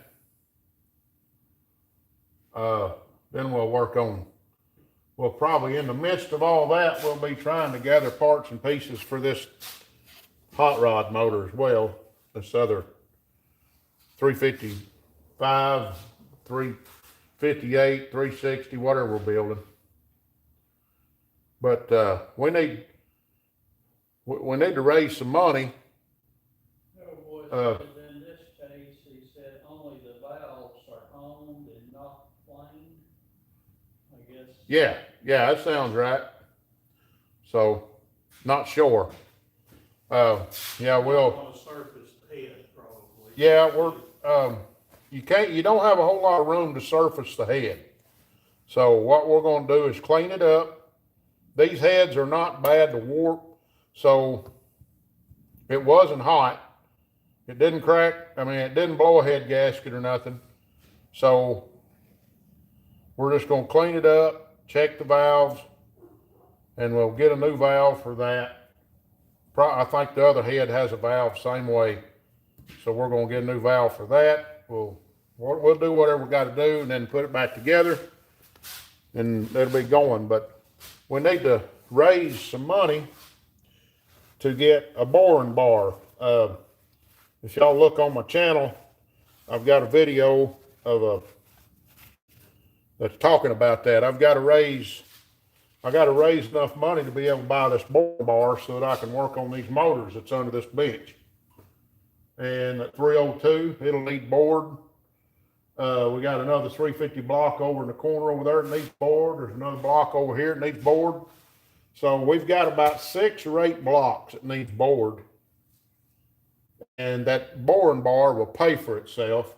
we'll work on, well, probably in the midst of all that, we'll be trying to gather parts and pieces for this hot rod motor as well. This other 355, 358, 360, whatever we're building. But we need to raise some money. No, boy, in this case, he said only the valves are honed and not planed. I guess Yeah, that sounds right. So, not sure. Yeah, we'll, On the surface head, probably. yeah, you don't have a whole lot of room to surface the head. So what we're gonna do is clean it up. These heads are not bad to warp, so it wasn't hot. It didn't crack, it didn't blow a head gasket or nothing. So we're just gonna clean it up, check the valves, and we'll get a new valve for that. I think the other head has a valve same way. So we're gonna get a new valve for that. We'll do whatever we gotta do and then put it back together and it'll be going. But we need to raise some money to get a boring bar. If y'all look on my channel, I've got a video of that's talking about that. I got to raise enough money to be able to buy this boring bar so that I can work on these motors that's under this bench. And at 302, it'll need board. We got another 350 block over in the corner over there that needs board. There's another block over here that needs board. So we've got about 6 or 8 blocks that needs board. And that boring bar will pay for itself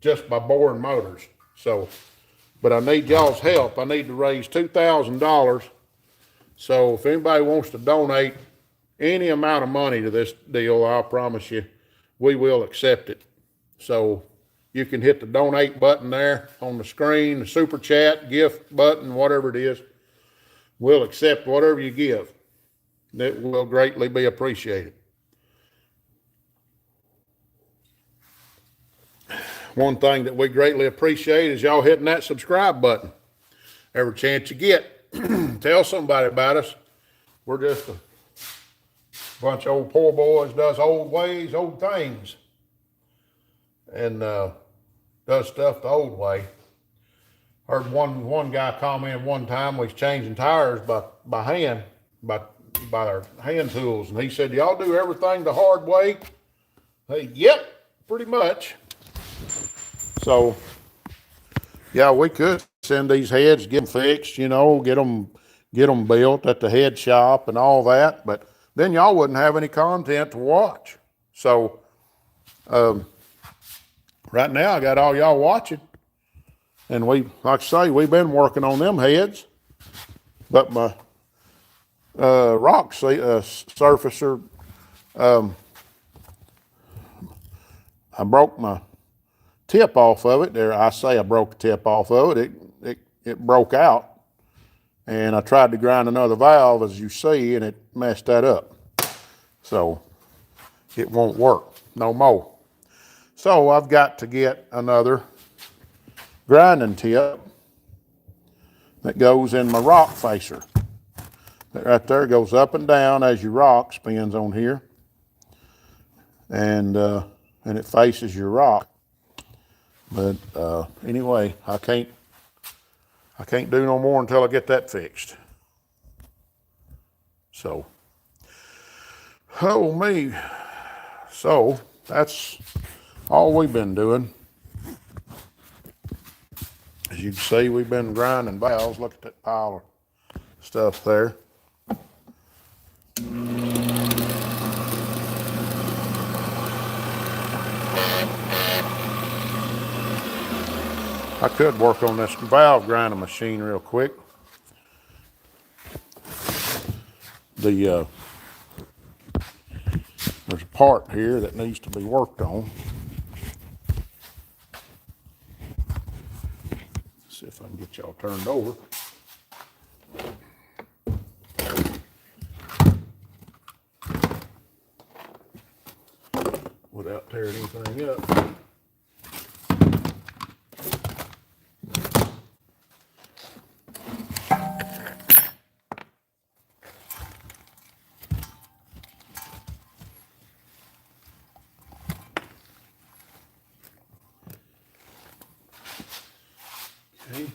just by boring motors. So, but I need y'all's help. I need to raise $2,000. So if anybody wants to donate any amount of money to this deal, I'll promise you, we will accept it. So you can hit the donate button there on the screen, the super chat, gift button, whatever it is. We'll accept whatever you give. It will greatly be appreciated. One thing that we greatly appreciate is y'all hitting that subscribe button. Every chance you get, tell somebody about us. We're just a bunch of old poor boys, does old ways, old things, and does stuff the old way. Heard one guy comment one time we was changing tires by hand, by our hand tools, and he said, "Y'all do everything the hard way?" Hey, yep, pretty much. So, yeah, we could send these heads, get them fixed, get them built at the head shop and all that, but then y'all wouldn't have any content to watch. So, right now I got all y'all watching, and like I say, we've been working on them heads, but my rock surfacer, I broke my tip off of it. There, I say I broke the tip off of it. It broke out, and I tried to grind another valve, as you see, and it messed that up. So it won't work no more. So I've got to get another grinding tip that goes in my rock facer. That right there goes up and down as your rock spins on here, and it faces your rock. But anyway, I can't do no more until I get that fixed. So, oh me. So that's all we've been doing. As you can see, we've been grinding valves. Look at that pile of stuff there. I could work on this valve grinding machine real quick. There's a part here that needs to be worked on. Let's see if I can get y'all turned over. Without tearing anything up. Okay.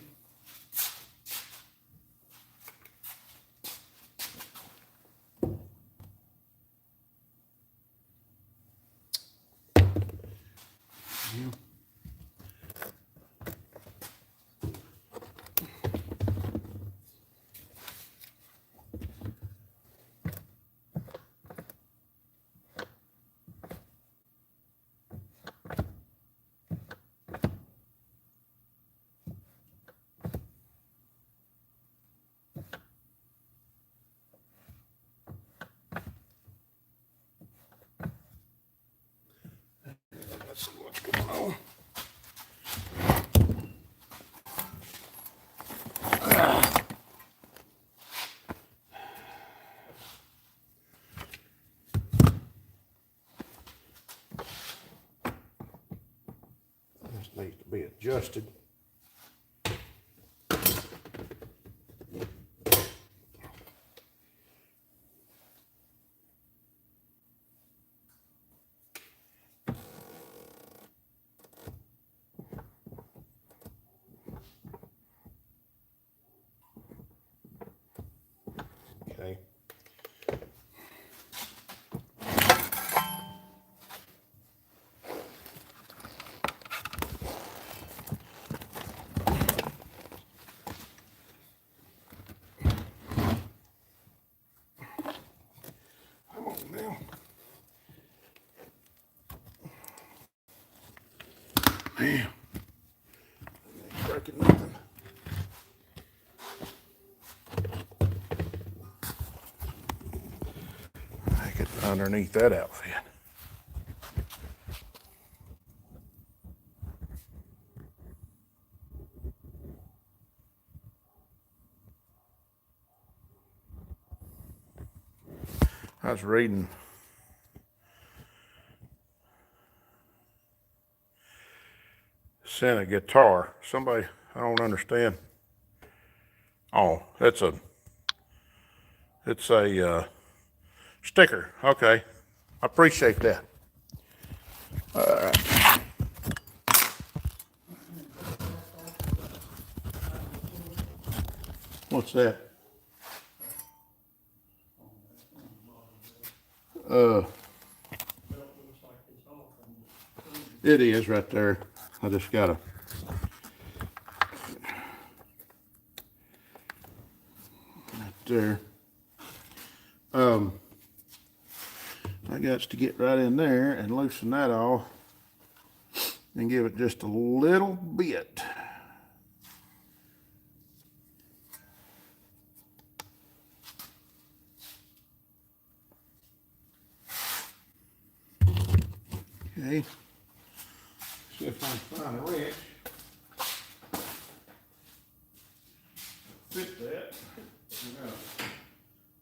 adjusted. Okay. Come on now. Man, ain't breaking nothing. I get underneath that outfit. I was reading sent a guitar. Somebody, I don't understand. Oh, it's a sticker. Okay, I appreciate that. What's that? It is right there. I just gotta. Right there. I got to get right in there and loosen that off and give it just a little bit. Okay. See if I can find a wrench. Fit that. I'm gonna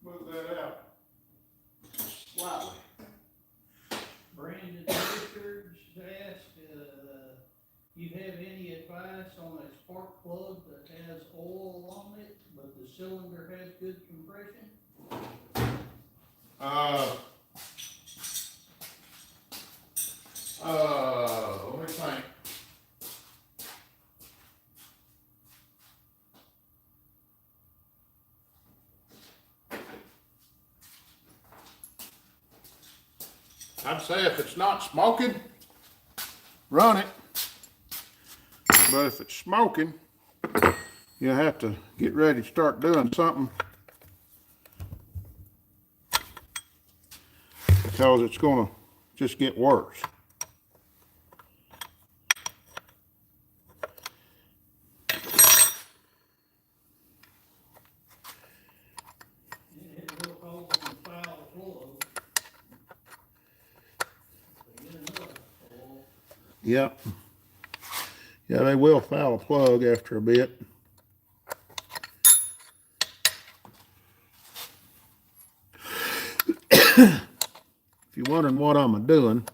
move that out slightly. Brandon Richards asked, you have any advice on a spark plug that has oil on it, but the cylinder has good compression? Let me think. I'd say if it's not smoking, run it. But if it's smoking, you'll have to get ready to start doing something because it's gonna just get worse. It will cause them to foul plug. They get enough oil. Yep. Yeah, they will foul a plug after a bit. If you're wondering what I'm doing,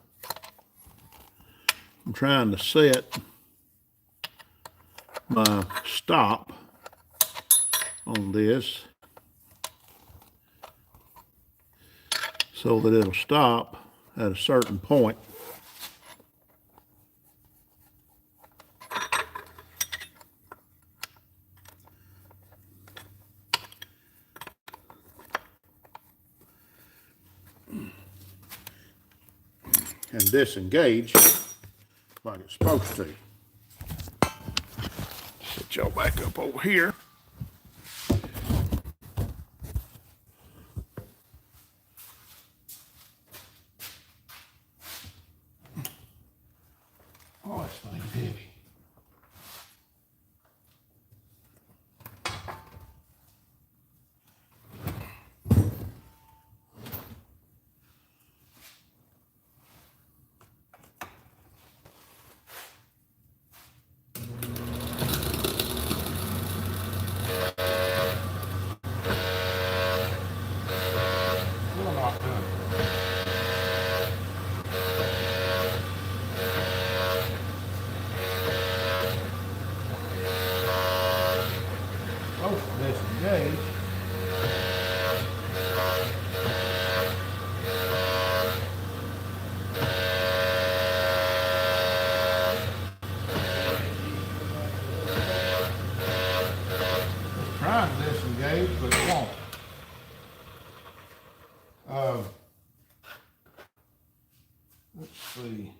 I'm trying to set my stop on this so that it'll stop at a certain point. And disengage like it's supposed to. Set y'all back up over here. Oh, this thing's heavy. gauge. It's trying to disengage, but it won't. Let's see.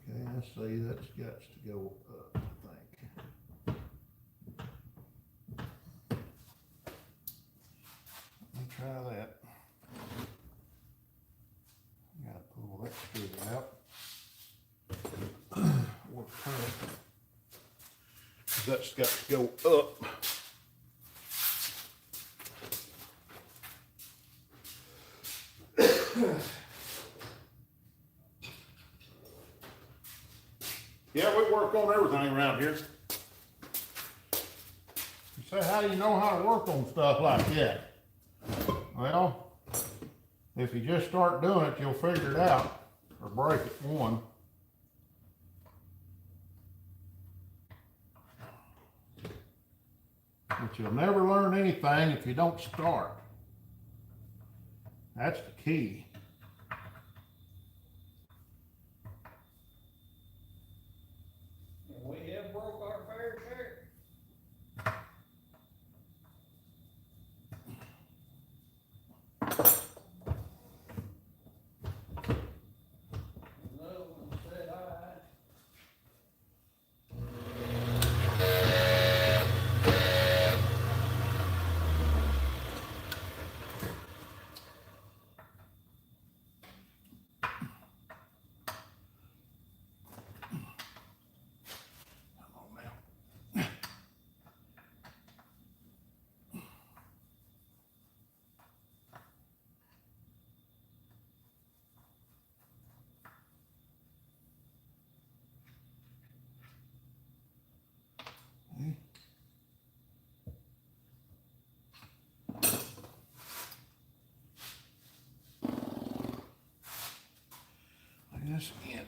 Okay, I see that's got to go up, I think. Let me try that. Gotta pull that screw out. Or turn it. 'Cause that's got to go up. Yeah, we work on everything around here. You say, how do you know how to work on stuff like that? Well, if you just start doing it, you'll figure it out, or break it, one. But you'll never learn anything if you don't start. That's the key. And we have broke our fair share. Another one said, Come on now. This again.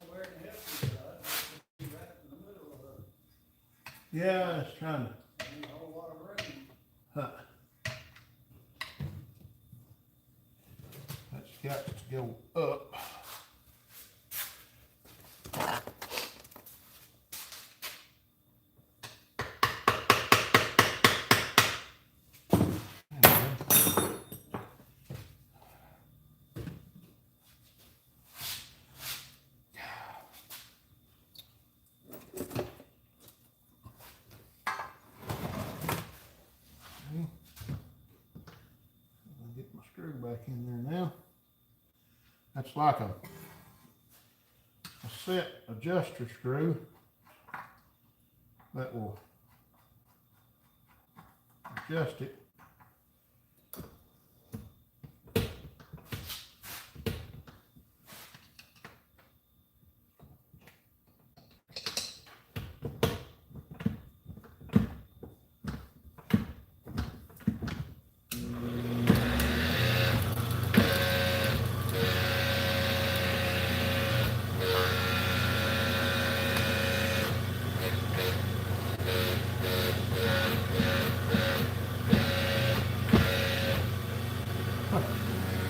where the hell is that? Be right in the middle of it. Yeah, I was trying to, Ain't a whole lot of room. huh. That's got to go up. Get my screw back in there now. That's like a set adjuster screw that will adjust it.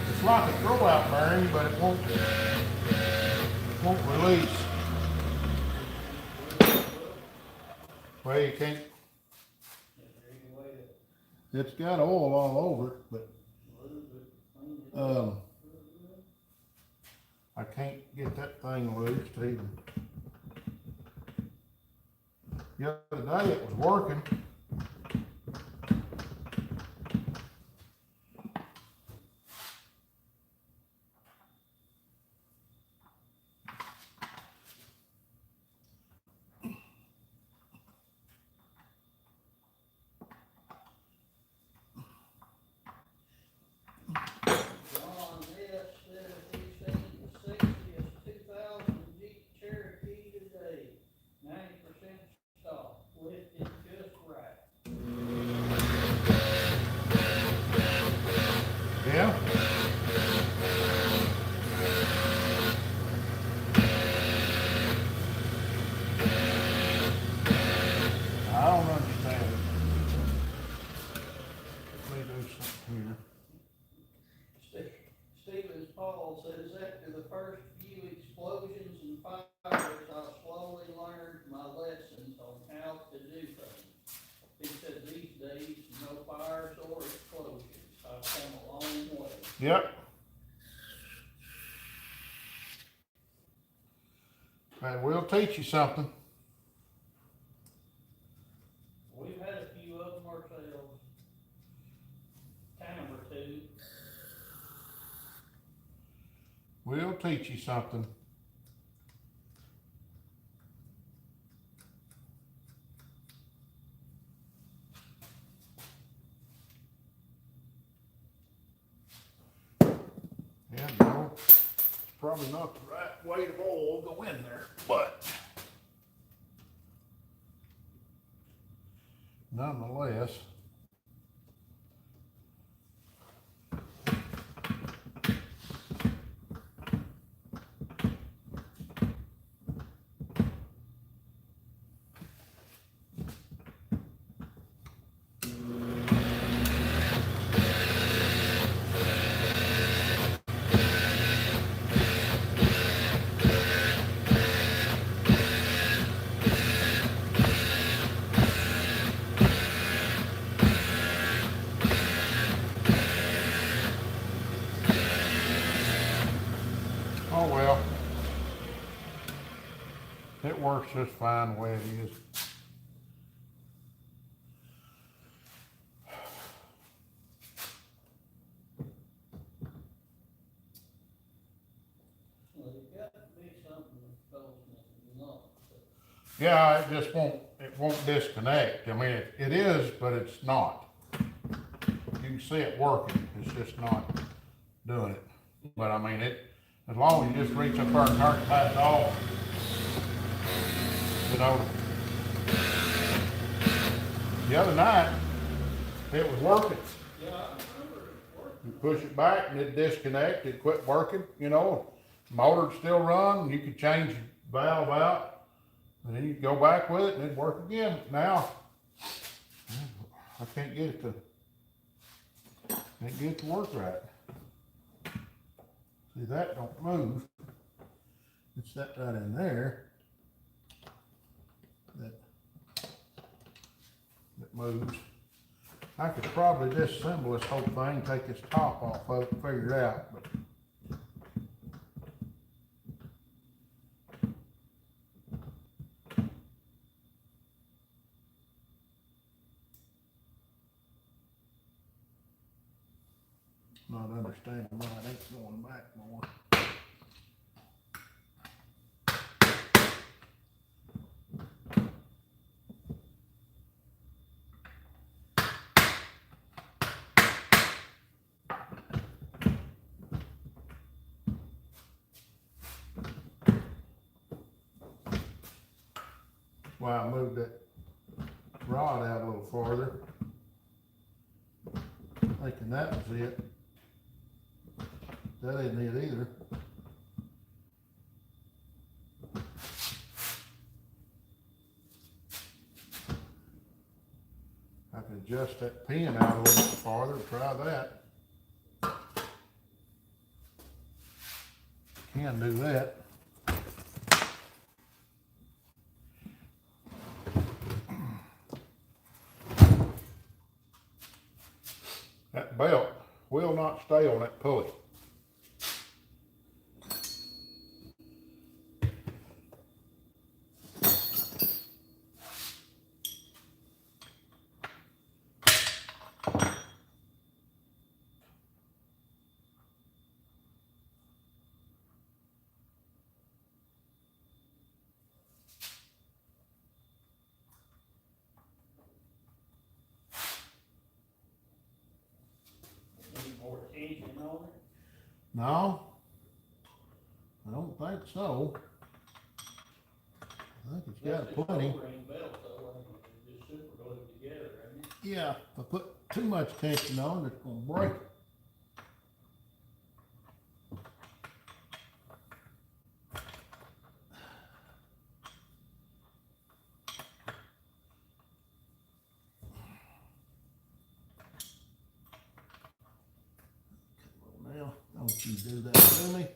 It's like a throwout bearing, but it won't release. Well, you can't. It's got oil all over it, but I can't get that thing loose to even. The other day it was working. John S. said he seen the 60 Paul says, after the first few explosions and fires, I slowly learned my lessons on how to do things. He said, these days, no fires or explosions. I've come a long way. Yep. And we'll teach you something. We've had a few of them ourselves. Time or two. We'll teach you something. Yeah, no, it's probably not the right weight of oil to go in there, but nonetheless. Oh well, it works just fine the way it is. Well, there's got to be something that's causing it to not. Yeah, it won't disconnect. I mean, it is, but it's not. You can see it working, it's just not doing it. But I mean, as long as you just reach up there and turn that off, you know. The other night, it was working. Yeah, I remember it working. You push it back and it disconnect, it quit working, you know. Motor'd still run, you could change the valve out, and then you go back with it and it'd work again. Now, I can't get it to work right. See, that don't move. It's that right in there. That moves. I could probably disassemble this whole thing, take this top off of it and figure it out, but not understanding why it ain't going back more. Why I moved that rod out a little farther, thinking that was it. That ain't it either. I can adjust that pin out a little bit farther, try that. Can do that. That belt will not stay on that pulley. Any more tension on it? No, I don't think so. I think it's got plenty. Lowering belt though, I think it's just super glued together, ain't it? Yeah, if I put too much tension on it, it's gonna break it. Come on now, don't you do that to me.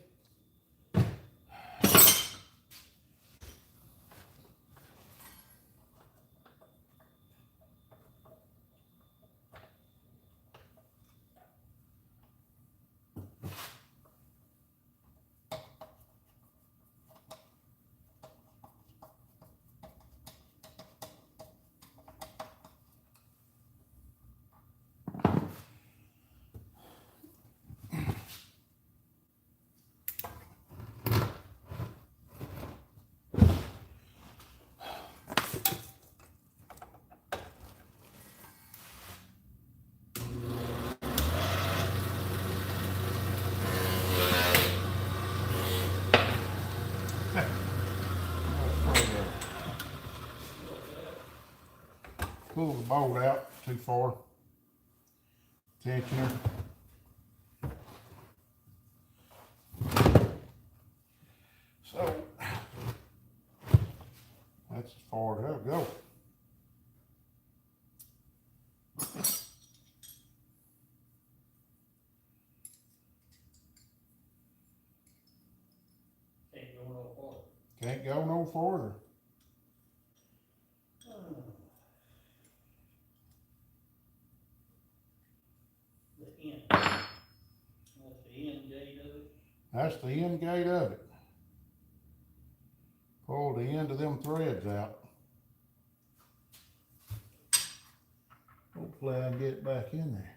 Pull the bolt out too far. Tensioner. So that's as far as that'll go. Can't go no farther. Can't go no farther. The end. That's the end gate of it. That's the end gate of it. Pull the end of them threads out. Hopefully I can get it back in there.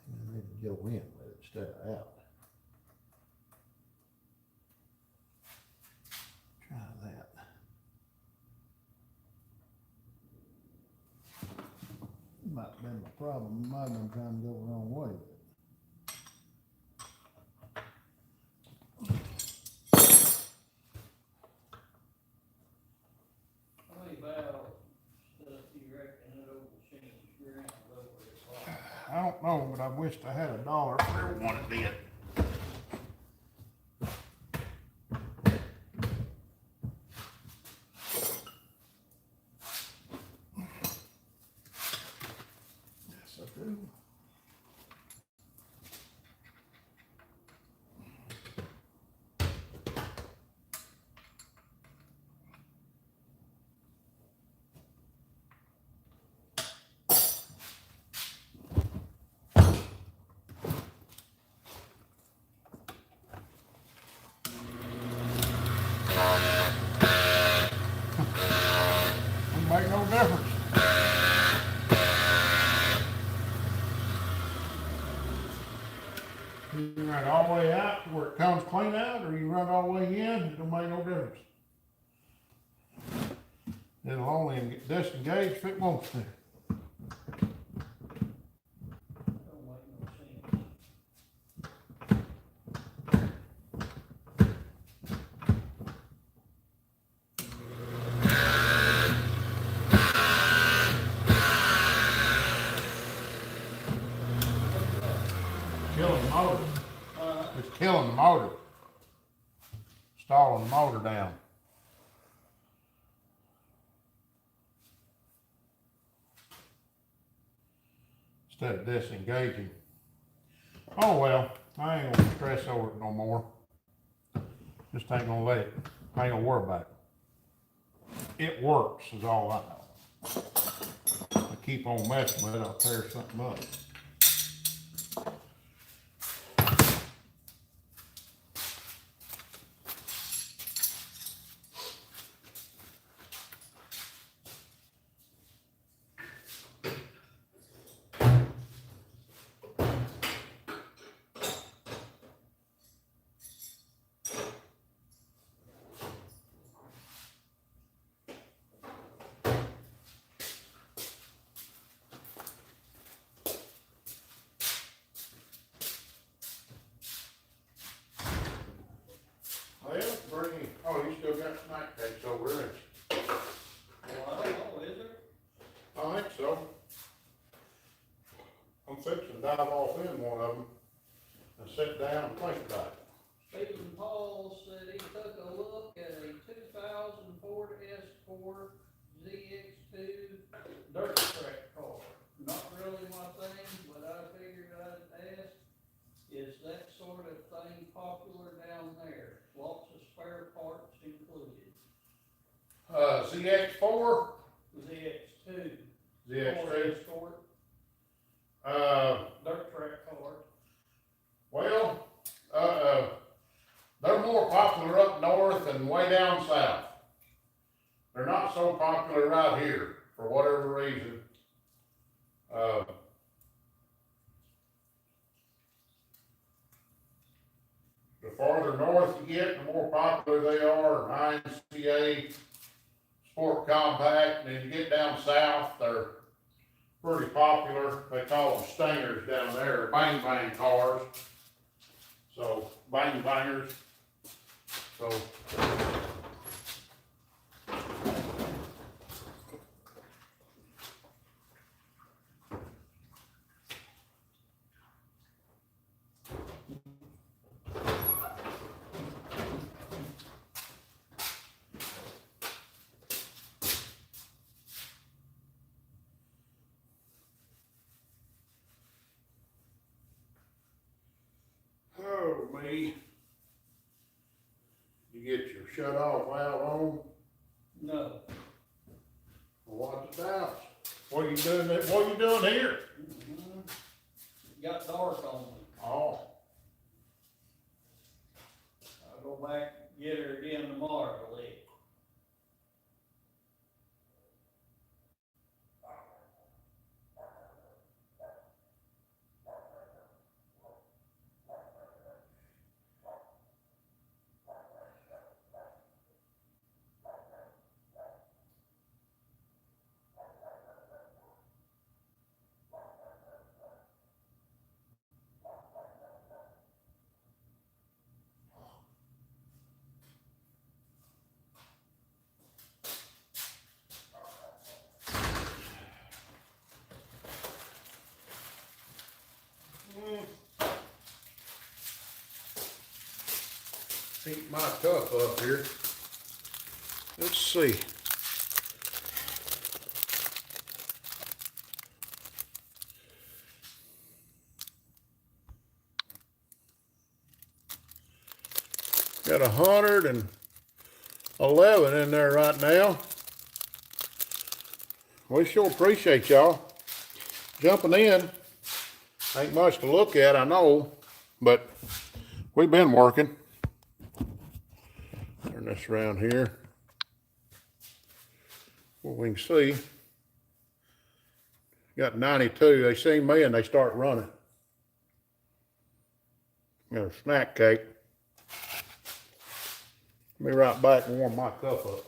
I need to go in with it instead of out. Try that. Might have been my problem. Might have been trying to go the wrong way with it. How many valve stuff do you reckon that old machine grand over it? I don't know, but I wished I had $1 for every one it did. Yes, I do. Don't make no difference. You can run it all the way out to where it comes clean out, or you run it all the way in, it don't make no difference. It'll only disengage if it wants to. Don't make no sense. Killing the motor. It's killing the motor. Stalling the motor down. Instead of disengaging. Oh well, I ain't gonna stress over it no more. Just ain't gonna let it, I ain't gonna worry about it. It works is all I know. I keep on messing with it, I'll tear something up. think so. I'm fixing to dive off in one of them and sit down and think about it. Stephen Paul said he took a look at a 2000 Ford S4 ZX2 dirt track car. Not really my thing, but I figured I'd ask, is that sort of thing popular down there? Lots of spare parts included. ZX4, ZX2. ZX2. Ford Escort, dirt track car. Well, they're more popular up north and way down south. They're not so popular right here for whatever reason. The farther north you get, the more popular they are. 9CA Sport Compact, and then you get down south, they're pretty popular. They call them stingers down there, bang bang cars. So, bang bangers. So, oh me. You get your shut off valve on? No. Well, what's the doubts? What are you doing, what are you doing here? Got dark on me. Oh, I'll go back, get her again tomorrow, Lee. heat my cup up here. Let's see. Got 111 in there right now. We sure appreciate y'all jumping in. Ain't much to look at, I know, but we've been working. Turn this around here. What we can see. Got 92. They see me and they start running. Got a snack cake. Be right back and warm my cup up.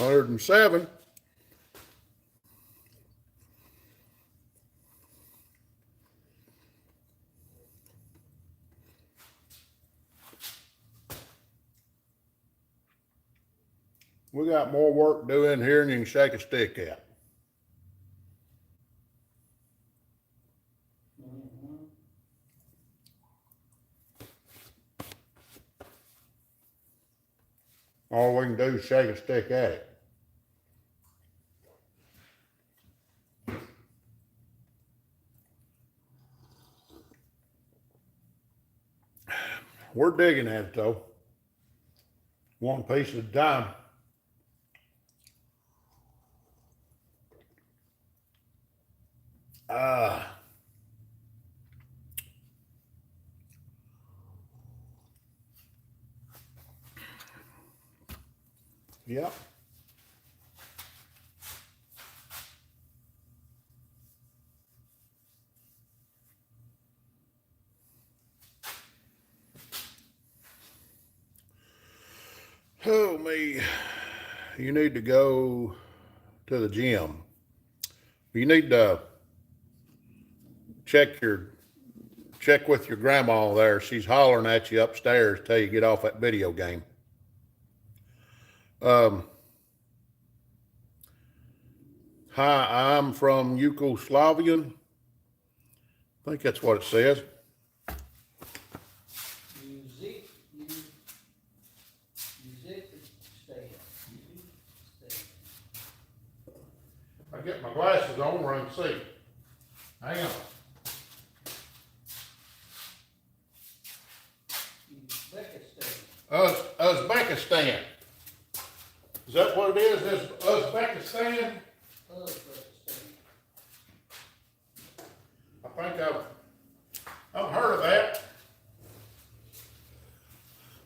$107. We got more work to do in here than you can shake a stick at. All we can do is shake a stick at it. We're digging at it though. One piece at a time. Yep. Oh me. you need to go to the gym. You need to check with your grandma there. She's hollering at you upstairs till you get off that video game. Hi, I'm from Yugoslavia. I think that's what it says. I get my glasses on where I can see. Hang on. Uzbekistan. Is that what it is? Is Uzbekistan? I think I've heard of that.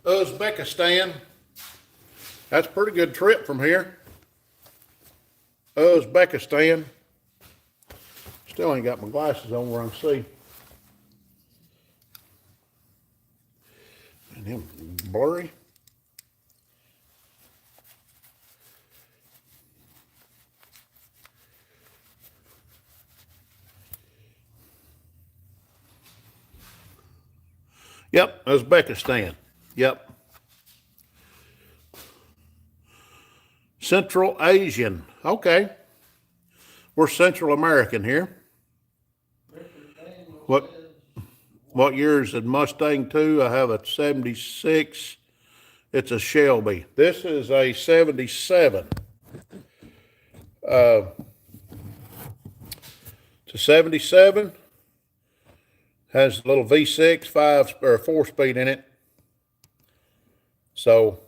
Uzbekistan. That's a pretty good trip from here. Uzbekistan. Still ain't got my glasses on where I can see. And them blurry. Yep, Uzbekistan. Yep. Central Asian. Okay. We're Central American here. What year is a Mustang 2? I have a 76. It's a Shelby. This is a 77. It's a 77. Has a little V6, 4-speed in it. So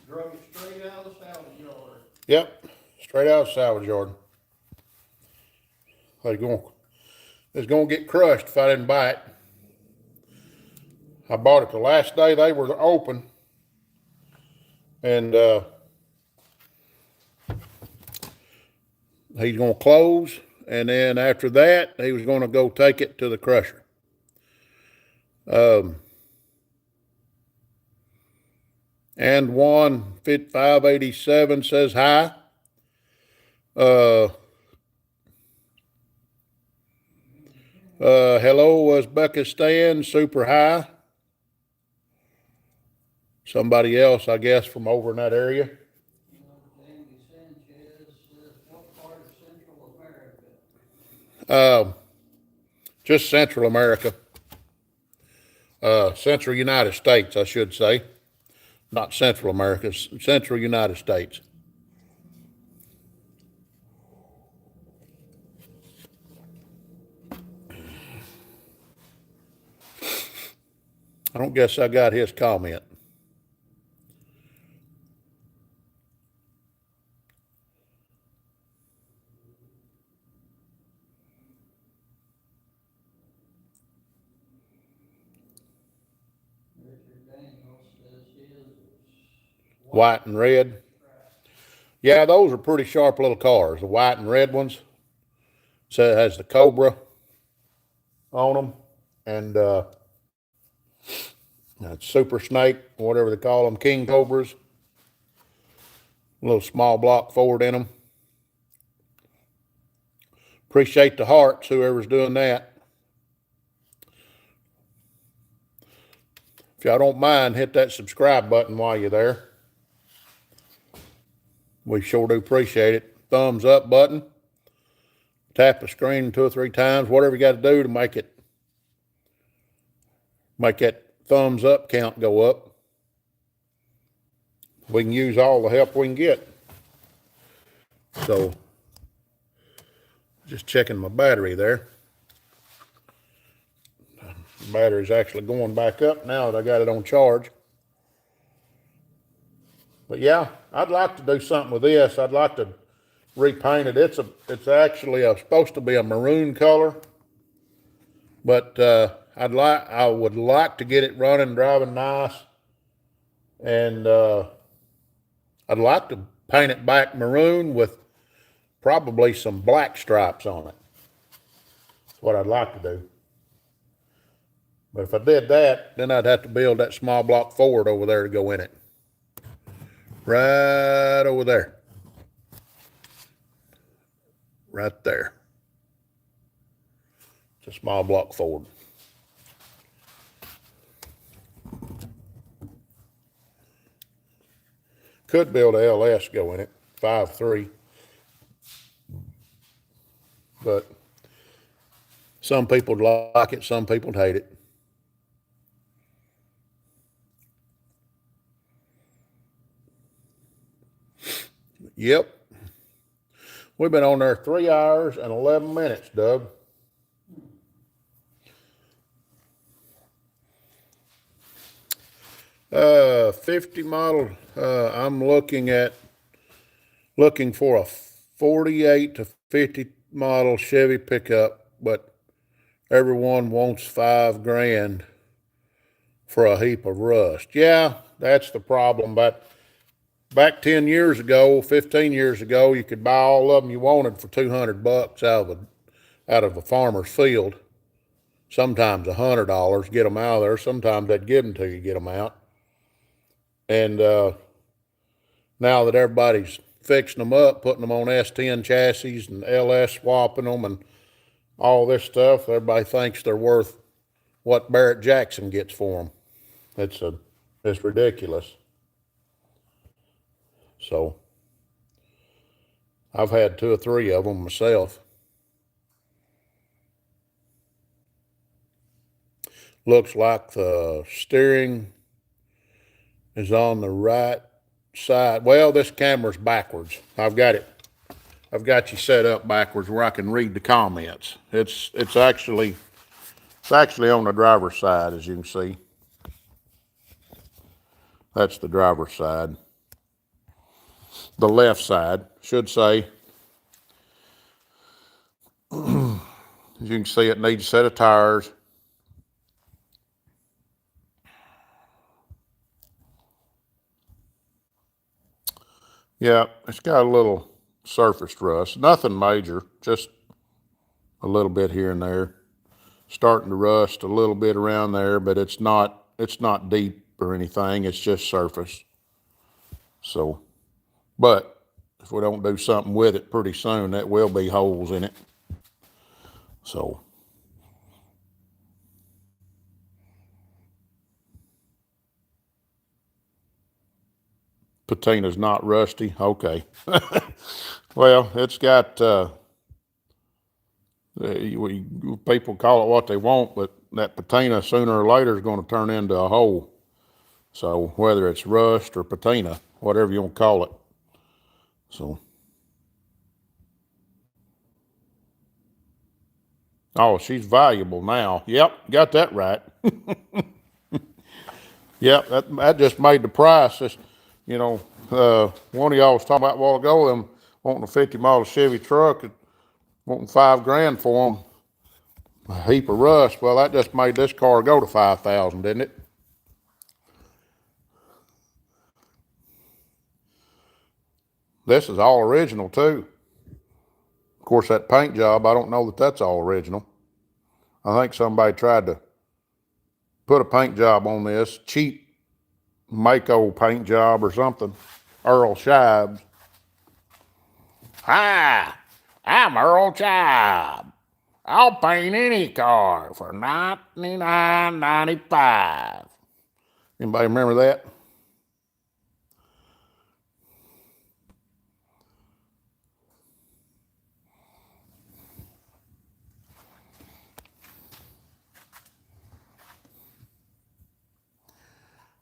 Drove it straight out of the salvage yard. yep, straight out of salvage yard. It's gonna get crushed if I didn't buy it. I bought it the last day they were open, and he's gonna close, and then after that he was gonna go take it to the crusher. And 587 says hi. Hello, Uzbekistan, super high. Somebody else, I guess, from over in that area. Just Central America. Central United States, I should say. Not Central America, Central United States. I don't guess I got his comment. White and red. Yeah, those are pretty sharp little cars, the white and red ones. So it has the Cobra on them, and Super Snake, whatever they call them, King Cobras. A little small block Ford in them. Appreciate the hearts, whoever's doing that. If y'all don't mind, hit that subscribe button while you're there. We sure do appreciate it. Thumbs up button. Tap the screen 2 or 3 times, whatever you got to do to make that thumbs up count go up. We can use all the help we can get. So, just checking my battery there. The battery's actually going back up now that I got it on charge. But yeah, I'd like to do something with this. I'd like to repaint it. It's actually supposed to be a maroon color, but I would like to get it running, driving nice, and I'd like to paint it back maroon with probably some black stripes on it. That's what I'd like to do. But if I did that, then I'd have to build that small block Ford over there to go in it. Right over there. Right there. It's a small block Ford. Could build a LS go in it, 5.3. But some people like it, some people hate it. Yep. We've been on there 3 hours and 11 minutes, Doug. Uh, 50 model, I'm looking for a 48 to 50 model Chevy pickup, but everyone wants $5,000 for a heap of rust. Yeah, that's the problem. But back 10 years ago, 15 years ago, you could buy all of them you wanted for $200 out of a farmer's field. Sometimes $100, get them out of there. Sometimes they'd give them to you, get them out. And now that everybody's fixing them up, putting them on S10 chassis and LS swapping them and all this stuff, everybody thinks they're worth what Barrett Jackson gets for them. It's ridiculous. So I've had 2 or 3 of them myself. Looks like the steering is on the right side. Well, this camera's backwards. I've got you set up backwards where I can read the comments. It's actually on the driver's side, as you can see. That's the driver's side. The left side, should say. As you can see, it needs a set of tires. Yeah, it's got a little surface rust. Nothing major, just a little bit here and there. Starting to rust a little bit around there, but it's not deep or anything. It's just surface. So, but if we don't do something with it pretty soon, that will be holes in it. So, patina's not rusty. Okay. Well, it's got, people call it what they want, but that patina sooner or later is going to turn into a hole. So whether it's rust or patina, whatever you want to call it. So. Oh, she's valuable now. Yep, got that right. Yep, that just made the price. One of y'all was talking about a while ago, them wanting a 50 model Chevy truck, wanting $5,000 for them. A heap of rust. Well, that just made this car go to 5,000, didn't it? This is all original too. Of course, that paint job, I don't know that that's all original. I think somebody tried to put a paint job on this, cheap Mako paint job or something. Earl Shives. Hi, I'm Earl Shives. I'll paint any car for $99.95. Anybody remember that?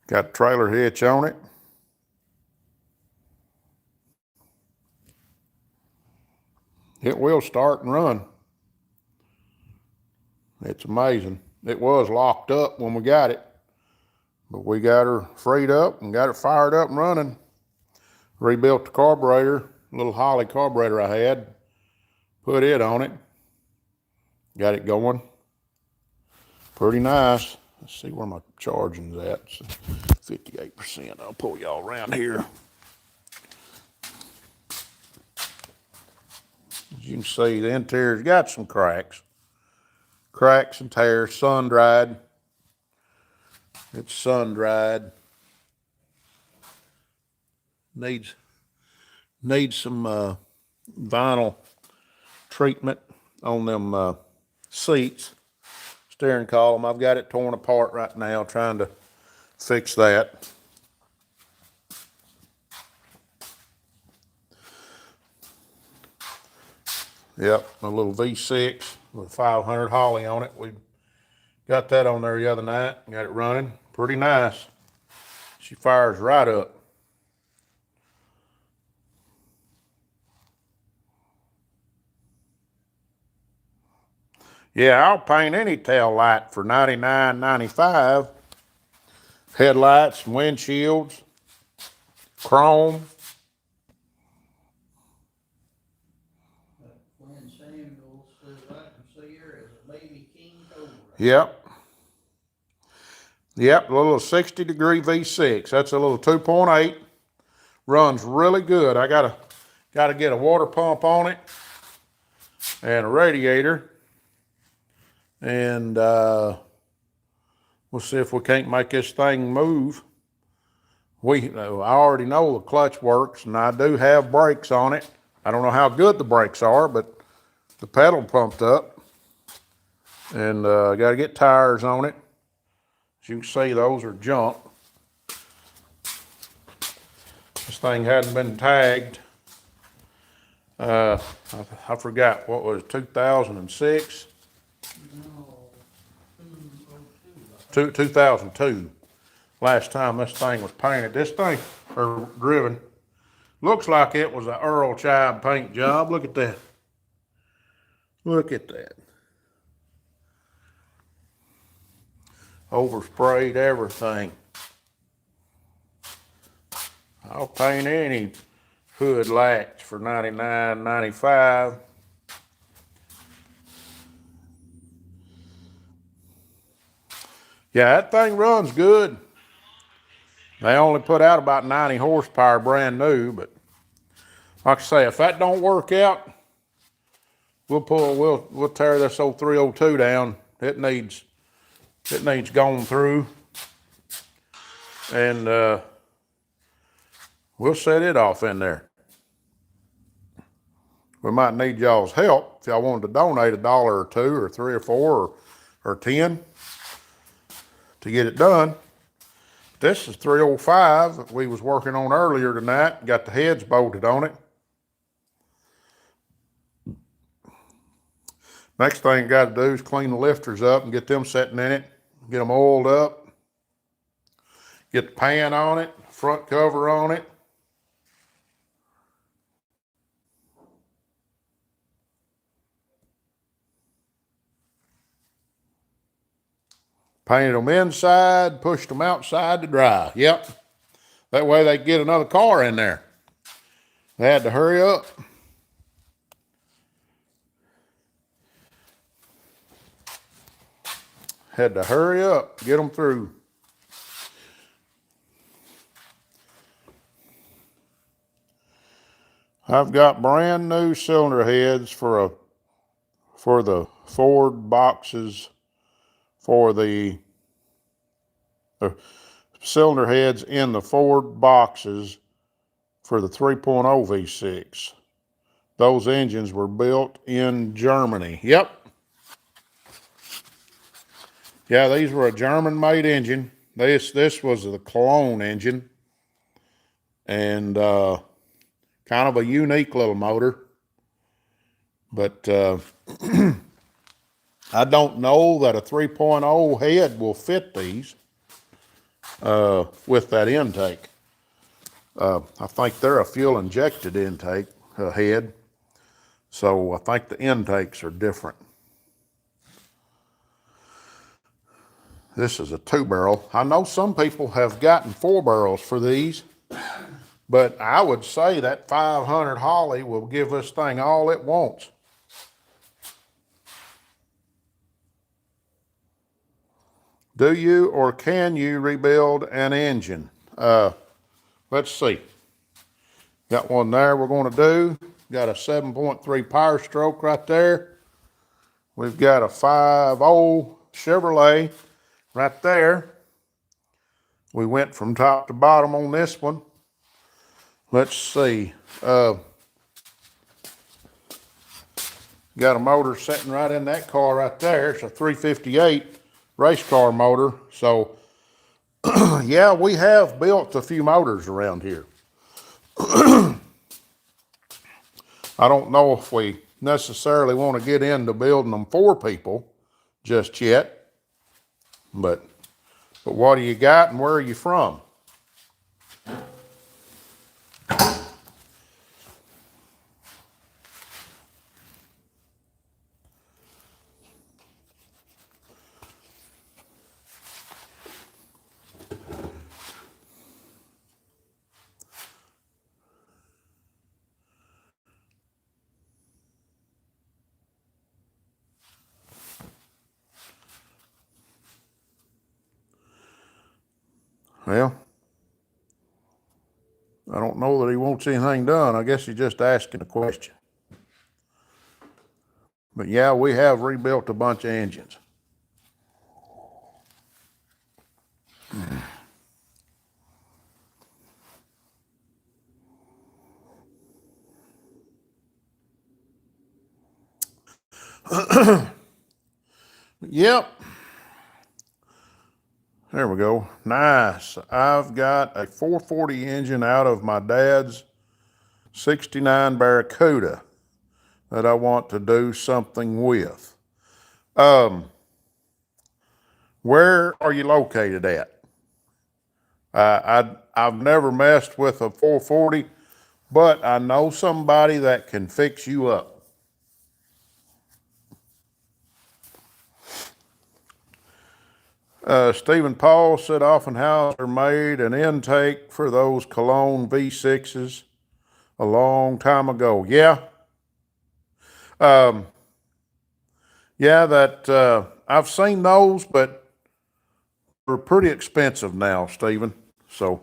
Got a trailer hitch on it. It will start and run. It's amazing. It was locked up when we got it, but we got her freed up and got it fired up and running. Rebuilt the carburetor, little Holly carburetor I had, put it on it, got it going. Pretty nice. Let's see where my charging's at. It's 58%. I'll pull y'all around here. As you can see, the interior's got some cracks and tears, sun dried. It's sun dried. Needs some vinyl treatment on them seats, steering column. I've got it torn apart right now, trying to fix that. Yep, a little V6 with 500 Holly on it. We got that on there the other night. Got it running pretty nice. She fires right up. Yeah, I'll paint any tail light for $99.95. Headlights, windshields, chrome. When Samuel says I can see her as a baby king cobra. Yep. Yep, a little 60-degree V6. That's a little 2.8. Runs really good. I gotta get a water pump on it and a radiator. And we'll see if we can't make this thing move. I already know the clutch works, and I do have brakes on it. I don't know how good the brakes are, but the pedal pumped up. And I got to get tires on it. As you can see, those are junk. This thing hadn't been tagged. I forgot, what was it, 2006? No, 2002. Last time this thing was painted. This thing, or driven, looks like it was an Earl Child paint job. Look at that. Look at that. Oversprayed everything. I'll paint any hood latch for $99.95. Yeah, that thing runs good. They only put out about 90 horsepower brand new, but like I say, if that don't work out, we'll tear this old 302 down. It needs going through, and we'll set it off in there. We might need y'all's help if y'all wanted to donate $1 or $2 or $3 or $4 or $10 to get it done. This is 305 that we was working on earlier tonight. Got the heads bolted on it. Next thing you got to do is clean the lifters up and get them sitting in it. Get them oiled up. Get the pan on it, front cover on it. Painted them inside, pushed them outside to dry. Yep. That way they get another car in there. They had to hurry up. Had to hurry up, get them through. I've got brand new cylinder heads for the Ford boxes for the cylinder heads in the Ford boxes for the 3.0 V6. Those engines were built in Germany. Yep. Yeah, these were a German-made engine. This was the Cologne engine, and kind of a unique little motor. But I don't know that a 3.0 head will fit these with that intake. I think they're a fuel-injected intake head, so I think the intakes are different. This is a 2-barrel. I know some people have gotten 4 barrels for these, but I would say that 500 Holly will give this thing all it wants. Do you or can you rebuild an engine? Let's see. Got one there we're going to do. Got a 7.3 power stroke right there. We've got a 5.0 Chevrolet right there. we went from top to bottom on this one. Let's see. Got a motor sitting right in that car right there. It's a 358 race car motor. So, yeah, we have built a few motors around here. I don't know if we necessarily want to get into building them for people just yet. But what do you got and where are you from? Well, I don't know that he wants anything done. I guess he's just asking a question. But yeah, we have rebuilt a bunch of engines. Yep. There we go. Nice. I've got a 440 engine out of my dad's 69 Barracuda that I want to do something with. Where are you located at? I've never messed with a 440, but I know somebody that can fix you up. Stephen Paul said Offenhauser made an intake for those Cologne V6s a long time ago. Yeah. I've seen those, but they're pretty expensive now, Stephen. So,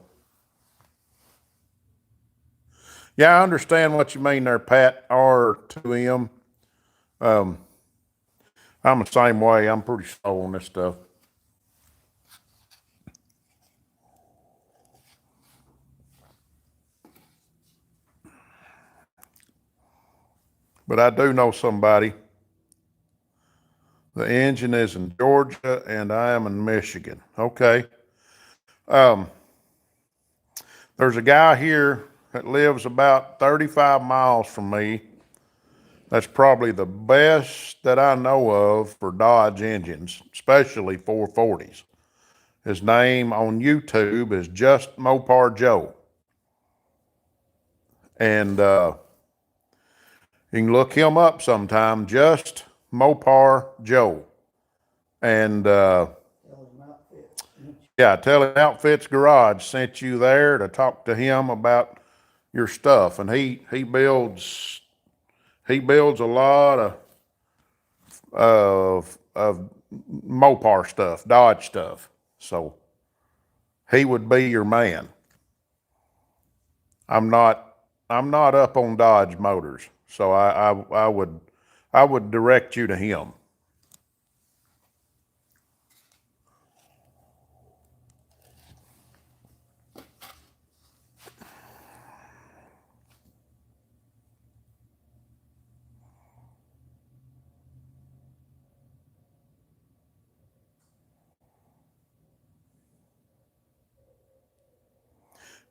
yeah, I understand what you mean there, Pat. R2M. I'm the same way. I'm pretty slow on this stuff. But I do know somebody. The engine is in Georgia and I am in Michigan. Okay. There's a guy here that lives about 35 miles from me. That's probably the best that I know of for Dodge engines, especially 440s. His name on YouTube is Just Mopar Joe. And you can look him up sometime, Just Mopar Joe. And yeah, tell him Outfits Garage sent you there to talk to him about your stuff. And he builds a lot of Mopar stuff, Dodge stuff. So he would be your man. I'm not up on Dodge motors, so I would direct you to him.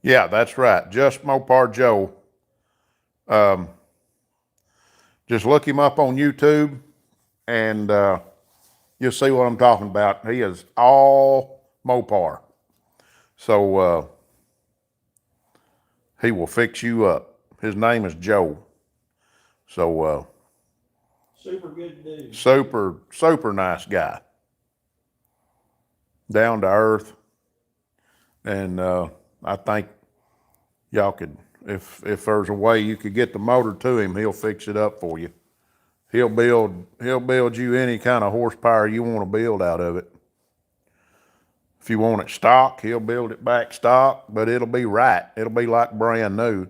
Yeah, that's right. Just Mopar Joe. Just look him up on YouTube and you'll see what I'm talking about. He is all Mopar. So he will fix you up. His name is Joe. So Super good dude. super nice guy. Down to earth. And I think y'all could, if there's a way you could get the motor to him, he'll fix it up for you. He'll build you any kind of horsepower you want to build out of it. If you want it stock, he'll build it back stock, but it'll be right. It'll be like brand new.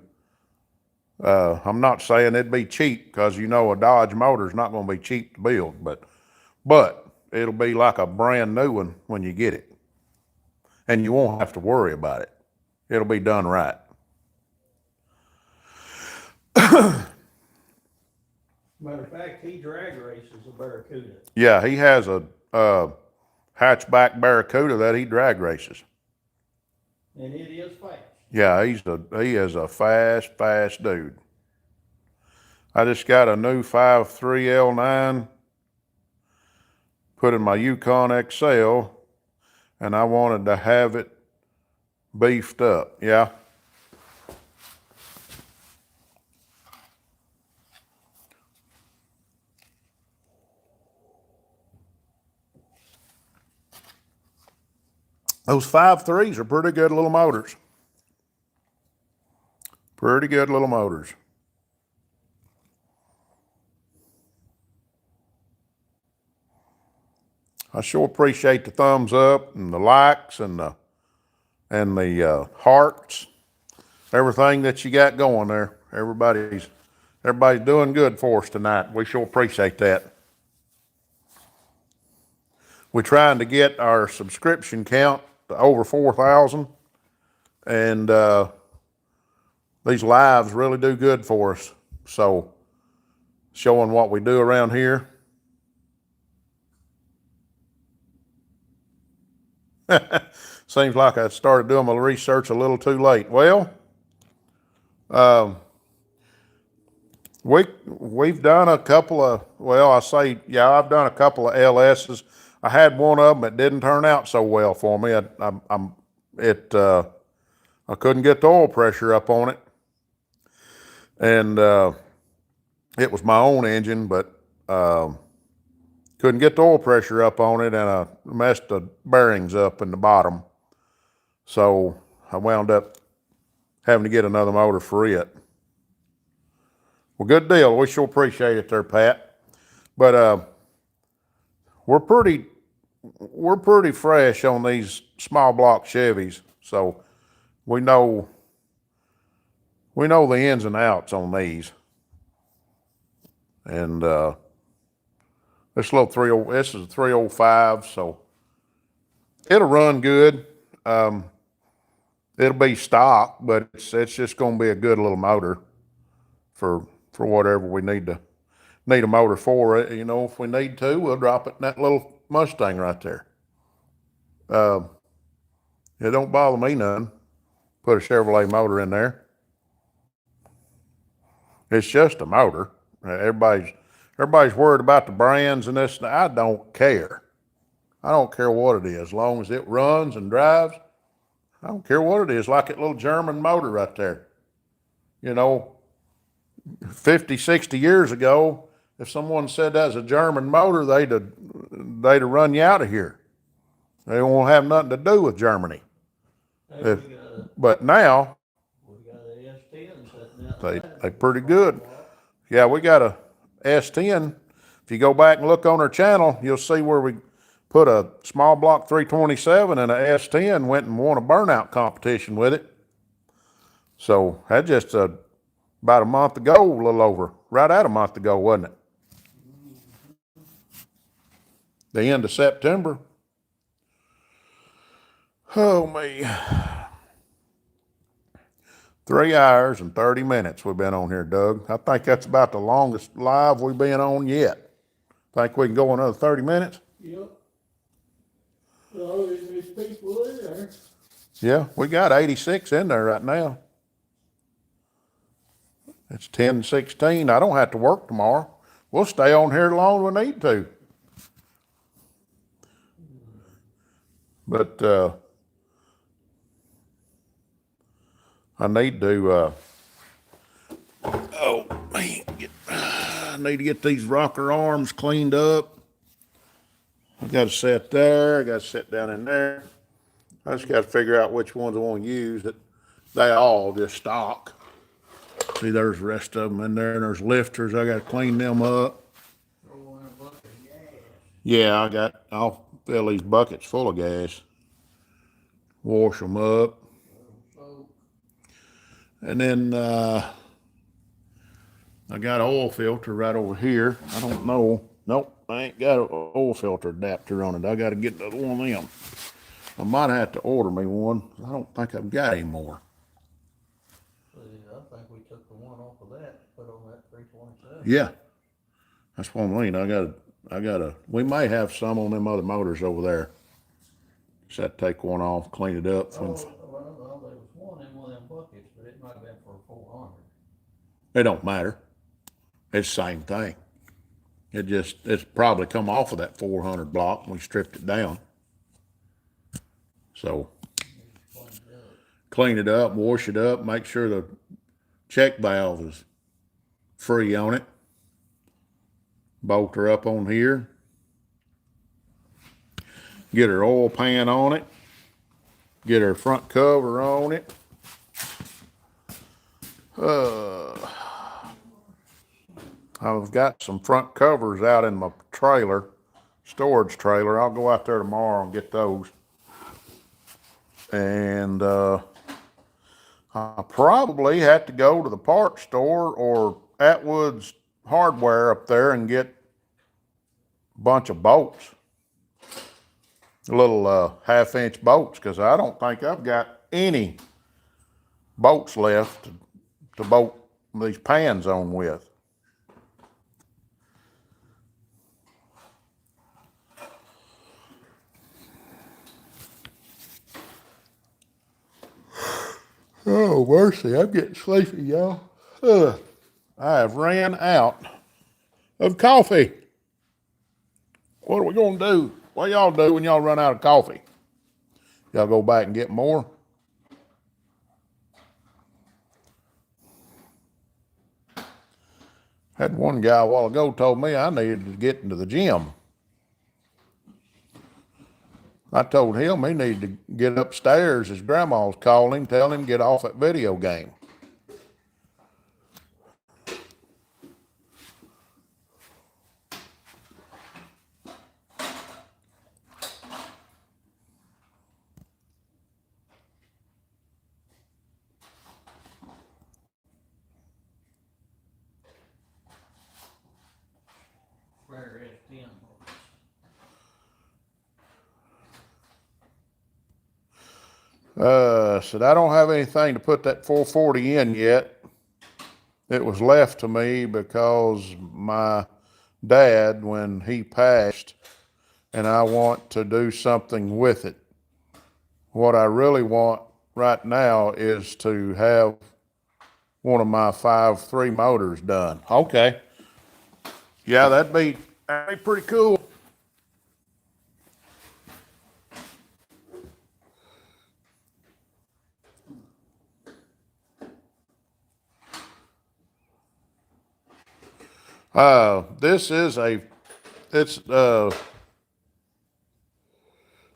I'm not saying it'd be cheap, because you know a Dodge motor's not going to be cheap to build, but it'll be like a brand new one when you get it. and you won't have to worry about it. It'll be done right. Matter of fact, he drag races a Barracuda. Yeah, he has a hatchback Barracuda that he drag races. And it is fast. Yeah, he is a fast dude. I just got a new 5.3 L9 put in my Yukon XL, and I wanted to have it beefed up. Yeah. Those 5.3s are pretty good little motors. Pretty good little motors. I sure appreciate the thumbs up and the likes and the hearts, everything that you got going there. Everybody's doing good for us tonight. We sure appreciate that. We're trying to get our subscription count to over 4,000, and these lives really do good for us. So, showing what we do around here. Seems like I started doing my research a little too late. Well, we've done a couple of, I've done a couple of LSs. I had one of them that didn't turn out so well for me. I couldn't get the oil pressure up on it, and it was my own engine, but couldn't get the oil pressure up on it, and I messed the bearings up in the bottom. So I wound up having to get another motor for it. Well, good deal. We sure appreciate it there, Pat. But we're pretty fresh on these small block Chevys, so we know the ins and outs on these. And this is a 305, so it'll run good. It'll be stock, but it's just going to be a good little motor for whatever we need a motor for. It. You know, if we need to, we'll drop it in that little Mustang right there. It don't bother me none. Put a Chevrolet motor in there. It's just a motor. Everybody's worried about the brands and this. I don't care. I don't care what it is, as long as it runs and drives. I don't care what it is, like that little German motor right there. You know, 50, 60 years ago, if someone said that was a German motor, they'd have run you out of here. They won't have nothing to do with Germany. But now, We got an S10 sitting out they pretty good. Yeah, we got a S10. If you go back and look on our channel, you'll see where we put a small block 327 and a S10, went and won a burnout competition with it. So that just about a month ago, a little over, right at a month ago, wasn't it? The end of September. Oh, me. 3 hours and 30 minutes we've been on here, Doug. I think that's about the longest live we've been on yet. Think we can go another 30 minutes? Yep. So there's people in there. Yeah, we got 86 in there right now. It's 10:16. I don't have to work tomorrow. We'll stay on here as long as we need to. But I need to I need to get these rocker arms cleaned up. I got to set there. I got to set down in there. I just got to figure out which ones I want to use. They all just stock. See, there's the rest of them in there, and there's lifters. I got to clean them up. Throw in a bucket of gas. Yeah, I'll fill these buckets full of gas. Wash them up. So And then I got an oil filter right over here. I don't know. Nope, I ain't got an oil filter adapter on it. I got to get another one of them. I might have to order me one. I don't think I've got any more. I think we took the one off of that, put on that 327. Yeah, that's what I mean. We may have some on them other motors over there. Just have to take one off, clean it up. Well, there was one in one of them buckets, but it might have been for 400. It don't matter. It's the same thing. It's probably come off of that 400 block and we stripped it down. So clean it up, wash it up, make sure the check valve is free on it. Bolt her up on here. Get her oil pan on it. Get her front cover on it. I've got some front covers out in my trailer, storage trailer. I'll go out there tomorrow and get those. And I probably have to go to the parts store or Atwood's Hardware up there and get a bunch of bolts. Little 1/2-inch bolts, because I don't think I've got any bolts left to bolt these pans on with. Oh, mercy, I'm getting sleepy, y'all. I have ran out of coffee. What are we gonna do? What y'all do when y'all run out of coffee? Y'all go back and get more? Had one guy a while ago told me I needed to get into the gym. I told him he needed to get upstairs. His grandma's calling him, telling him to get off that video game. Rare S10. Said I don't have anything to put that 440 in yet. It was left to me because my dad, when he passed, and I want to do something with it. What I really want right now is to have one of my 5.3 motors done. Okay. Yeah, that'd be pretty cool.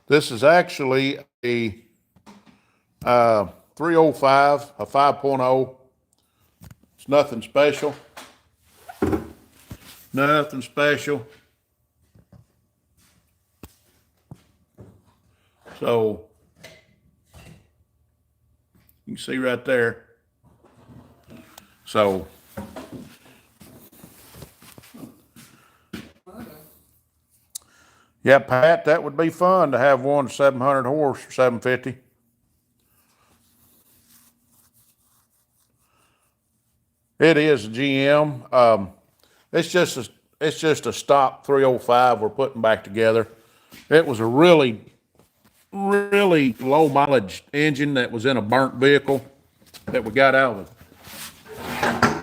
This is actually a 305, a 5.0. It's nothing special. Nothing special. So you can see right there. So yeah, Pat, that would be fun to have one 700 horse or 750. It is a GM. It's just a stock 305 we're putting back together. It was a really low mileage engine that was in a burnt vehicle that we got out of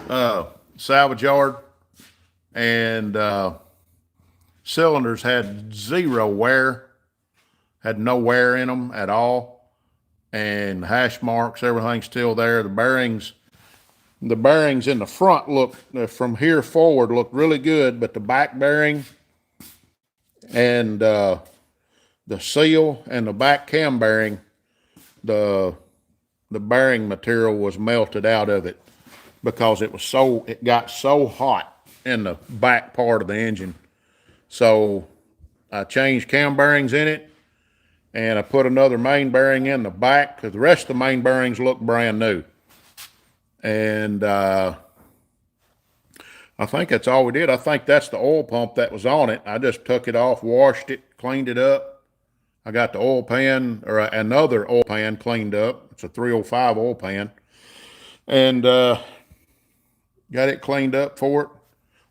the salvage yard, and cylinders had zero wear, had no wear in them at all, and hash marks, everything's still there. The bearings in the front look, from here forward, look really good, but the back bearing and the seal and the back cam bearing, the bearing material was melted out of it because it got so hot in the back part of the engine. So I changed cam bearings in it, and I put another main bearing in the back because the rest of the main bearings look brand new. And I think that's all we did. I think that's the oil pump that was on it. I just took it off, washed it, cleaned it up. I got the oil pan, or another oil pan cleaned up. It's a 305 oil pan. And got it cleaned up for it.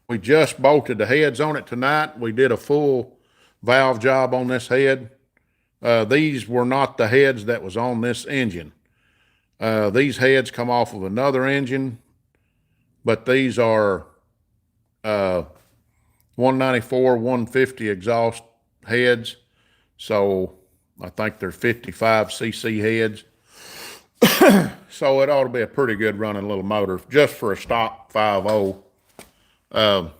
We just bolted the heads on it tonight. We did a full valve job on this head. These were not the heads that was on this engine. These heads come off of another engine, but these are 194, 150 exhaust heads. So I think they're 55 cc heads. So it ought to be a pretty good running little motor just for a stock 5.0.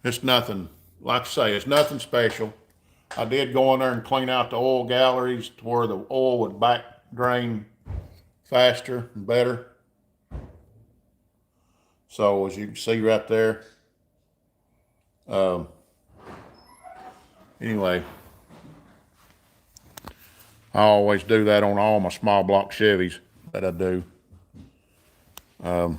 It's nothing, like I say, it's nothing special. I did go in there and clean out the oil galleries to where the oil would back drain faster and better. So as you can see right there, anyway, I always do that on all my small block Chevys that I do. But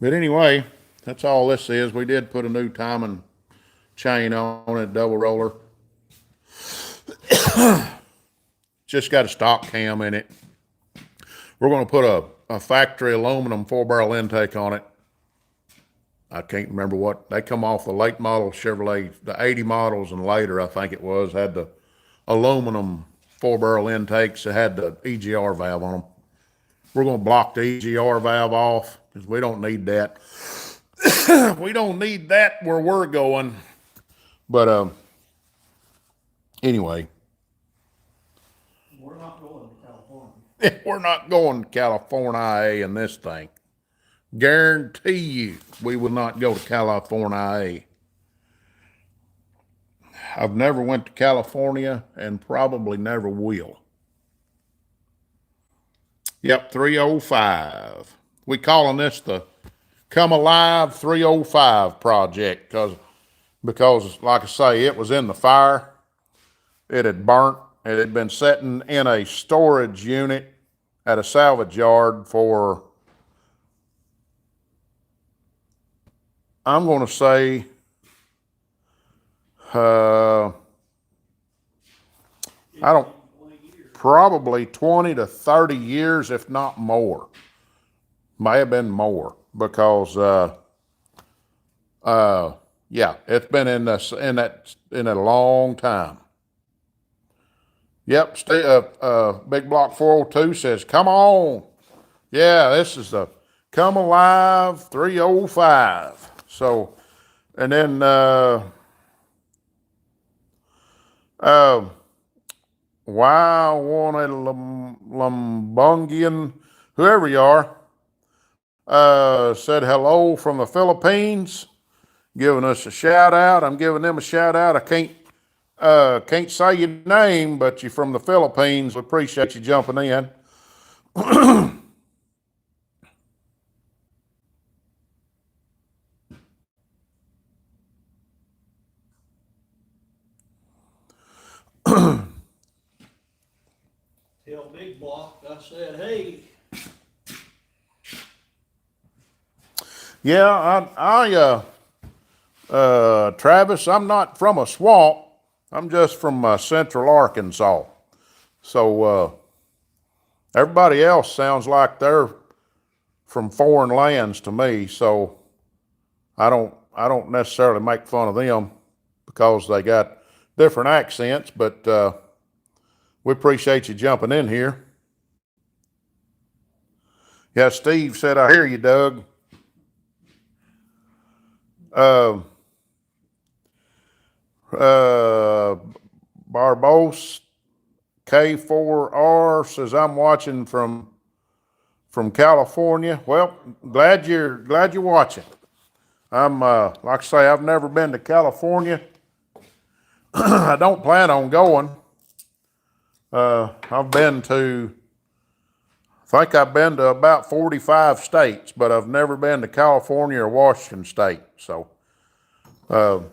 anyway, that's all this is. We did put a new timing chain on it, double roller. Just got a stock cam in it. We're going to put a factory aluminum 4-barrel intake on it. I can't remember what, they come off the late model Chevrolet, the 80 models and later, I think it was, had the aluminum 4-barrel intakes that had the EGR valve on them. We're going to block the EGR valve off because we don't need that. We don't need that where we're going. But anyway, We're not going to California. we're not going to California in this thing. Guarantee you we will not go to California. I've never went to California and probably never will. Yep, 305. We calling this the Come Alive 305 project because like I say, it was in the fire. It had burnt. It had been sitting in a storage unit at a salvage yard for, I'm going to say, I don't, probably 20 to 30 years, if not more. May have been more because, yeah, it's been in that a long time. Yep, Big Block 402 says, come on. Yeah, this is the Come Alive 305. So, and then, why wanted Lumbungian, whoever you are, said hello from the Philippines, giving us a shout out. I'm giving them a shout out. I can't say your name, but you're from the Philippines. We appreciate you jumping in. Tell Big Block, I said, hey, Yeah, Travis, I'm not from a swamp. I'm just from central Arkansas. So everybody else sounds like they're from foreign lands to me. So I don't necessarily make fun of them because they got different accents. But we appreciate you jumping in here. Yeah, Steve said, I hear you, Doug. Barbos K4R says, I'm watching from California. Well, glad you're watching. I'm like I say, I've never been to California. I don't plan on going. I've been to, I think I've been to about 45 states, but I've never been to California or Washington State. So, I've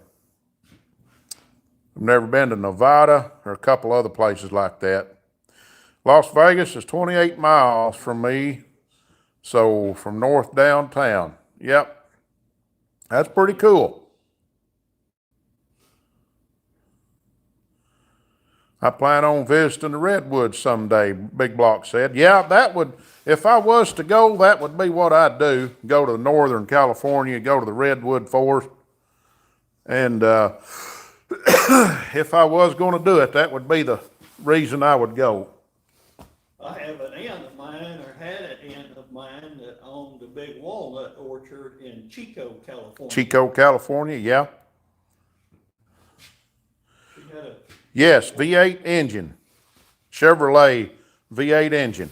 never been to Nevada or a couple other places like that. Las Vegas is 28 miles from me, so from north downtown. Yep, that's pretty cool. I plan on visiting the redwoods someday, Big Block said. Yeah, that would, if I was to go, that would be what I'd do. Go to Northern California, go to the redwood forest. And if I was going to do it, that would be the reason I would go. I have an aunt of mine, or had an aunt of mine that owned a big walnut orchard in Chico, California. Chico, California, yeah. She had a, Yes, V8 engine. Chevrolet V8 engine.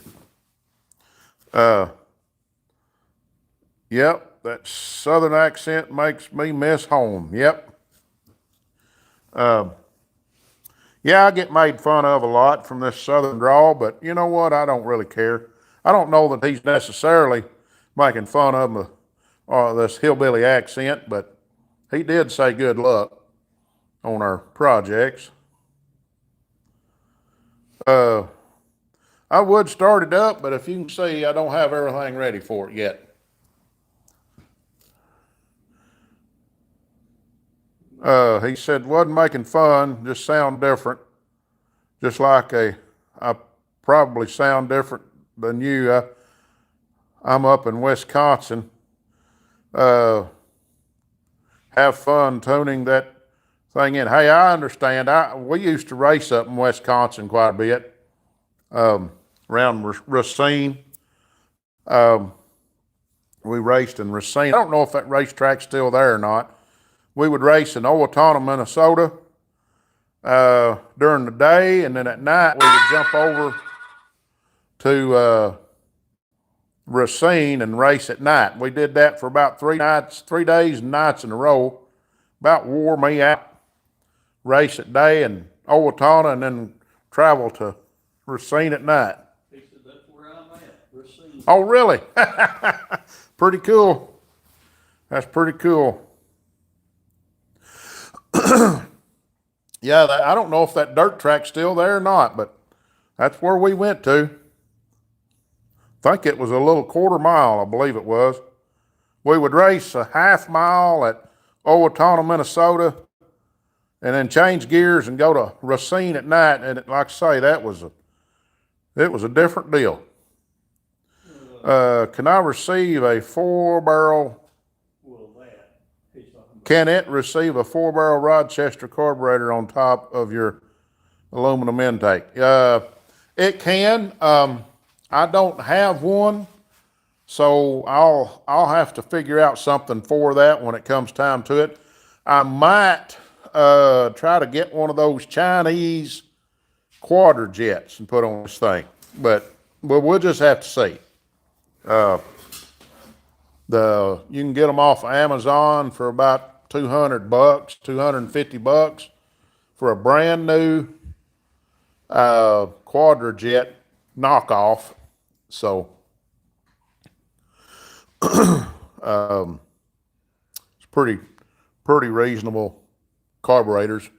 Yep, that southern accent makes me miss home. Yep. Yeah, I get made fun of a lot from this southern drawl, but you know what? I don't really care. I don't know that he's necessarily making fun of me, this hillbilly accent, but he did say good luck on our projects. I would start it up, but if you can see, I don't have everything ready for it yet. He said, wasn't making fun, just sound different. Just like I probably sound different than you. I'm up in Wisconsin. Have fun tuning that thing in. Hey, I understand. We used to race up in Wisconsin quite a bit, around Racine. We raced in Racine. I don't know if that racetrack's still there or not. We would race in Owatonna, Minnesota, during the day, and then at night we would jump over to Racine and race at night. We did that for about 3 days and nights in a row. About wore me out. Race at day in Owatonna and then travel to Racine at night. he said, that's where I'm at, Racine. Oh, really? Pretty cool. That's pretty cool. Yeah, I don't know if that dirt track's still there or not, but that's where we went to. I think it was a little 1/4 mile, I believe it was. We would race a 1/2 mile at Owatonna, Minnesota, and then change gears and go to Racine at night. And like I say, it was a different deal. Can I receive a 4-barrel? Can it receive a 4-barrel Rochester carburetor on top of your aluminum intake? It can. I don't have one, so I'll have to figure out something for that when it comes time to it. I might try to get one of those Chinese quadra jets and put on this thing, but we'll just have to see. You can get them off of Amazon for about $200, $250 for a brand new quadra jet knockoff. So it's pretty reasonable carburetors.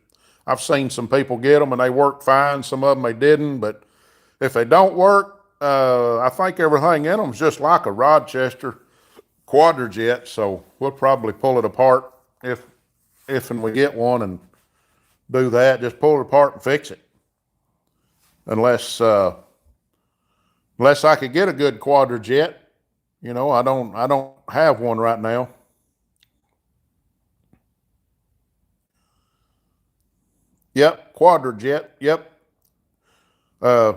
I've seen some people get them and they work fine. Some of them they didn't, but if they don't work, I think everything in them is just like a Rochester quadra jet. So we'll probably pull it apart if and we get one and do that. Just pull it apart and fix it. Unless I could get a good quadra jet, you know, I don't have one right now. Yep, quadra jet. Yep. I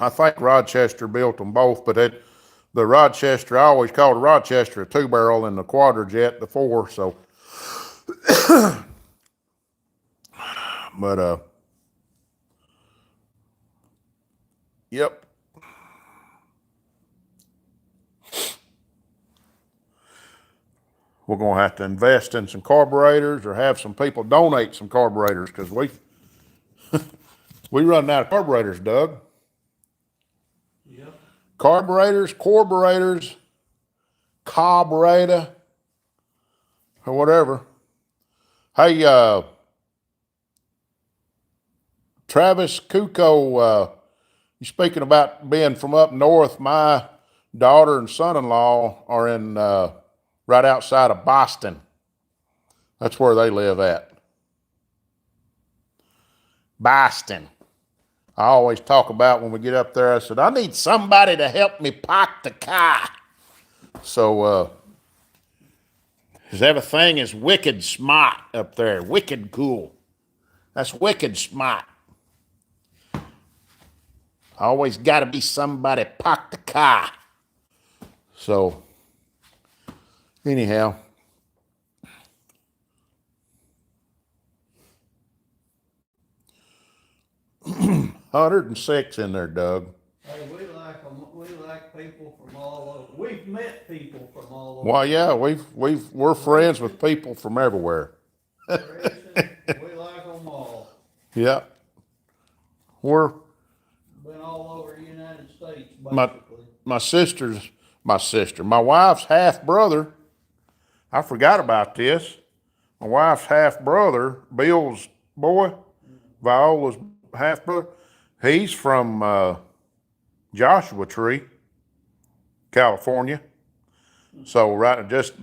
think Rochester built them both, but the Rochester, I always called the Rochester a 2-barrel and the quadra jet the 4. So, but yep. We're gonna have to invest in some carburetors or have some people donate some carburetors because we running out of carburetors, Doug. Yep. Carburetors, carburetor, or whatever. Hey, Travis Kuko, you speaking about being from up north, my daughter and son-in-law are in right outside of Boston. That's where they live at. Boston. I always talk about when we get up there, I said, I need somebody to help me park the car. So, 'cause everything is wicked smart up there, wicked cool. That's wicked smart. Always got to be somebody park the car. So, anyhow. $106 in there, Doug. Hey, we like 'em. We like people from all over. We've met people from all over. Well, yeah, we're friends with people from everywhere. Racing, we like them all. Yeah. We're Been all over the United States, my basically. my wife's half brother. I forgot about this. My wife's half brother, Bill's boy, Viola's half brother. He's from Joshua Tree, California. So right, just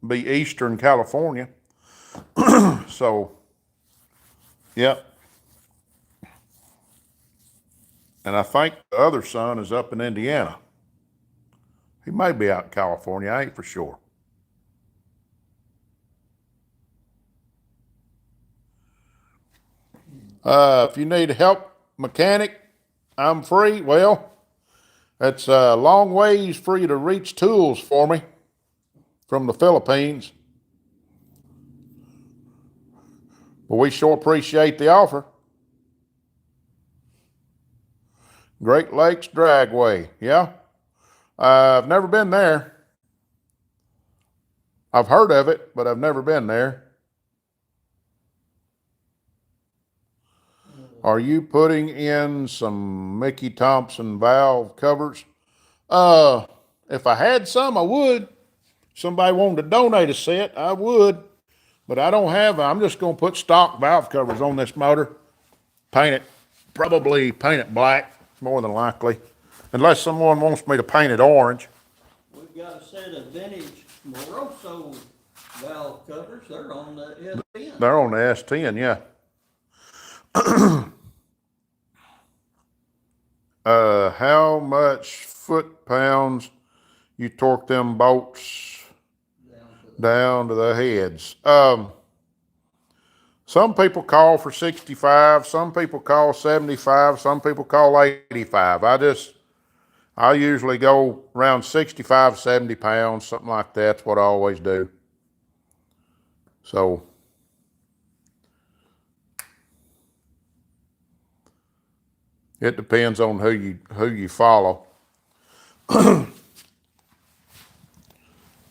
be Eastern California. So, yep. And I think the other son is up in Indiana. He may be out in California. I ain't for sure. If you need a help mechanic, I'm free. Well, it's a long ways for you to reach tools for me from the Philippines. But we sure appreciate the offer. Great Lakes Dragway, yeah. I've never been there. I've heard of it, but I've never been there. Are you putting in some Mickey Thompson valve covers? If I had some, I would. Somebody wanted to donate a set, I would. But I don't have, I'm just going to put stock valve covers on this motor. Probably paint it black, more than likely. Unless someone wants me to paint it orange. We've got a set of vintage Moroso valve covers. They're on the S10. They're on the S10, yeah. How much foot-pounds you torque them bolts down to the heads? Some people call for 65, some people call 75, some people call 85. I usually go around 65, 70 pounds, something like that. That's what I always do. So, it depends on who you follow.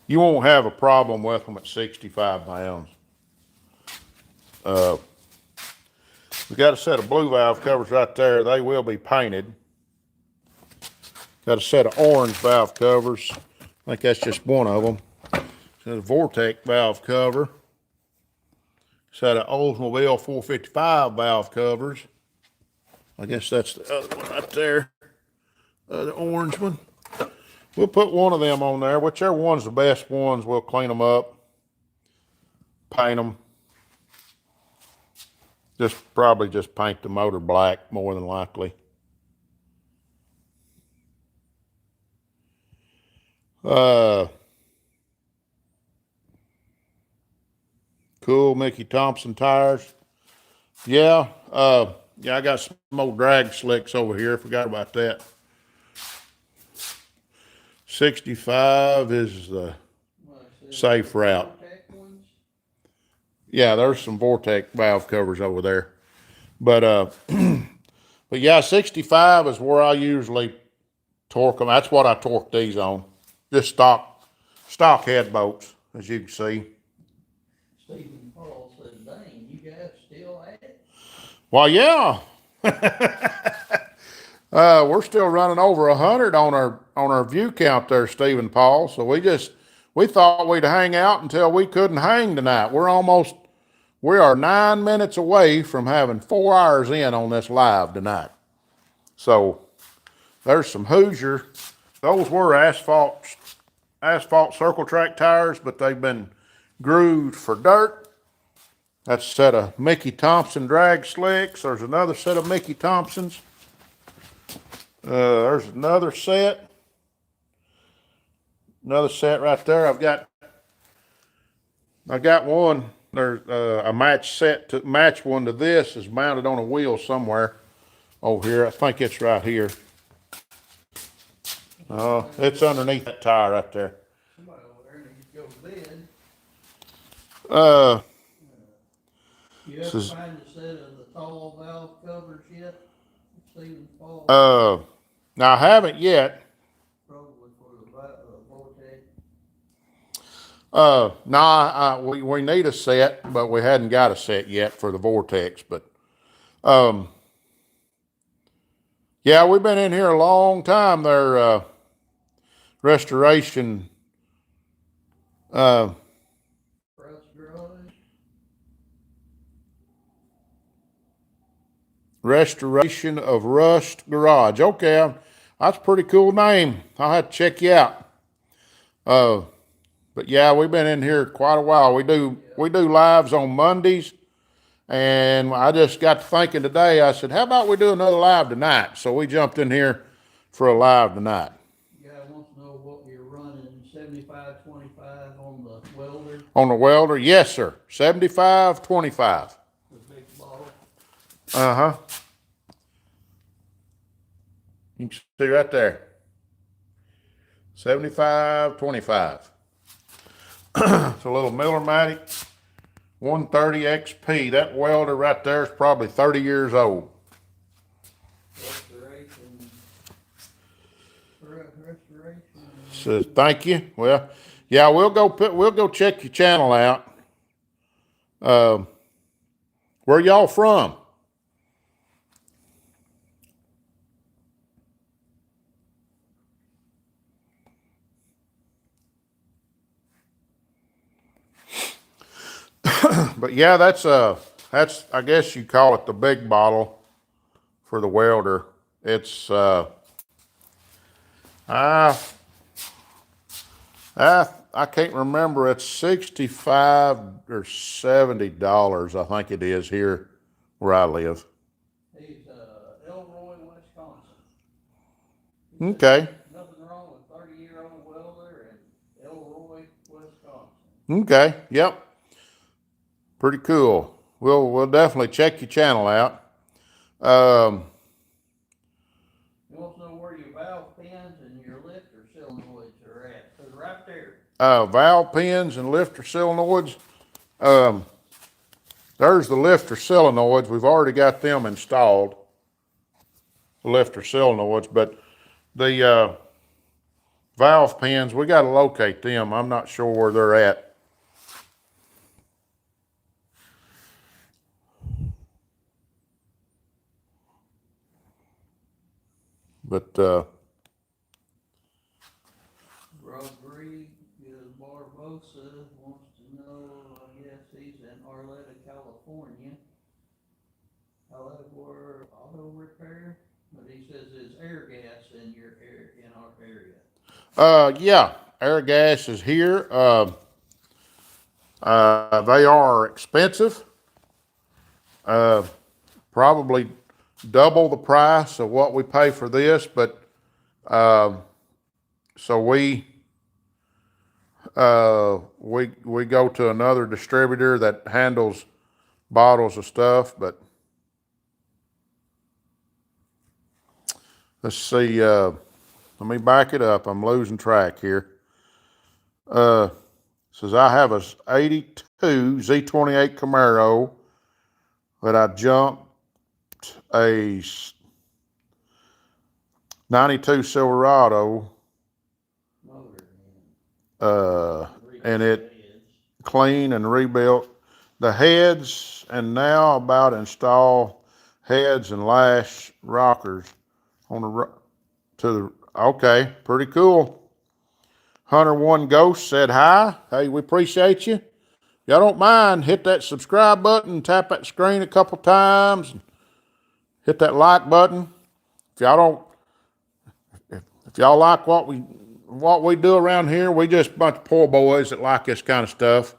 You won't have a problem with them at 65 pounds. We got a set of blue valve covers right there. They will be painted. Got a set of orange valve covers. I think that's just one of them. Got a Vortec valve cover. Set of Oldsmobile 455 valve covers. I guess that's the other one right there. The orange one. We'll put one of them on there. Whichever one's the best ones, we'll clean them up, paint them. Probably just paint the motor black, more than likely. Cool Mickey Thompson tires. Yeah, I got some old drag slicks over here. Forgot about that. 65 is the safe route. Yeah, there's some Vortec valve covers over there. But but yeah, 65 is where I usually torque them. That's what I torque these on. Just stock head bolts, as you can see. Stephen Paul said, dang, you guys still at it? Well, yeah. We're still running over 100 on our view count there, Stephen Paul. So we thought we'd hang out until we couldn't hang tonight. We are 9 minutes away from having 4 hours in on this live tonight. So there's some Hoosier. Those were asphalt circle track tires, but they've been grooved for dirt. That's a set of Mickey Thompson drag slicks. There's another set of Mickey Thompsons. There's another set. Another set right there. I got one. There's a match set to match one to this is mounted on a wheel somewhere over here. I think it's right here. It's underneath that tire right there. Somebody over there needs to go to bed. You have to find a set of the tall valve covers yet? Stephen Paul, Now I haven't yet. probably for the vortex. No, we need a set, but we hadn't got a set yet for the vortex. But, yeah, we've been in here a long time there, restoration, Rust garage. Restoration of Rust Garage. Okay, that's a pretty cool name. I'll have to check you out. But yeah, we've been in here quite a while. We do lives on Mondays, and I just got to thinking today. I said, how about we do another live tonight? So we jumped in here for a live tonight. Yeah, I want to know what you're running, 75-25 on the welder, On the welder, yes sir, 75-25. the big bottle. Uh-huh. You can see right there. 75-25. It's a little Miller-Matic 130 XP. That welder right there is probably 30 years old. Restoration. Says thank you. Well, yeah, we'll go check your channel out. Where y'all from? But yeah, that's I guess you call it the big bottle for the welder. It's I can't remember. It's $65 or $70. I think it is here where I live. He's, Elroy, Wisconsin. Okay. Nothing wrong with 30-year-old welder in Elroy, Wisconsin. Okay. Yep. Pretty cool. We'll definitely check your channel out. You want to know where your valve pins and your lifter solenoids are at? Cause right there. Valve pins and lifter solenoids. There's the lifter solenoids. We've already got them installed. Lifter solenoids, but the valve pins, we got to locate them. I'm not sure where they're at. But Rodriguez Barbosa wants to know, I guess he's in Arleta, California. However, auto repair, but he says there's air gas in our area. yeah, air gas is here. They are expensive. Probably double the price of what we pay for this, but so we go to another distributor that handles bottles of stuff. But let's see. Let me back it up. I'm losing track here. Says I have a 82 Z28 Camaro that I jumped a 92 Silverado, and it clean and rebuilt the heads, and now about to install heads and lash rockers on okay, pretty cool. Hunter One Ghost said hi. Hey, we appreciate you. Y'all don't mind, hit that subscribe button, tap that screen a couple times, and hit that like button. If y'all like what we do around here, we just a bunch of poor boys that like this kind of stuff.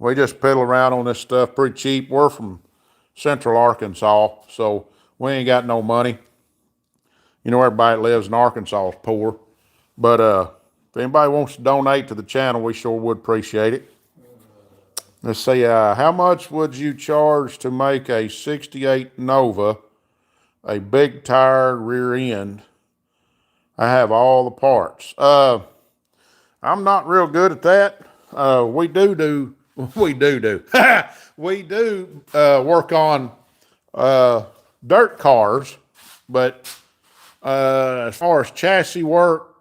We just piddle around on this stuff pretty cheap. We're from Central Arkansas, so we ain't got no money. You know, everybody that lives in Arkansas is poor. But if anybody wants to donate to the channel, we sure would appreciate it. Let's see, how much would you charge to make a 68 Nova, a big tire rear end? I have all the parts. I'm not real good at that. We do we do work on dirt cars, but as far as chassis work,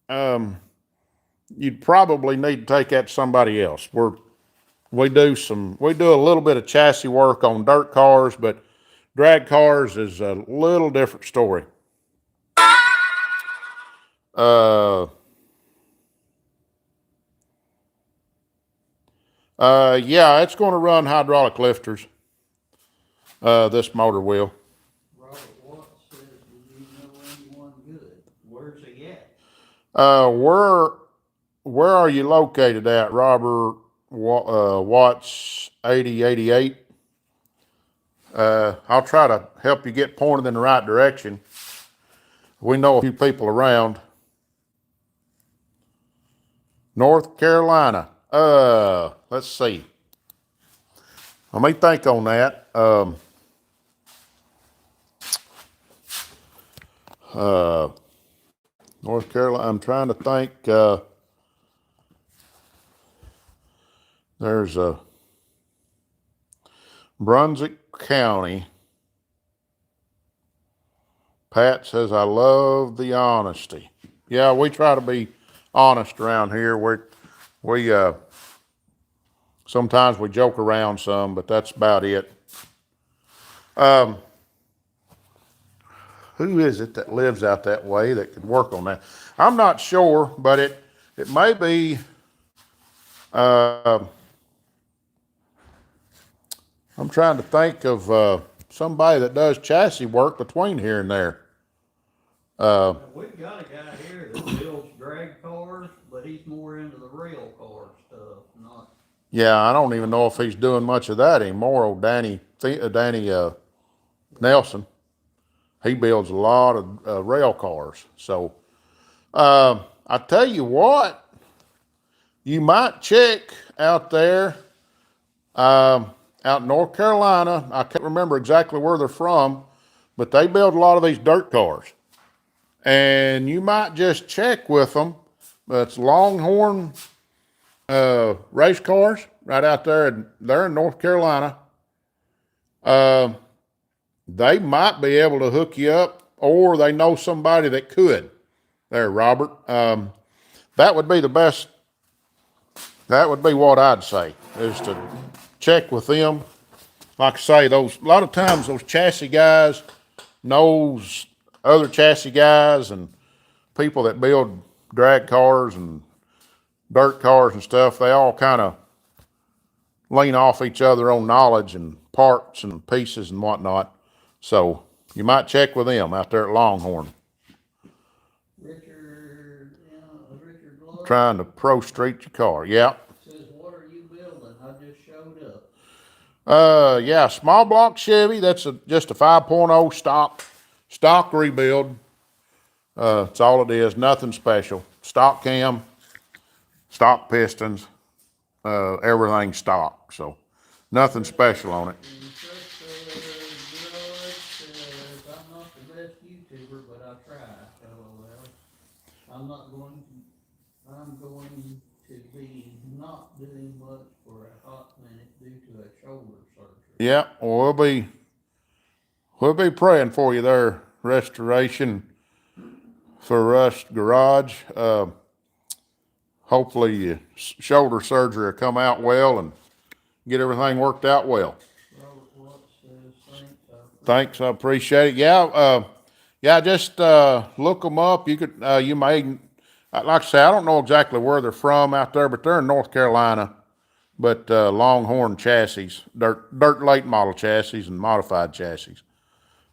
you'd probably need to take that to somebody else. We do a little bit of chassis work on dirt cars, but drag cars is a little different story. Yeah, it's going to run hydraulic lifters. This motor will. Robert Watts says, do you know anyone good? Where's he at? Where are you located at, Robert Watts 8088? I'll try to help you get pointed in the right direction. We know a few people around. North Carolina. Let's see. Let me think on that. North Carolina, I'm trying to think. There's a Brunswick County. Pat says, I love the honesty. Yeah, we try to be honest around here. We sometimes we joke around some, but that's about it. Who is it that lives out that way that could work on that? I'm not sure, but it may be. I'm trying to think of somebody that does chassis work between here and there. We've got a guy here that builds drag cars, but he's more into the rail car stuff, not. Yeah, I don't even know if he's doing much of that anymore. Old Danny Nelson, he builds a lot of rail cars. So I tell you what, you might check out there, out in North Carolina. I can't remember exactly where they're from, but they build a lot of these dirt cars. And you might just check with them. It's Longhorn race cars right out there. They're in North Carolina. They might be able to hook you up, or they know somebody that could. There, Robert. That would be the best. That would be what I'd say, is to check with them. Like I say, a lot of times those chassis guys knows other chassis guys and people that build drag cars and dirt cars and stuff. They all kind of lean off each other on knowledge and parts and pieces and whatnot. So you might check with them out there at Longhorn. Richard Love Trying to pro street your car. Yeah. says, what are you building? I just showed up. Yeah, small block Chevy. That's just a 5.0 stock rebuild. That's all it is. Nothing special. Stock cam, stock pistons, everything stock. So nothing special on it. And Chris says, I'm not the best YouTuber, but I try. LOL. I'm going to be not doing much for a hot minute due to a shoulder surgery. Yeah, well, we'll be praying for you there, Restoration for Rust Garage. Hopefully your shoulder surgery will come out well and get everything worked out well. Robert Watts says, Thanks, I appreciate it. Yeah, just look them up. You could, you may, like I say, I don't know exactly where they're from out there, but they're in North Carolina. But Longhorn chassis, dirt late model chassis and modified chassis.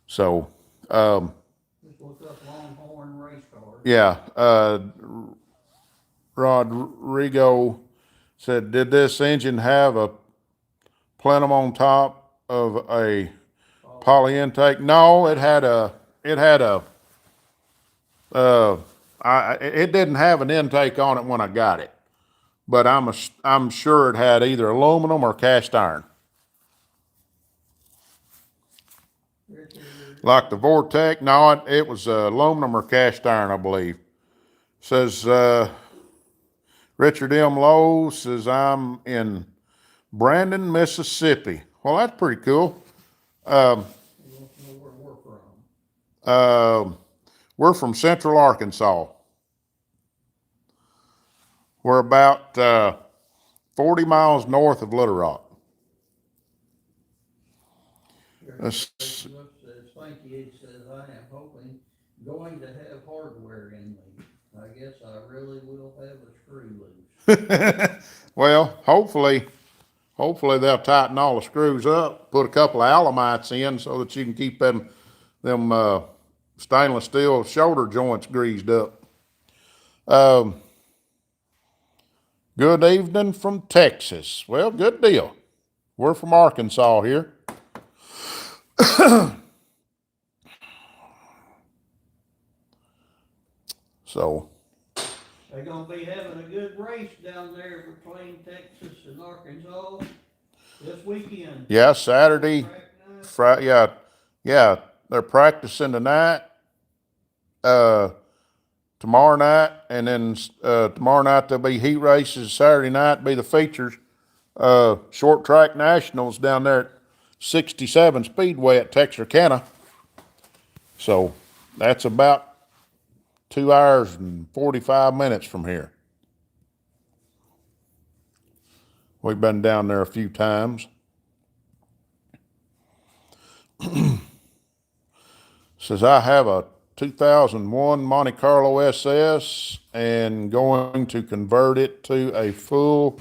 So, just look up Longhorn race cars. yeah, Rodrigo Said, did this engine have a plenum on top of a poly intake? No, it had a, it didn't have an intake on it when I got it, but I'm sure it had either aluminum or cast iron. Like the Vortec, no, it was aluminum or cast iron, I believe. Says, Richard M. Lowe says, I'm in Brandon, Mississippi. Well, that's pretty cool. He wants to know where we're from. We're from Central Arkansas. We're about 40 miles north of Little Rock. That's- Facebook says, thank you, he says, I am hoping going to have hardware in me. I guess I really will have a screw loose. Well, hopefully they'll tighten all the screws up, put a couple of alamites in so that you can keep them stainless steel shoulder joints greased up. Good evening from Texas. Well, good deal. We're from Arkansas here. So, They're gonna be having a good race down there between Texas and Arkansas this weekend. yeah, Saturday, Track night. yeah, they're practicing tonight, tomorrow night, and then tomorrow night there'll be heat races. Saturday night be the features. Short track nationals down there at 67 Speedway at Texarkana. So that's about 2 hours and 45 minutes from here. We've been down there a few times. Says, I have a 2001 Monte Carlo SS and going to convert it to a full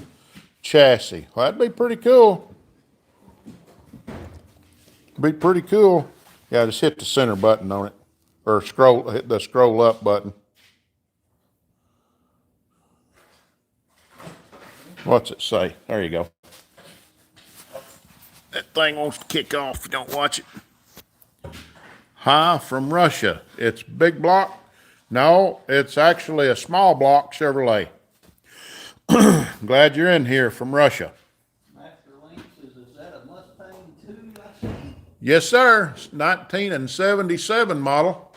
chassis. Well, that'd be pretty cool. Be pretty cool. Yeah, just hit the center button on it, or hit the scroll up button. What's it say? There you go. That thing wants to kick off if you don't watch it. Hi, from Russia. It's big block? No, it's actually a small block Chevrolet. Glad you're in here from Russia. Master Link says, is that a Mustang too, I see? Yes, sir. It's 1977 model.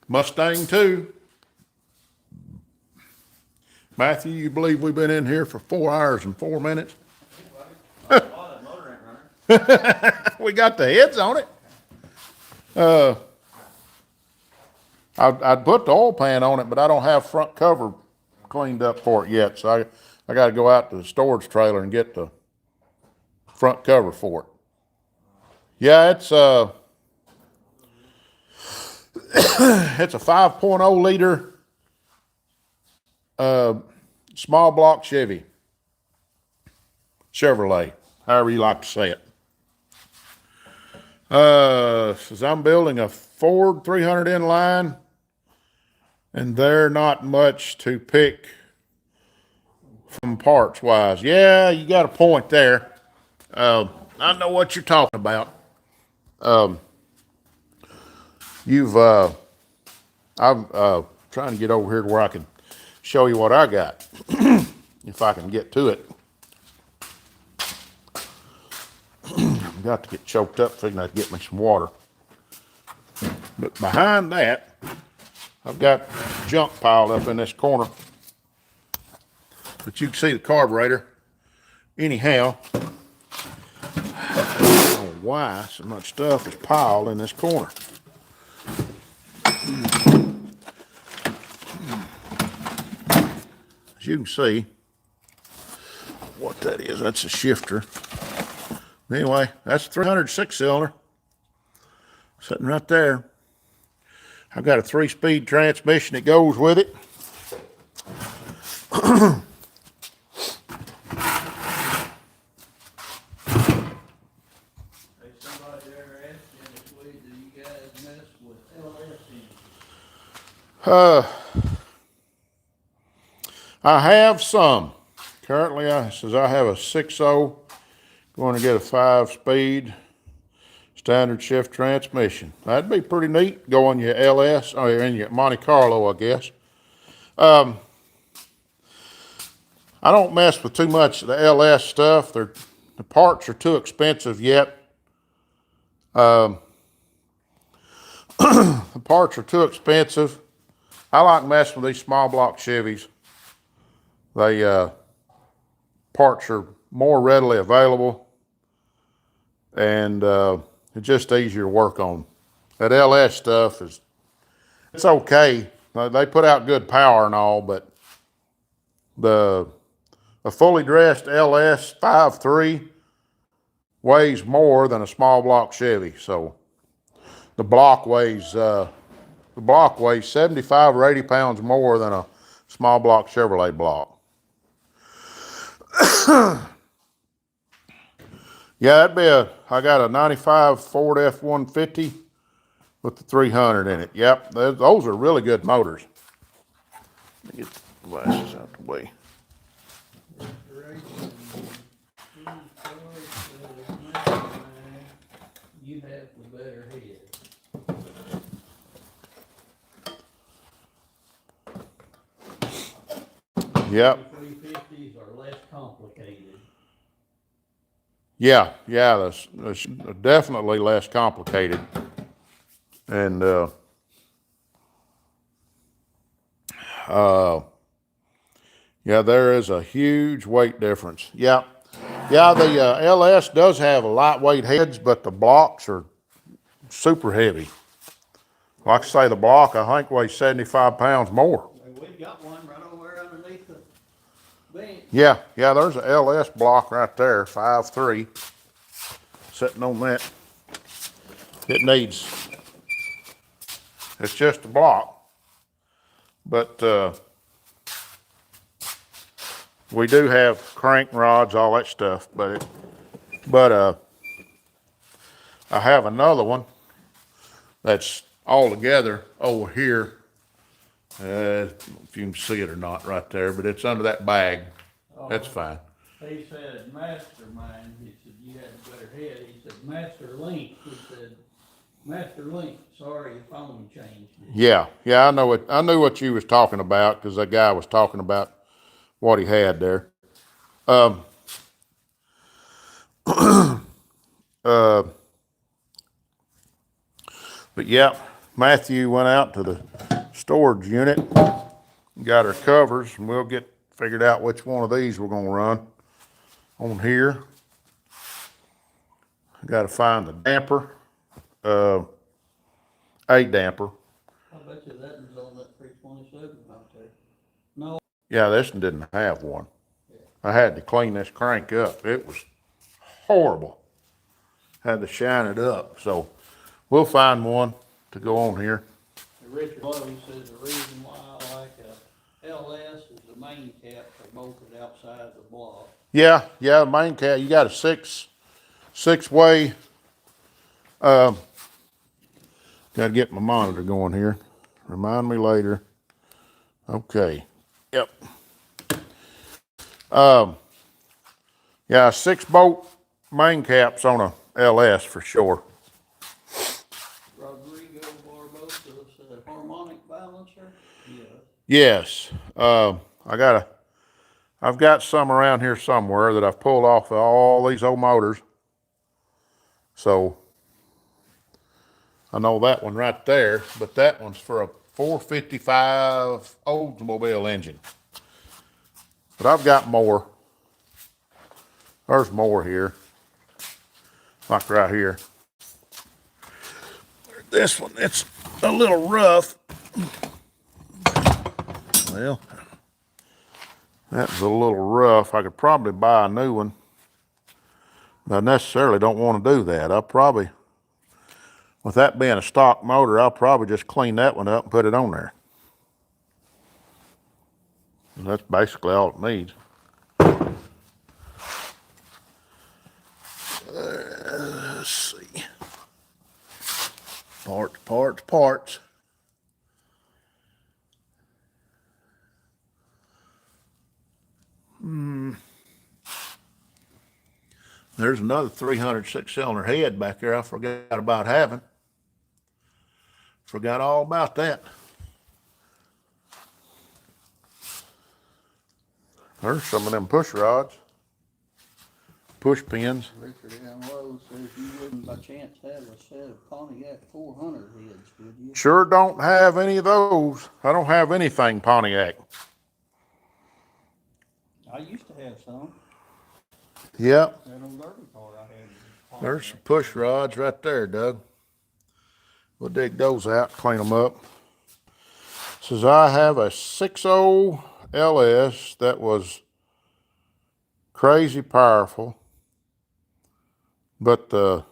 Mustang 2. Matthew, you believe we've been in here for 4 hours and 4 minutes? Oh, that motor ain't running. We got the heads on it. I'd put the oil pan on it, but I don't have front cover cleaned up for it yet. So I got to go out to the storage trailer and get the front cover for it. Yeah, it's it's a 5.0 liter small block Chevrolet, however you like to say it. Says I'm building a Ford 300 inline, and they're not much to pick from parts wise. Yeah, you got a point there. I know what you're talking about. I'm trying to get over here to where I can show you what I got, if I can get to it. I've got to get choked up, figuring I'd get me some water. But behind that, I've got junk piled up in this corner. But you can see the carburetor. Anyhow, I don't know why so much stuff is piled in this corner. As you can see, what that is, that's a shifter. Anyway, that's a 300 6-cylinder sitting right there. I've got a 3-speed transmission that goes with it. Hey, somebody there asked you this week, do you guys mess with LS engines? I have some. currently, it says I have a 6.0, going to get a 5-speed standard shift transmission. That'd be pretty neat, going your LS, or in your Monte Carlo, I guess. I don't mess with too much of the LS stuff. The parts are too expensive yet. The parts are too expensive. I like messing with these small block Chevys. They, parts are more readily available, and it's just easier to work on. That LS stuff it's okay. They put out good power and all, but a fully dressed LS 5.3 weighs more than a small block Chevy. So the block weighs 75 or 80 pounds more than a small block Chevrolet block. Yeah, I got a 95 Ford F-150 with the 300 in it. Yep, those are really good motors. Let me get the glasses out the way. You have the better head. Yep. 350s are less complicated. Yeah, that's definitely less complicated. And yeah, there is a huge weight difference. Yeah, the LS does have a lightweight heads, but the blocks are super heavy. Like I say, the block I think weighs 75 pounds more. We've got one right over there underneath the bench. Yeah, there's a LS block right there, 5.3, sitting on that. It's just a block. But we do have crank rods, all that stuff, but I have another one that's all together over here. I don't know if you can see it or not right there, but it's under that bag. That's fine. He said, Mastermind, he said, you had a better head. He said, Master Link, he said, Master Link, sorry, your phone changed. Yeah, I know it. I knew what you was talking about because that guy was talking about what he had there. But yeah, Matthew went out to the storage unit, got our covers, and we'll get figured out which one of these we're gonna run on here. I gotta find the damper, a damper. I bet you that was on that 327 out there. No. Yeah, this one didn't have one. I had to clean this crank up. It was horrible. Had to shine it up. So we'll find one to go on here. Richard Lowe says the reason why I like a LS is the main caps are bolted outside the block. Yeah, the main cap, you got a six-way, gotta get my monitor going here. Remind me later. Okay, yep. Yeah, 6-bolt main caps on a LS for sure. Rodrigo Barbosa said harmonic balancer? Yes, Yes. I've got some around here somewhere that I've pulled off of all these old motors. So I know that one right there, but that one's for a 455 Oldsmobile engine. But I've got more. There's more here. Like right here. This one, it's a little rough. Well, that's a little rough. I could probably buy a new one. But I necessarily don't want to do that. With that being a stock motor, I'll probably just clean that one up and put it on there. And that's basically all it needs. Let's see. Parts. There's another 300 6-cylinder head back there I forgot about having. Forgot all about that. There's some of them push rods, push pins. Richard down low says you wouldn't by chance have a set of Pontiac 400 heads, would you? Sure don't have any of those. I don't have anything Pontiac. I used to have some. Yep, That old derby car I had. there's some push rods right there, Doug. We'll dig those out, clean them up. Says I have a 6.0 LS that was crazy powerful, but the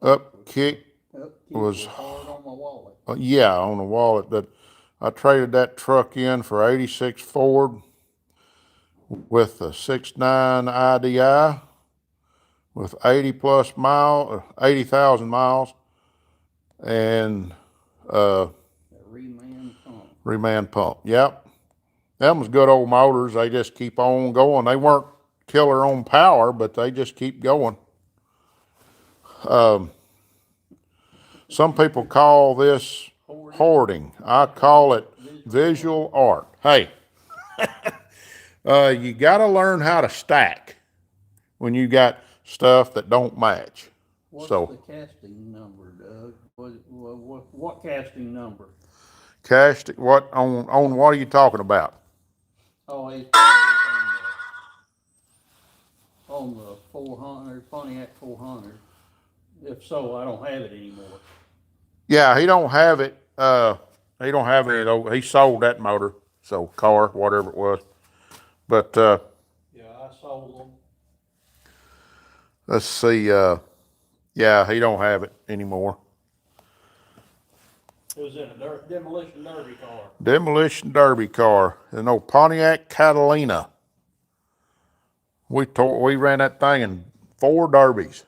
up kick was hard on my wallet. yeah, on the wallet. That I traded that truck in for 86 Ford with a 6.9 IDI with 80,000 miles, and reman pump. Yep, them was good old motors. They just keep on going. They weren't killer on power, but they just keep going. Some people call this hoarding. I call it visual art. Hey, you got to learn how to stack when you got stuff that don't match. What's So the casting number, Doug? What casting number? cast what on what are you talking about? Oh, it's on the 400, Pontiac 400. If so, I don't have it anymore. Yeah, he don't have it. He don't have it. He sold that motor, so car, whatever it was. But Yeah, I sold them. let's see. Yeah, he don't have it anymore. It was in a demolition derby car. Demolition derby car, an old Pontiac Catalina. We ran that thing in 4 derbies.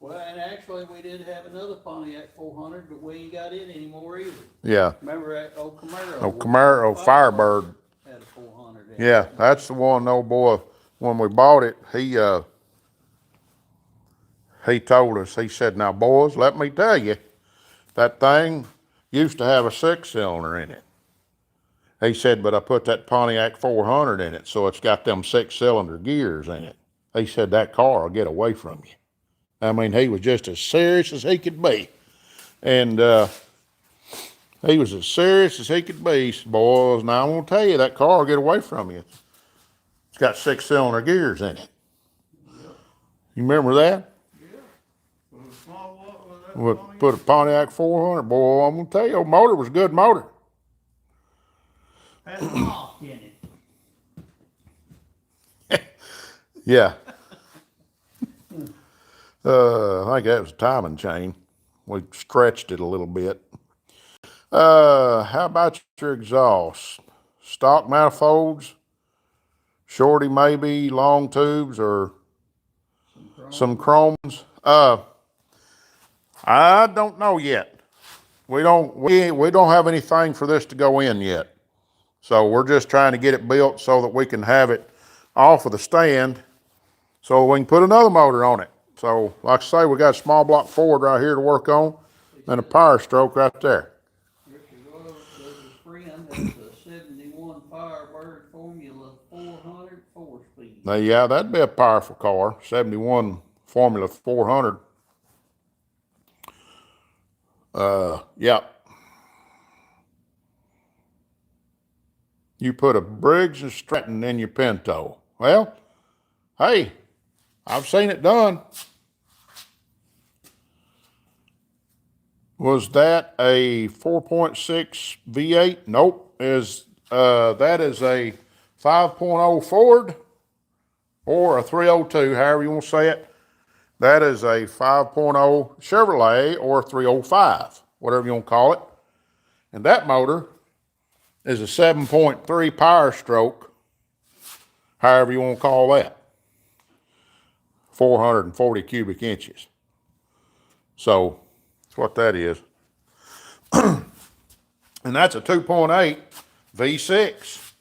Well, and actually, we did have another Pontiac 400, but we ain't got it anymore either. Yeah, Remember that old Camaro? old Camaro Firebird. Had a 400 in it. Yeah, that's the one. Old boy, when we bought it, he told us. He said, "Now, boys, let me tell you, that thing used to have a 6-cylinder in it." He said, "But I put that Pontiac 400 in it, so it's got them 6-cylinder gears in it." He said, "That car will get away from you." I mean, he was just as serious as he could be. And he was as serious as he could be. He said, "Boys, now I'm going to tell you, that car will get away from you. It's got 6-cylinder gears in it." You remember that? We put a Pontiac 400. Boy, I'm going to tell you, the motor was a good motor. Had a lock in it. Yeah. I think that was a timing chain. We stretched it a little bit. How about your exhaust? Stock manifolds, shorty maybe, long tubes, or some chromes? I don't know yet. We don't have anything for this to go in yet. So we're just trying to get it built so that we can have it off of the stand so we can put another motor on it. So, like I say, we got a small block Ford right here to work on, and a Power Stroke right there. Richard Rose, his friend, has a 71 Firebird Formula 400 4-speed. Now, yeah, that'd be a powerful car, 71 Formula 400. Yeah. You put a Briggs and Stratton in your Pinto. Well, hey, I've seen it done. Was that a 4.6 V8? Nope. That is a 5.0 Ford or a 302, however you want to say it. That is a 5.0 Chevrolet or 305, whatever you want to call it. And that motor is a 7.3 Power Stroke, however you want to call that. 440 cubic inches. So that's what that is. And that's a 2.8 V6.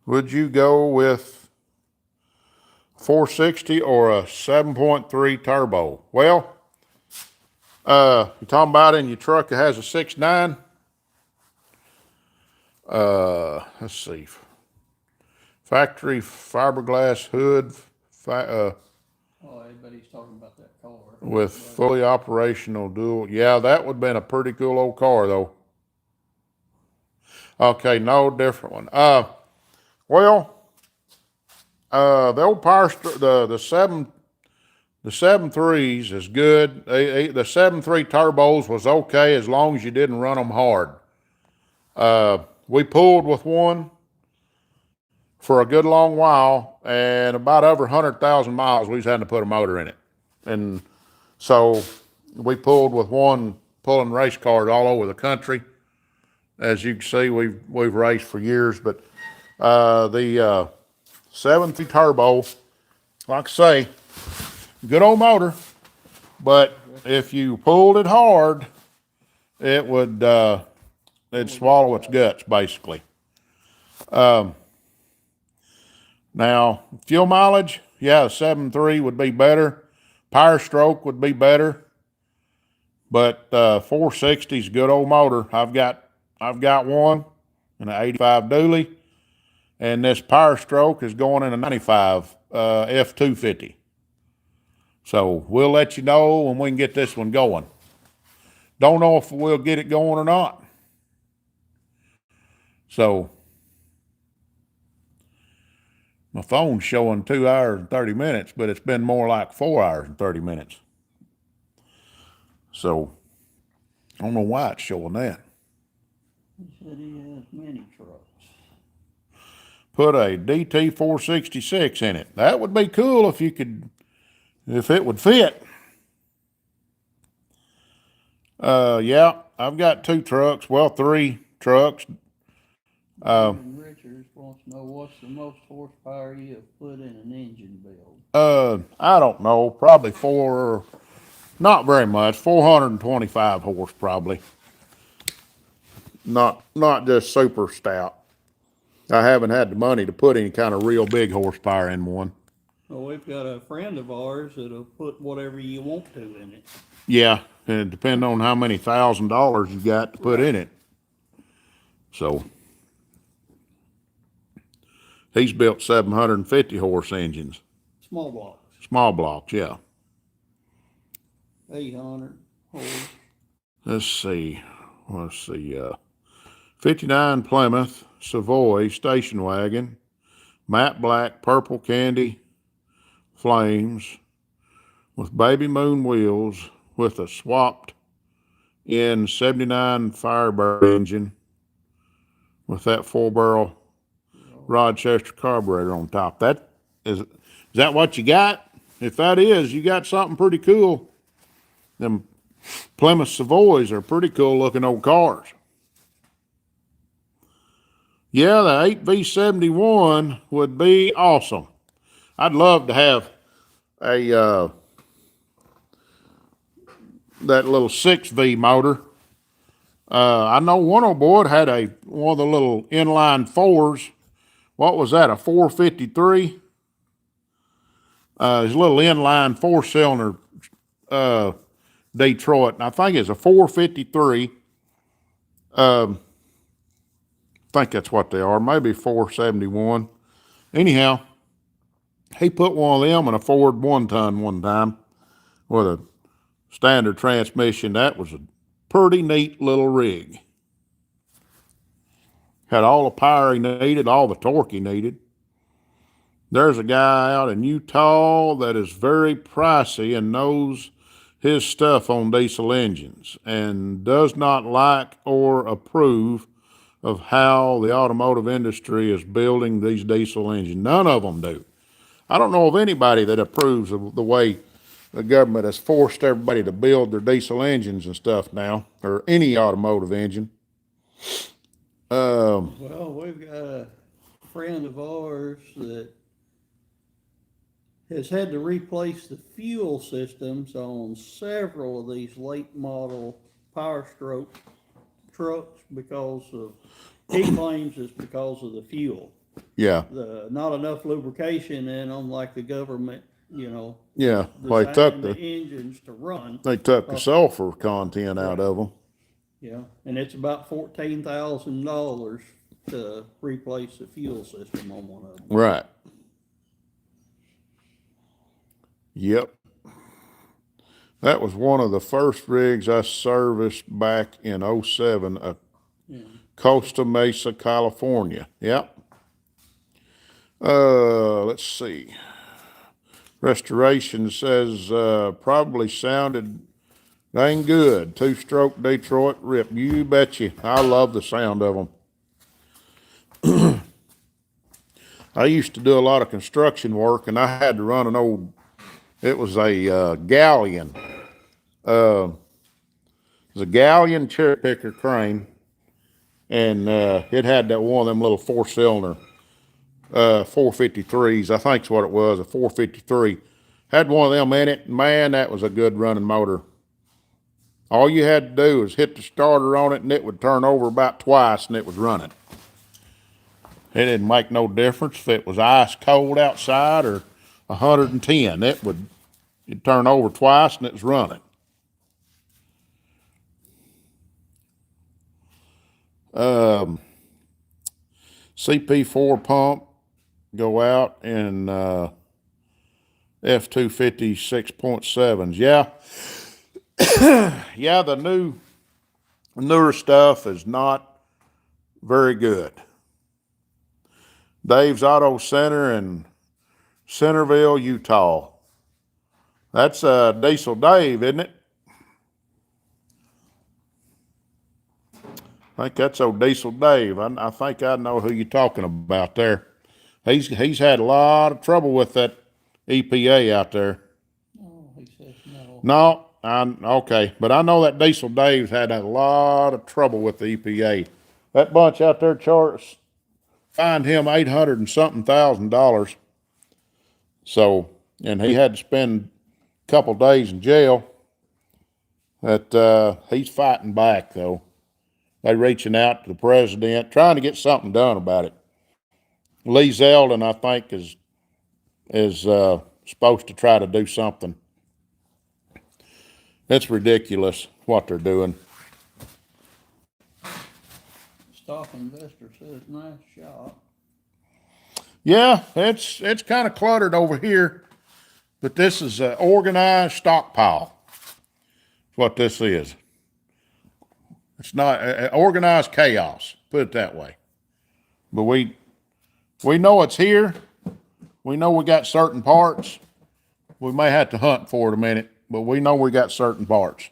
would you go with 460 or a 7.3 turbo? Well, you're talking about in your truck that has a 6.9. Let's see. Factory fiberglass hood, Oh, everybody's talking about that car. with fully operational dual. Yeah, that would have been a pretty cool old car though. Okay, no, different one. Well, the old the 7.3s is good. The 7.3 turbos was okay as long as you didn't run them hard. We pulled with one for a good long while, and about over 100,000 miles, we was having to put a motor in it. And so we pulled with one, pulling race cars all over the country. As you can see, we've raced for years, but the 7.3 turbo, like I say, good old motor, but if you pulled it hard, it would it'd swallow its guts basically. Now, fuel mileage, yeah, the 7.3 would be better. Power stroke would be better. But 460 is a good old motor. I've got one in an 85 dually, and this power stroke is going in a 95 F250. So we'll let you know when we can get this one going. Don't know if we'll get it going or not. So my phone's showing 2 hours and 30 minutes, but it's been more like 4 hours and 30 minutes. So I don't know why it's showing that. He said he has many trucks. Put a DT 466 in it. That would be cool if it would fit. Yeah, I've got 2 trucks. Well, 3 trucks. Richards wants to know what's the most horsepower you have put in an engine build. I don't know. Probably not very much. 425 horse probably. Not just super stout. I haven't had the money to put any kind of real big horsepower in one. Well, we've got a friend of ours that'll put whatever you want to in it. Yeah, and it depends on how many $1,000 you got to put in it. So he's built 750 horse engines. Small blocks, Small blocks, yeah. 800 horse. Let's see. 59 Plymouth Savoy station wagon, matte black, purple candy flames with baby moon wheels with a swapped in 79 Firebird engine with that 4-barrel Rochester carburetor on top. Is that what you got? If that is, you got something pretty cool. Them Plymouth Savoys are pretty cool looking old cars. Yeah, the 8V71 would be awesome. I'd love to have a that little 6V motor. I know one old boy had one of the little inline 4s. What was that, a 453? His little inline 4-cylinder Detroit, and I think it's a 453. I think that's what they are, maybe 471. Anyhow, he put one of them in a Ford 1-ton one time with a standard transmission. That was a pretty neat little rig. Had all the power he needed, all the torque he needed. There's a guy out in Utah that is very pricey and knows his stuff on diesel engines and does not like or approve of how the automotive industry is building these diesel engines. None of them do. I don't know of anybody that approves of the way the government has forced everybody to build their diesel engines and stuff now, or any automotive engine. Well, we've got a friend of ours that has had to replace the fuel systems on several of these late model Power Stroke trucks because of, he claims it's because of the fuel. Yeah, not enough lubrication in them like the government, yeah. Well, designed the engines to run. they took the sulfur content out of them. Yeah, and it's about $14,000 to replace the fuel system on one of them. Right. Yep. That was one of the first rigs I serviced back in '07, Yeah. Costa Mesa, California. Yep. Let's see. Restoration says, probably sounded dang good. Two-stroke Detroit rip. You betcha. I love the sound of them. I used to do a lot of construction work, and I had to run an old, it was a galleon. It was a galleon cherry picker crane, and it had that one of them little four-cylinder 453s, I think's what it was, a 453. Had one of them in it, and man, that was a good running motor. All you had to do was hit the starter on it, and it would turn over about twice, and it was running. It didn't make no difference if it was ice cold outside or 110. It'd turn over twice, and it was running. CP4 pump go out in F250 6.7s. Yeah. Yeah, the newer stuff is not very good. Dave's Auto Center in Centerville, Utah. That's Diesel Dave, isn't it? I think that's old Diesel Dave. I think I know who you're talking about there. He's had a lot of trouble with that EPA out there. Oh, he says no. No, okay, but I know that Diesel Dave's had a lot of trouble with the EPA. That bunch out there fined him $800 and something thousand. So, and he had to spend a couple days in jail. That he's fighting back though. They reaching out to the president, trying to get something done about it. Lee Zeldin, I think, is supposed to try to do something. It's ridiculous what they're doing. Stock investor says nice shop. Yeah, it's kind of cluttered over here, but this is an organized stockpile. That's what this is. It's not organized chaos, put it that way. But we know it's here. We know we got certain parts. We may have to hunt for it a minute, but we know we got certain parts.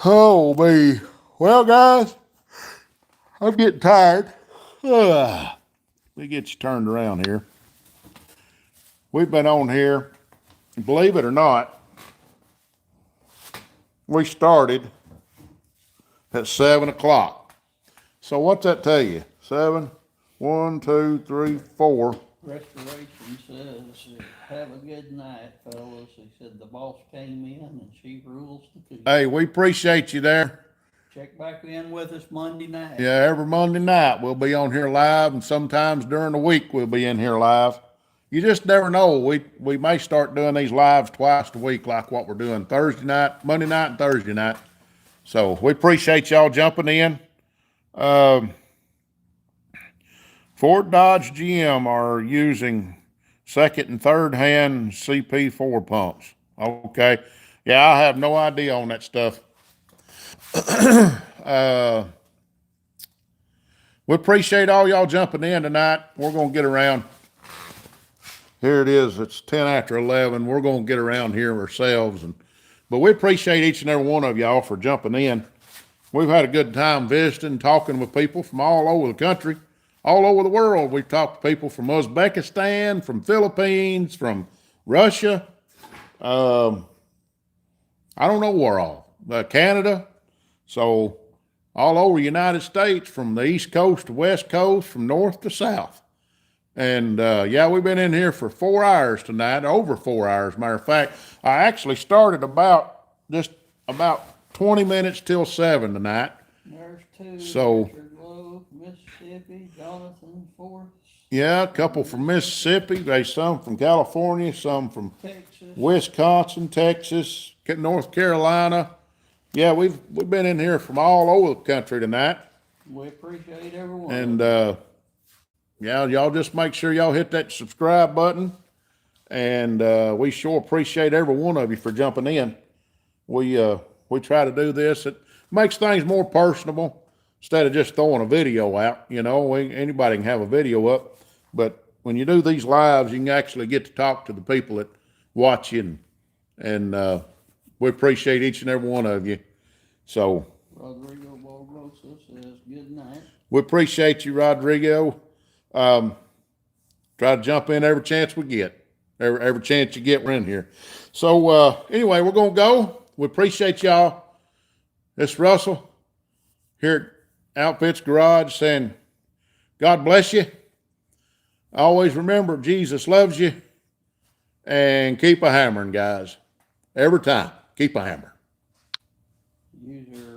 Oh, me. Well, guys, I'm getting tired. Let me get you turned around here. We've been on here, believe it or not, we started at 7 o'clock. So what's that tell you? 7, 1, 2, 3, 4. Restoration says, have a good night, fellas. He said the boss came in and she rules the cookie. Hey, we appreciate you there. Check back in with us Monday night. Yeah, every Monday night we'll be on here live, and sometimes during the week we'll be in here live. You just never know. We may start doing these lives twice a week like what we're doing Thursday night, Monday night, and Thursday night. So we appreciate y'all jumping in. Ford Dodge GM are using second and third hand CP4 pumps. Okay. Yeah, I have no idea on that stuff. We appreciate all y'all jumping in tonight. We're going to get around. Here it is. It's 10 after 11. We're going to get around here ourselves. But we appreciate each and every one of y'all for jumping in. We've had a good time visiting, talking with people from all over the country, all over the world. We've talked to people from Uzbekistan, from Philippines, from Russia. I don't know where all. Canada. So all over the United States, from the East Coast to West Coast, from north to south. And yeah, we've been in here for 4 hours tonight, over 4 hours. Matter of fact, I actually started about 20 minutes till 7 tonight. There's two. So- Richard Lowe, Miss Mississippi, Jonathan, Forrest, Yeah, a couple from Mississippi, there's some from California, some from Texas. Wisconsin, Texas, North Carolina. Yeah, we've been in here from all over the country tonight. We appreciate everyone. And, yeah, y'all just make sure y'all hit that subscribe button. And, we sure appreciate every one of you for jumping in. We try to do this. It makes things more personable instead of just throwing a video out. You know, anybody can have a video up, but when you do these lives, you can actually get to talk to the people that watch you, and we appreciate each and every one of you. So Rodrigo Barbosa says good night. we appreciate you, Rodrigo. Try to jump in every chance we get. Every chance you get, we're in here. So anyway, we're gonna go. We appreciate y'all. This Russell here at Outfits Garage saying, God bless you. Always remember Jesus loves you, and keep a hammering, guys. Every time, keep a hammer. User